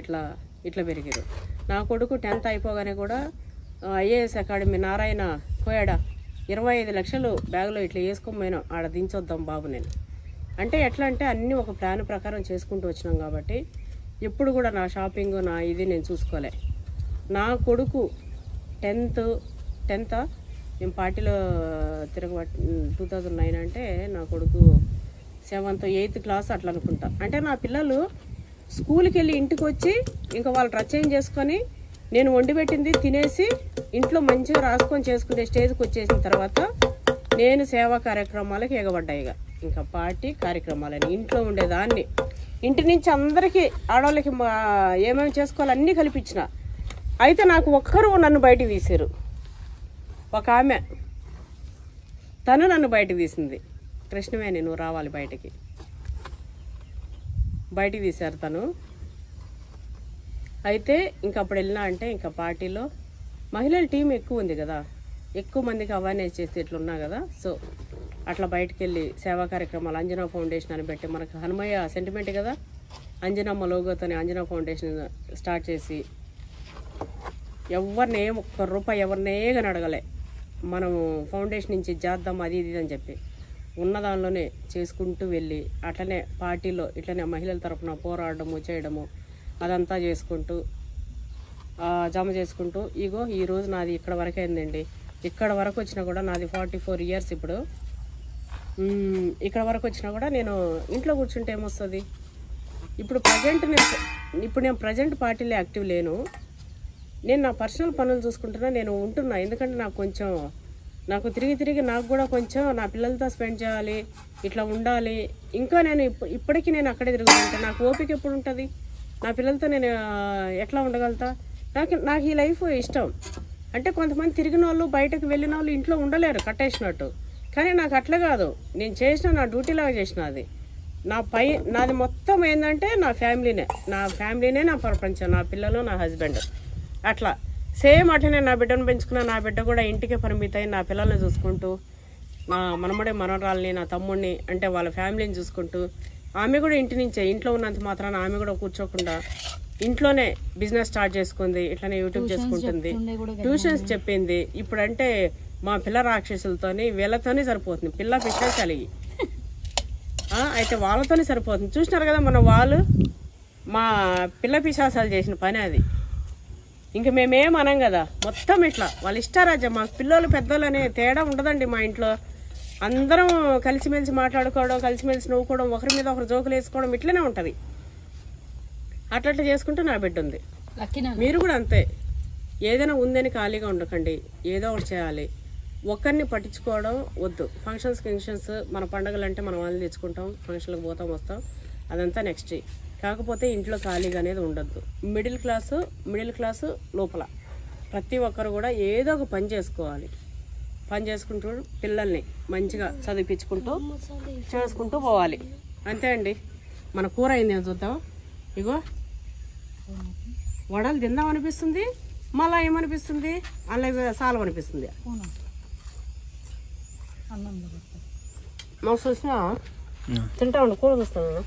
S1: ఇట్లా పెరిగారు. నా కొడుకు 10th అయిపోగానే కూడా IAS అకాడమీ నారాయణ పోయాడా 25 లక్షలు బ్యాగులో ఇట్లా వేసుకొని పోయినాం, ఆడ దించొద్దాం బాబు నేను అంటే. ఎట్లా అంటే అన్నీ ఒక ప్లాన్ ప్రకారం చేసుకుంటూ వచ్చినాం కాబట్టి ఎప్పుడు కూడా నా షాపింగ్ నా ఇది నేను చూసుకోలే. నా కొడుకు 10th మేము పార్టీలో తిరగబట్టి 2009 అంటే నా కొడుకు 7th 8th క్లాస్ అట్లా అనుకుంటా. అంటే నా పిల్లలు స్కూల్కి వెళ్ళి ఇంటికి వచ్చి ఇంకా వాళ్ళు రచన చేసుకొని నేను వండి పెట్టింది తినేసి ఇంట్లో మంచిగా రాసుకొని చేసుకునే స్టేజ్కి వచ్చేసిన తర్వాత నేను సేవా కార్యక్రమాలకు ఎగబడ్డాయి. ఇంకా పార్టీ కార్యక్రమాలని ఇంట్లో ఉండేదాన్ని ఇంటి నుంచి అందరికీ ఆడవాళ్ళకి ఏమేమి చేసుకోవాలి అన్నీ కల్పించిన. అయితే నాకు ఒక్కరు నన్ను బయటికి తీశారు. ఒక ఆమె తను నన్ను బయటికి తీసింది, కృష్ణవేణి నువ్వు రావాలి బయటికి తీశారు తను. అయితే ఇంకా అప్పుడు వెళ్ళినా అంటే ఇంకా పార్టీలో మహిళల టీం ఎక్కువ ఉంది కదా, ఎక్కువ మందికి అవేర్నెస్ చేస్తే ఇట్లున్నా కదా. సో అట్లా బయటికి వెళ్ళి సేవా కార్యక్రమాలు అంజనా ఫౌండేషన్ అని పెట్టి, మనకు హనుమయ్య సెంటిమెంట్ కదా, అంజనమ్మ లోగోతోని అంజనా ఫౌండేషన్ స్టార్ట్ చేసి ఎవరిని ₹1 ఎవరినే కానీ అడగలే. మనము ఫౌండేషన్ నుంచి చేద్దాం అది ఇది అని చెప్పి ఉన్న దానిలోనే చేసుకుంటూ వెళ్ళి అట్లనే పార్టీలో ఇట్లనే మహిళల తరఫున పోరాడము చేయడము అదంతా చేసుకుంటూ జమ చేసుకుంటూ ఇగో ఈరోజు నాది ఇక్కడ వరకు అయిందండి. ఇక్కడ వరకు వచ్చినా కూడా నాది 44 ఇయర్స్ ఇప్పుడు. ఇక్కడ వరకు వచ్చినా కూడా నేను ఇంట్లో కూర్చుంటే ఏమొస్తుంది. ఇప్పుడు నేను ప్రజెంట్ పార్టీలో యాక్టివ్ లేను. నేను నా పర్సనల్ పనులు చూసుకుంటున్నా, నేను ఉంటున్నా. ఎందుకంటే నాకు తిరిగి నాకు కూడా కొంచెం నా పిల్లలతో స్పెండ్ చేయాలి, ఇట్లా ఉండాలి. ఇంకా నేను ఇప్పటికీ నేను అక్కడే తిరుగుతుంటా. నాకు ఓపిక ఎప్పుడు ఉంటుంది? నా పిల్లలతో నేను ఎట్లా ఉండగలుగుతా? నాకు ఈ లైఫ్ ఇష్టం. అంటే కొంతమంది తిరిగిన వాళ్ళు బయటకు వెళ్ళిన వాళ్ళు ఇంట్లో ఉండలేరు కట్టేసినట్టు. కానీ నాకు అట్లా కాదు, నేను చేసిన నా డ్యూటీలాగా చేసిన. అది నాది మొత్తం ఏంటంటే నా ఫ్యామిలీనే నా ప్రపంచం, నా పిల్లలు నా హస్బెండ్. అట్లా సేమ్ అట్లనే నా బిడ్డను పెంచుకున్నా. నా బిడ్డ కూడా ఇంటికే పరిమితం అయి నా పిల్లల్ని చూసుకుంటూ, మా మనవరాల్ని నా తమ్ముడిని అంటే వాళ్ళ ఫ్యామిలీని చూసుకుంటూ, ఆమె కూడా ఇంట్లో ఉన్నంత మాత్రాన ఆమె కూడా కూర్చోకుండా ఇంట్లోనే బిజినెస్ స్టార్ట్ చేసుకుంది. ఇట్లనే యూట్యూబ్ చేసుకుంటుంది, ట్యూషన్స్ చెప్పింది. ఇప్పుడంటే మా పిల్ల రాక్షసులతోని వీళ్ళతోనే సరిపోతుంది, పిల్ల పిచ్చలు కలిగి అయితే వాళ్ళతోనే సరిపోతుంది. చూసినారు కదా వాళ్ళు మా పిల్ల పిశాసాలు చేసిన పని అది. ఇంక మేమేమనం కదా, మొత్తం ఇట్లా వాళ్ళ ఇష్టారాజ్యం. మా పిల్లలు పెద్దలు అనే తేడా ఉండదండి. మా ఇంట్లో అందరం కలిసిమెలిసి మాట్లాడుకోవడం, కలిసిమెలిసి నవ్వుకోవడం, ఒకరి మీద ఒకరు జోకులు వేసుకోవడం ఇట్లనే ఉంటుంది. అట్లా చేసుకుంటూ నా బిడ్డ ఉంది. మీరు కూడా అంతే. ఏదైనా ఉందని ఖాళీగా ఉండకండి, ఏదో ఒకటి చేయాలి. ఒకరిని పట్టించుకోవడం వద్దు. ఫంక్షన్స్ మన పండుగలు అంటే మనం వాళ్ళని తెచ్చుకుంటాం, ఫంక్షన్లకు పోతాం వస్తాం, అదంతా నెక్స్ట్. కాకపోతే ఇంట్లో ఖాళీగా అనేది ఉండద్దు. మిడిల్ క్లాసు లోపల ప్రతి ఒక్కరు కూడా ఏదో ఒక పని చేసుకోవాలి. పని చేసుకుంటూ పిల్లల్ని మంచిగా చదివించుకుంటూ చేసుకుంటూ పోవాలి. అంతే అండి. మన కూర అయింది చూద్దాం. ఇగో వడలు తిందాం అనిపిస్తుంది, మళ్ళీ ఏమనిపిస్తుంది అలా సాలం అనిపిస్తుంది. మాకు చూసినా తింటా ఉండి కూర చూస్తాను.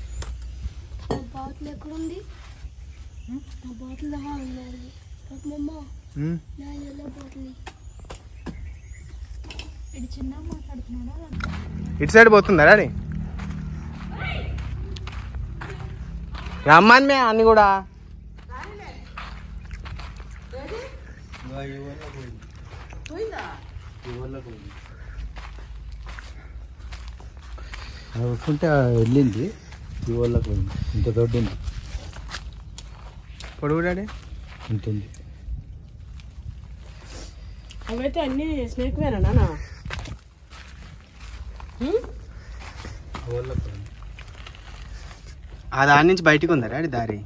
S2: ఇటు సైడ్ పోతుందా డాడీ? రమ్మని మే అన్ని కూడా
S4: వస్తుంటే వెళ్ళింది ఈ వాళ్ళకి పోయింది. ఇంత దొడ్డింది
S2: పొడుగు డాడీ
S4: ఉంటుంది.
S1: అవైతే అన్ని స్నేక్ వేనా నాన్న?
S2: ఆ దాని నుంచి బయటకు ఉందా డాడీ దారి?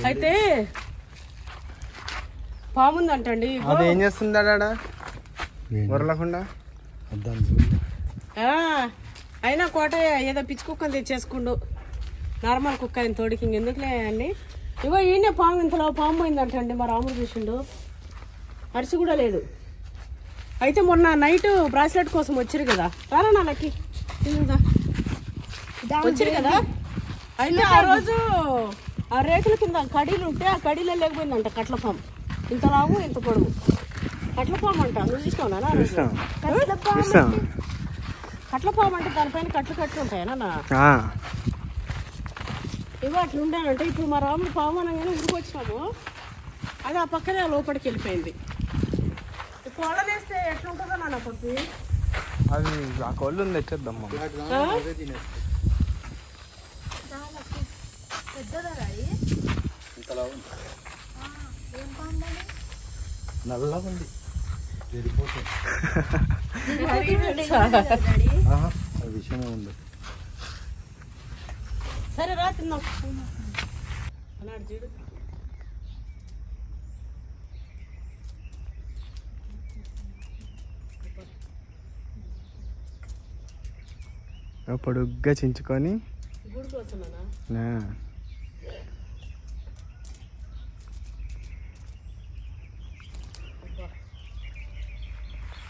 S1: అయితే పాముందంటండి.
S2: అది ఏం చేస్తుందా డాడా వరలకుండా?
S1: అయినా కోట ఏదో పిచ్చి కుక్కని తెచ్చేసుకుండు, నార్మల్ కుక్క ఆయన తోడికి ఇంకెందుకులే అండి. ఇగో ఈయనే పాము, ఇంతలో పాము పోయిందంటండి. మా రాముడు చూసిండు, అరిసి కూడా లేదు. అయితే మొన్న నైట్ బ్రాస్లెట్ కోసం వచ్చారు కదా, రారా నా లక్కి వచ్చింది కదా. అయితే ఆ రోజు ఆ రేకుల కింద కడీలు ఉంటే ఆ కడీలో లేకపోయిందంట కట్లపాము. ఇంత లావు ఇంత పొడవు కట్లపాము అంట. నువ్వు చూసినావునా? కట్లపాము అంటే దానిపైన కట్లు ఉంటాయనా? ఇవి అట్లా ఉండేనంటే. ఇప్పుడు మా రాముడు పాము అనగానే ఊరికి వచ్చినాము, అది ఆ పక్కనే లోపలికి వెళ్ళిపోయింది. కోళ్ళ వేస్తే ఎట్లుంటుందో నాన్న పప్పి?
S2: అది ఆ కోళ్ళు ఉంది తెచ్చేద్దాం.
S4: నల్లగా ఉంది, వెళ్ళిపోతుంది. విషయమే ఉంది.
S1: సరే రా తిన్నాం అన్నాడు చూడు.
S2: పొడుగ్గా చించుకొని
S1: గుడి కోసమేనా?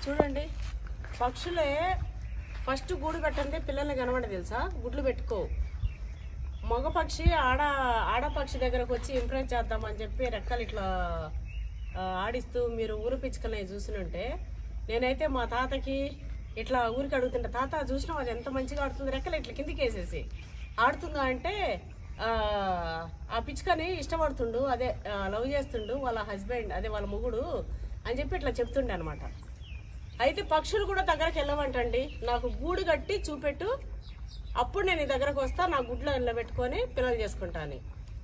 S1: చూడండి, పక్షులే ఫస్ట్ గూడు పెట్టండి పిల్లల్ని కనబడి తెలుసా? గుడ్లు పెట్టుకో. మగ పక్షి ఆడపక్షి దగ్గరకు వచ్చి ఇంప్రెస్ చేద్దామని చెప్పి రెక్కలు ఇట్లా ఆడిస్తూ మీరు ఊరు పిచ్చుకల్ని చూసినుంటే, నేనైతే మా తాతకి ఇట్లా ఊరికి అడుగుతుంటా, తాత చూసినావు అది ఎంత మంచిగా ఆడుతుంది, రెక్కలు ఇట్లా కిందికి వేసేసి ఆడుతుందా అంటే ఆ పిచ్చుకని ఇష్టపడుతుండు, అదే లవ్ చేస్తుండు వాళ్ళ హస్బెండ్, అదే వాళ్ళ మొగుడు అని చెప్పి ఇట్లా చెప్తుండే అనమాట. అయితే పక్షులు కూడా దగ్గరకు వెళ్ళమంటండి, నాకు గూడు కట్టి చూపెట్టు, అప్పుడు నేను ఈ దగ్గరకు వస్తా, నా గుడ్లో నిలబెట్టుకొని పిల్లలు చేసుకుంటాను.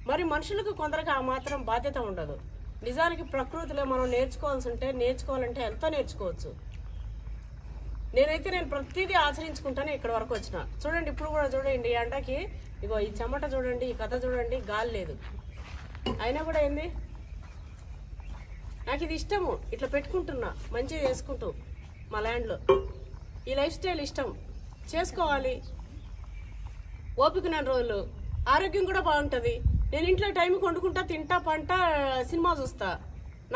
S1: మరి మనుషులకు కొందరికి ఆ మాత్రం బాధ్యత ఉండదు. నిజానికి ప్రకృతిలో మనం నేర్చుకోవాలంటే ఎంతో నేర్చుకోవచ్చు. నేను ప్రతిదీ ఆచరించుకుంటానే ఇక్కడ వరకు వచ్చిన. చూడండి ఇప్పుడు కూడా చూడండి, ఈ ఎండకి ఇగో ఈ చెమట చూడండి, ఈ కథ చూడండి, గాలి లేదు, అయినా కూడా ఏంది నాకు ఇది ఇష్టము. ఇట్లా పెట్టుకుంటున్నా మంచిగా చేసుకుంటూ మా ల్యాండ్లో. ఈ లైఫ్ స్టైల్ ఇష్టం, చేసుకోవాలి. ఓపిక నా రోజులు, ఆరోగ్యం కూడా బాగుంటుంది. నేను ఇంట్లో టైంకి వండుకుంటా, తింటా, పంట, సినిమా చూస్తా.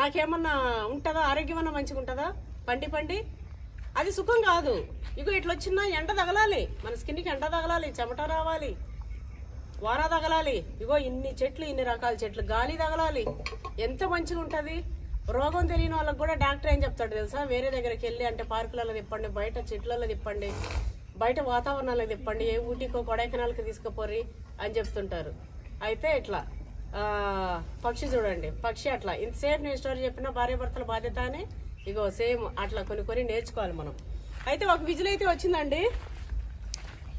S1: నాకేమన్నా ఉంటుందా? ఆరోగ్యం అన్నా మంచిగా ఉంటుందా? పండి అది సుఖం కాదు. ఇగో ఇట్లా వచ్చినా ఎండ తగలాలి, మన స్కిన్కి ఎండ తగలాలి, చెమట రావాలి, వార తగలాలి. ఇగో ఇన్ని చెట్లు, ఇన్ని రకాల చెట్లు, గాలి తగలాలి, ఎంత మంచిగా ఉంటుంది. రోగం తెలియని వాళ్ళకి కూడా డాక్టర్ ఏం చెప్తాడు తెలుసా? వేరే దగ్గరికి వెళ్ళి అంటే పార్కులలో తిప్పండి, బయట చెట్లలో తిప్పండి, బయట వాతావరణాలకు తిప్పండి, ఏ ఊటీకో కొడైకెనాల్కి తీసుకుపోరి అని చెప్తుంటారు. అయితే ఇట్లా పక్షి చూడండి, పక్షి అట్లా ఇంతసేపు నేను స్టోరీ చెప్పిన భార్యాభర్తల బాధ్యత అని, ఇగో సేమ్ అట్లా కొన్ని నేర్చుకోవాలి మనం. అయితే ఒక విజిల్ అయితే వచ్చిందండి.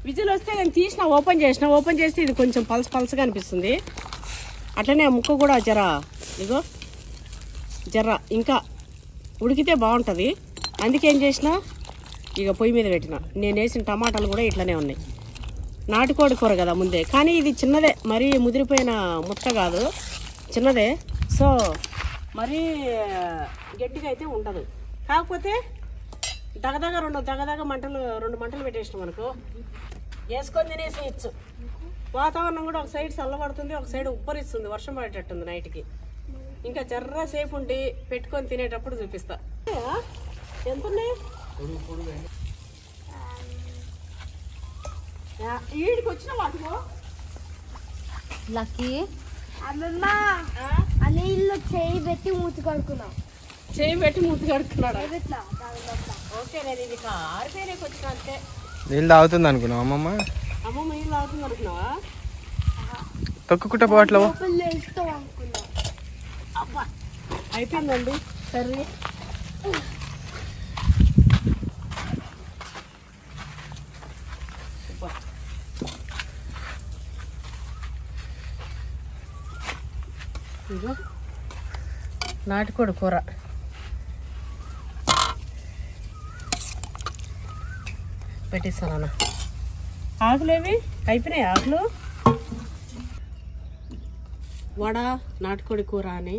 S1: విజిల్ వస్తే నేను ఓపెన్ చేస్తే ఇది కొంచెం పల్సగా అనిపిస్తుంది. అట్లనే ముక్క కూడా జర్ర ఇంకా ఉడికితే బాగుంటుంది. అందుకే ఏం చేసిన, ఇక పొయ్యి మీద పెట్టిన. నేను వేసిన టమాటాలు కూడా ఇట్లనే ఉన్నాయి. నాటుకోడి కూర కదా ముందే, కానీ ఇది చిన్నదే, మరీ ముదిరిపోయిన ముత్త కాదు, చిన్నదే. సో మరీ గట్టిగా అయితే ఉండదు. కాకపోతే దగదగ రెండు మంటలు పెట్టేసినాం అనుకో, వేసుకొని తినేసేయచ్చు. వాతావరణం కూడా ఒక సైడ్ చల్లబడుతుంది, ఒక సైడ్ ఉప్పరిస్తుంది, వర్షం పడేటట్టుంది నైట్కి. ఇంకా జర్ర సేపు ఉండి పెట్టుకొని తినేటప్పుడు చూపిస్తా. ఎంత ఉన్నాయి ఈడికి వచ్చిన వాటికో
S3: లక్కీ
S5: అమ్మమ్మ ఆ నీళ్ళు చేయి పెట్టి మూతి కడుక్కున్నాడు.
S1: ఓకే, నేను ఇది ఆరిపోయినాకి వచ్చిన అంతే.
S2: నీళ్ళు తాగుతుంది అనుకున్నావు అమ్మమ్మ?
S1: అమ్మమ్మ నీళ్ళు తాగుతుంది అనుకున్నావా?
S2: తొక్కుకుంటా పోవట్లే
S5: వేస్తాం అనుకున్నా.
S1: అబ్బా అయిపోయిందండి కర్రీ. ఇదిగో నాటుకోడి కూర. పెట్టిస్తాను. ఆకులేవి అయిపోయినాయి, ఆకులు. వడ నాటుకోడి కూర అని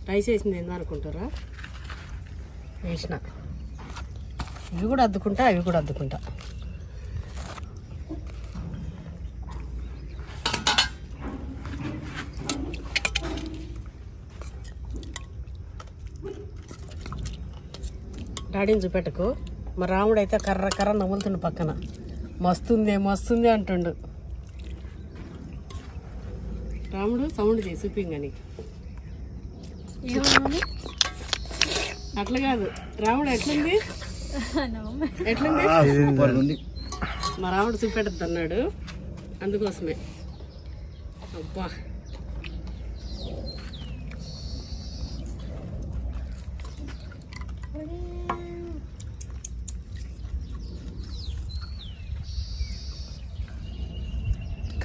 S1: రైస్ వేసింది ఏందనుకుంటారా? వేసిన. ఇవి కూడా అద్దుకుంటా, అవి కూడా అద్దుకుంటా. డాడీని చూపెట్టకు. మా రాముడు అయితే కర్ర నవ్వులుతుండు పక్కన. మస్తుంది అంటుండు రాముడు. సౌండ్ చేసి చూపింగని అట్లా కాదు. రాముడు ఎట్లుంది ఎట్లుంది మా రాముడు చూపెట్టద్దు అన్నాడు, అందుకోసమే. అబ్బా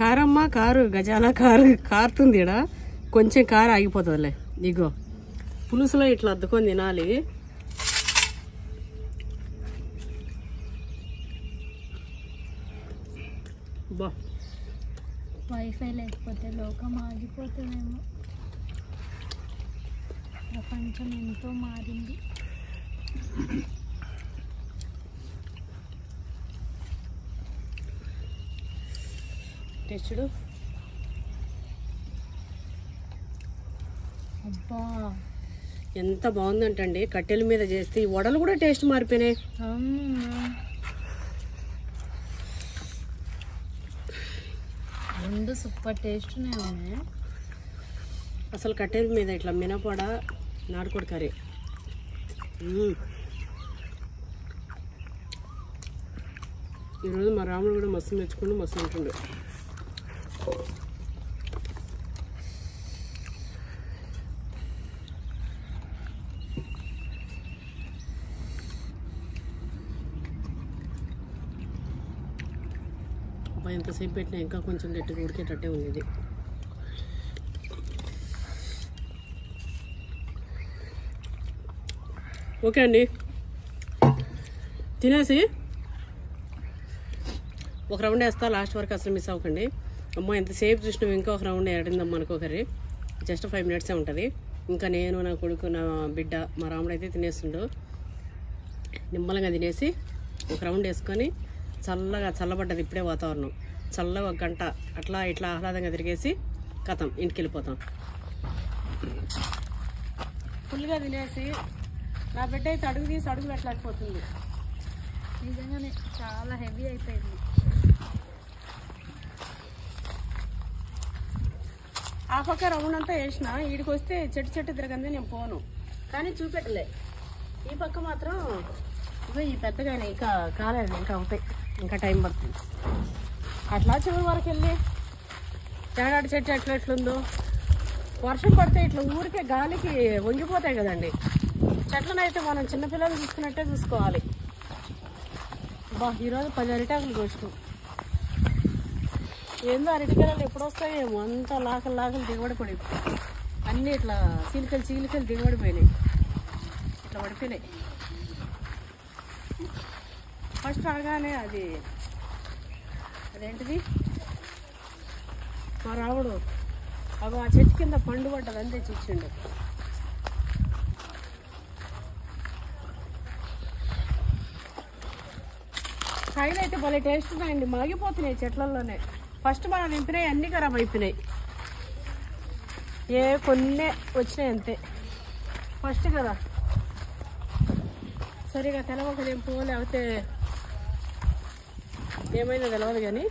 S1: కారమ్మ కారు గజాల కారు కారుతుంది ఇక్కడ, కొంచెం కారు ఆగిపోతుందిలే. ఇగో పులుసులో ఇట్లా అద్దుకొని తినాలి. బా
S3: వైఫై లేకపోతే లోకం ఆగిపోతుందేమో. ప్రపంచం ఎంతో మారింది.
S1: టేస్టుడు
S3: అబ్బా
S1: ఎంత బాగుందంటండి. కట్టెల మీద చేస్తే ఈ వడలు కూడా టేస్ట్ మారిపోయినాయి.
S3: రెండు సూపర్ టేస్ట్ ఉన్నాయి.
S1: అసలు కట్టెల మీద ఇట్లా మినపడ నాటుకోడి కర్రీ. ఈరోజు మా రాముడు కూడా మస్తు మెచ్చుకుని మస్తు ఉంటుండే. అబ్బాయి ఎంతసేపు పెట్టినా ఇంకా కొంచెం గట్టిగా ఉడికేటట్టే ఉంది ఇది. ఓకే అండి, తినేసి ఒక రౌండ్ వేస్తా. లాస్ట్ వరకు అసలు మిస్ అవ్వకండి. అమ్మ ఎంతసేపు చూసినాం, ఇంకా ఒక రౌండ్ ఏడిందమ్మా అనుకో కర్రీ. జస్ట్ 5 minutes ఉంటుంది. ఇంకా నేను, నా కొడుకు, నా బిడ్డ, మా రాముడు అయితే తినేస్తుండు. నిమ్మలంగా తినేసి ఒక రౌండ్ వేసుకొని చల్లబడ్డది ఇప్పుడే వాతావరణం. చల్లగా 1 గంట అట్లా ఇట్లా ఆహ్లాదంగా తిరిగేసి కథం ఇంటికి వెళ్ళిపోతాం. ఫుల్గా తినేసి నా బిడ్డ అయితే అడుగు తీసి అడుగు పెట్టలేకపోతుంది.
S3: నిజంగానే చాలా హెవీ అయిపోయింది.
S1: ఆ పక్క రౌండ్ అంతా వేసిన, ఈడికి వస్తే చెట్టు తిరగంది నేను పోను, కానీ చూపెట్టలే. ఈ పక్క మాత్రం ఇగో ఈ పెద్దగా ఇంకా కాలేదు, ఇంకా అవుతాయి, ఇంకా టైం పడుతుంది. అట్లా చివరి వరకు వెళ్ళి తేడాడి చెట్టు ఎట్లెట్లుందో. వర్షం పడితే ఇట్లా ఊరికే గాలికి వంగిపోతాయి కదండి. చెట్లనైతే మనం చిన్నపిల్లలు చూసుకున్నట్టే చూసుకోవాలి. బా ఈరోజు 10 అరిటాకులు కోసినాం. ఏందో అరటికాయలు ఎప్పుడు వస్తాయేమో, అంతా లాకలు దిగబడి పడి అన్నీ ఇట్లా చీలికలు దిగబడిపోయినాయి, ఇట్లా పడిపోయినాయి. ఫస్ట్ రాగానే అదేంటిది మా రాముడు అవి ఆ చెట్టు కింద పండు పడ్డది అంతే చిచ్చిండు. కాయలు అయితే భలే టేస్ట్ ఉన్నాయండి, మాగిపోతున్నాయి చెట్లలోనే. ఫస్ట్ మనం నింపినాయి అన్నీ ఖరాబ్ అయిపోయినాయి, కొన్ని వచ్చినాయి అంతే. ఫస్ట్ కదా సరిగా తెలవకదేం పోలే, అయితే ఏమైనా తెలవదు. కానీ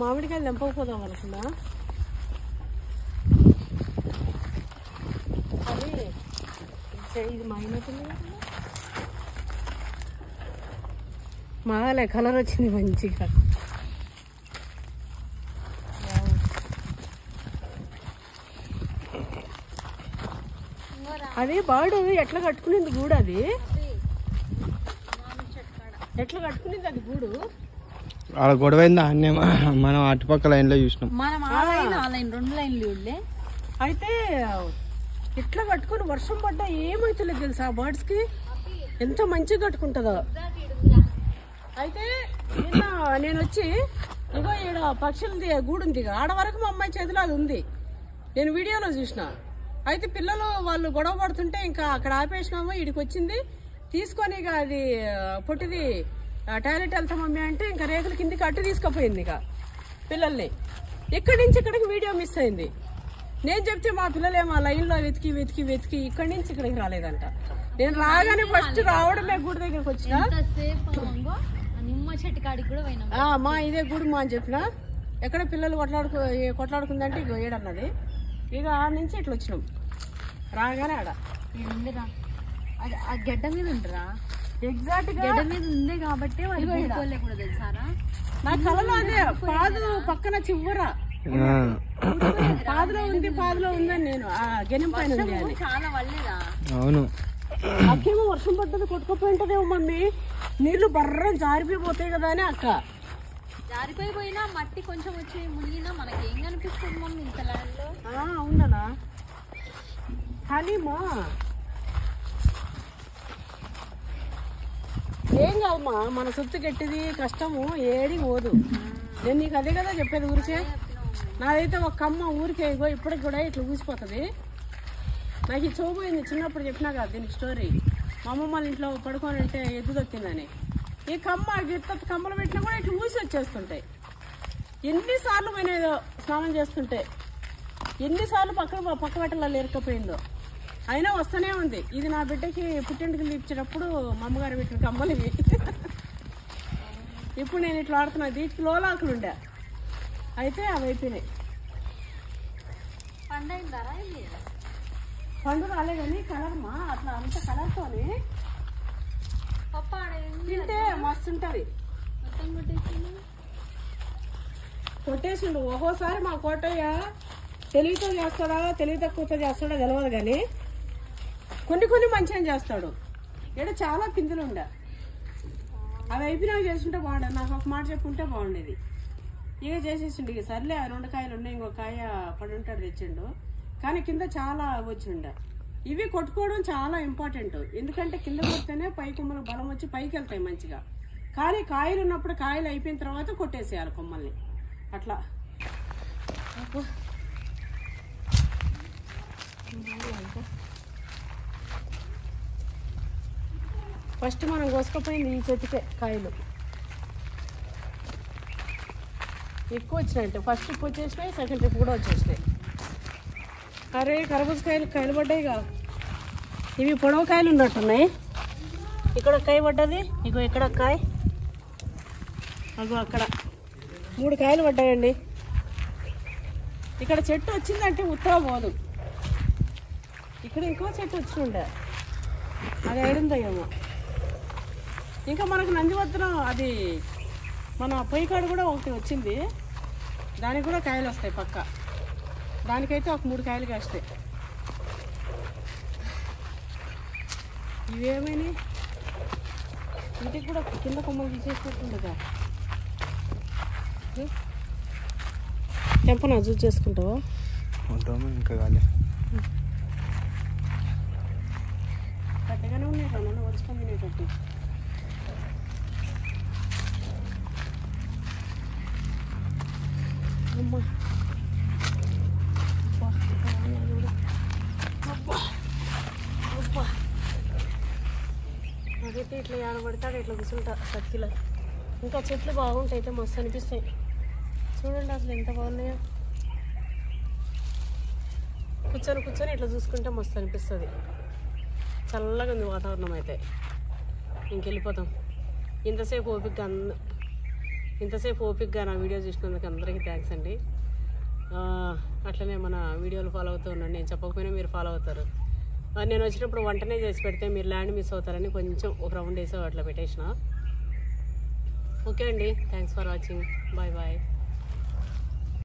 S1: మామిడికాయలు తెంపకపోదాం అనుకున్నా, అది ఇది మాగినట్టుంది. మాలే కలర్ వచ్చింది మంచిగా. అది బాడు ఎట్లా కట్టుకునింది గూడు, అది ఎట్లా కట్టుకునింది అది గూడు.
S2: ఆడ గొడవైందా అన్నీ మనం అటుపక్క లైన్లో చూసినాం.
S3: మనం ఆ లైన్ 2 లైన్లు ఉండే.
S1: అయితే ఎట్లా కట్టుకుని వర్షం పడ్డా ఏమైతలేదు తెలుసా, ఆ బర్డ్స్ కి ఎంత మంచిగా కట్టుకుంటుందో. అయితే నిన్న నేను వచ్చి ఇగో ఈడ పక్షులది గూడుంది, ఆడ వరకు మా అమ్మాయి చేతిలో అది ఉంది, నేను వీడియోలో చూసిన. అయితే పిల్లలు వాళ్ళు గొడవ పడుతుంటే ఇంకా అక్కడ ఆపేసినాము, ఈడికి వచ్చింది తీసుకొని ఇక అది పొట్టిది టాయిలెట్ వెళ్తాం మమ్మీ అంటే ఇంకా రేకుల కిందికి అట్టు తీసుకుపోయింది ఇక పిల్లల్ని. ఇక్కడి నుంచి ఇక్కడికి వీడియో మిస్ అయింది. నేను చెప్తే మా పిల్లలు ఏమో లైన్లో వెతికి ఇక్కడి నుంచి ఇక్కడికి రాలేదంట. నేను రాగానే ఫస్ట్ రావడమే గుడి దగ్గరికి వచ్చిన
S3: నిమ్మ చెట్టు కాడికి కూడా పోయినా
S1: మా ఇదే గుడి మా అని చెప్పిన ఎక్కడ పిల్లలు కొట్లాడుకుందంటే ఇక ఏడన్నది ఇక ఆడ నుంచి ఇట్లా వచ్చినాం రాగానే ఆడ
S3: ఆ గడ్డ మీద ఉంటారా
S1: ఎగ్జాక్ట్ గా
S3: గడ్డ మీద ఉంది కాబట్టి వాళ్ళు భూగోళే కూడా తెలుసారా
S1: నా కళలో అదే పాదు పక్కన చివర పాదులో ఉందని నేను ఆ గెనం పైన ఉంది అని
S3: చాలా వల్లేదా
S2: అవును
S1: అక్కేమో వర్షం పడ్డది కొట్టుకుపోయింటదేమో మమ్మీ నీళ్లు బర్రం జారిపోయిపోతాయి కదా అని అక్క
S3: జారిపోయిపోయినా మట్టి కొంచెం వచ్చి మునిగినా మనకి ఏం కనిపిస్తుంది మమ్మీ ఇంత ల్యాండ్ లో
S1: అవుననా కానీ మా ఏం కాదమ్మా మన సొత్తు గట్టిది కష్టము ఏడి పోదు నేను నీకు అదే కదా చెప్పేది ఊరికే నాదైతే ఒక కమ్మ ఊరికే ఇగో ఇప్పటికి కూడా ఇట్లా ఊసిపోతుంది నాకు ఇది చూపోయింది చిన్నప్పుడు చెప్పినా కదా దీనికి స్టోరీ మా అమ్మమ్మ వాళ్ళ ఇంట్లో పడుకొని అంటే ఎద్దు దొక్కిందని ఈ కమ్మ గిత్త కమ్మలు పెట్టినా కూడా ఇట్లా ఊసి వచ్చేస్తుంటాయి ఎన్నిసార్లు పోయినాయో స్నానం చేస్తుంటే ఎన్నిసార్లు పక్క పెట్టలలో ఇరకపోయిందో అయినా వస్తూనే ఉంది ఇది నా బిడ్డకి పుట్టింటికి ఇచ్చేటప్పుడు మా అమ్మగారు పెట్టిన కమ్మలు ఇవి ఇప్పుడు నేను ఇట్లా ఆడుతున్నా వీటికి లోలాకులు ఉండే అయితే అవి అయిపోయినాయి పండు రాలే కానీ కలర్మా అట్లా అంత కలర్తోని తింటే మస్తు ఉంటుంది కొట్టేసిండు ఒక్కోసారి మా కోటయ్య తెలివితో చేస్తాడా తెలివి తక్కువతో చేస్తాడా తెలియదు కానీ కొన్ని మంచిగా చేస్తాడు ఇక్కడ చాలా పిందులు ఉండే అవి అయిపోయినా చేస్తుంటే బాగుండేది నాకు ఒక మాట చెప్పుంటే బాగుండేది ఇక చేసేసిండు ఇక సర్లే 2 కాయలు ఉన్నాయి ఇంకో కాయ పడుంటాడు తెచ్చిండు కానీ కింద చాలా వచ్చిండ ఇవి కొట్టుకోవడం చాలా ఇంపార్టెంట్ ఎందుకంటే కింద కొడితేనే పై కొమ్మలకు బలం వచ్చి పైకి వెళ్తాయి మంచిగా కానీ కాయలు ఉన్నప్పుడు కాయలు అయిపోయిన తర్వాత కొట్టేసేయాలి కొమ్మల్ని అట్లా ఫస్ట్ మనం కోసుకపోయింది ఈ చెట్టుకే కాయలు ఎక్కువ వచ్చినాయంటే ఫస్ట్ ట్రిప్ వచ్చేసినాయి సెకండ్ ట్రిప్ కూడా వచ్చేసినాయి అరే కర్బూజ కాయలు పడ్డాయిగా ఇవి పొడవు కాయలు ఉన్నట్టున్నాయి ఇక్కడ కాయ పడ్డది ఇగో ఇక్కడ కాయ అగో అక్కడ 3 కాయలు పడ్డాయండి ఇక్కడ చెట్టు వచ్చిందంటే ఉత్తరా పోదు ఇక్కడ ఇంకో చెట్టు వచ్చి ఉండే అది ఏడుందో ఏమో ఇంకా మనకు నందివర్ధనం అది మన పొయ్యి కాడ కూడా ఒకటి వచ్చింది దానికి కూడా కాయలు వస్తాయి పక్క దానికైతే ఒక 3 కాయలు కాస్తాయి ఇవేమైనా వీటికి కూడా కింద కొమ్మలు తీసేసుకుంటుండగా తెంపనా జూస్ చేసుకుంటావా
S2: ఇంకా కాలే
S1: గట్టిగానే ఉన్నాయి నన్ను వచ్చుకొని తినేటట్టు అమ్మా నాకైతే ఇట్లా ఆడబడతాడు ఇట్లా కూర్చుంటా సత్కిలో ఇంకా చెట్లు బాగుంటాయి అయితే మస్తు అనిపిస్తాయి చూడండి అసలు ఎంత బాగున్నాయో కూర్చొని ఇట్లా చూసుకుంటే మస్తు అనిపిస్తుంది చల్లగా ఉంది వాతావరణం అయితే ఇంకెళ్ళిపోతాం ఇంతసేపు ఓపికగా నా వీడియో చూసినందుకు అందరికీ థ్యాంక్స్ అండి అట్లనే మన వీడియోలు ఫాలో అవుతూ ఉండండి నేను చెప్పకపోయినా మీరు ఫాలో అవుతారు నేను వచ్చినప్పుడు వంటనే చేసి పెడితే మీరు ల్యాండ్ మిస్ అవుతారని కొంచెం ఒక రౌండ్ వేసి అట్లా పెట్టేసిన ఓకే అండి థ్యాంక్స్ ఫర్ వాచింగ్ బాయ్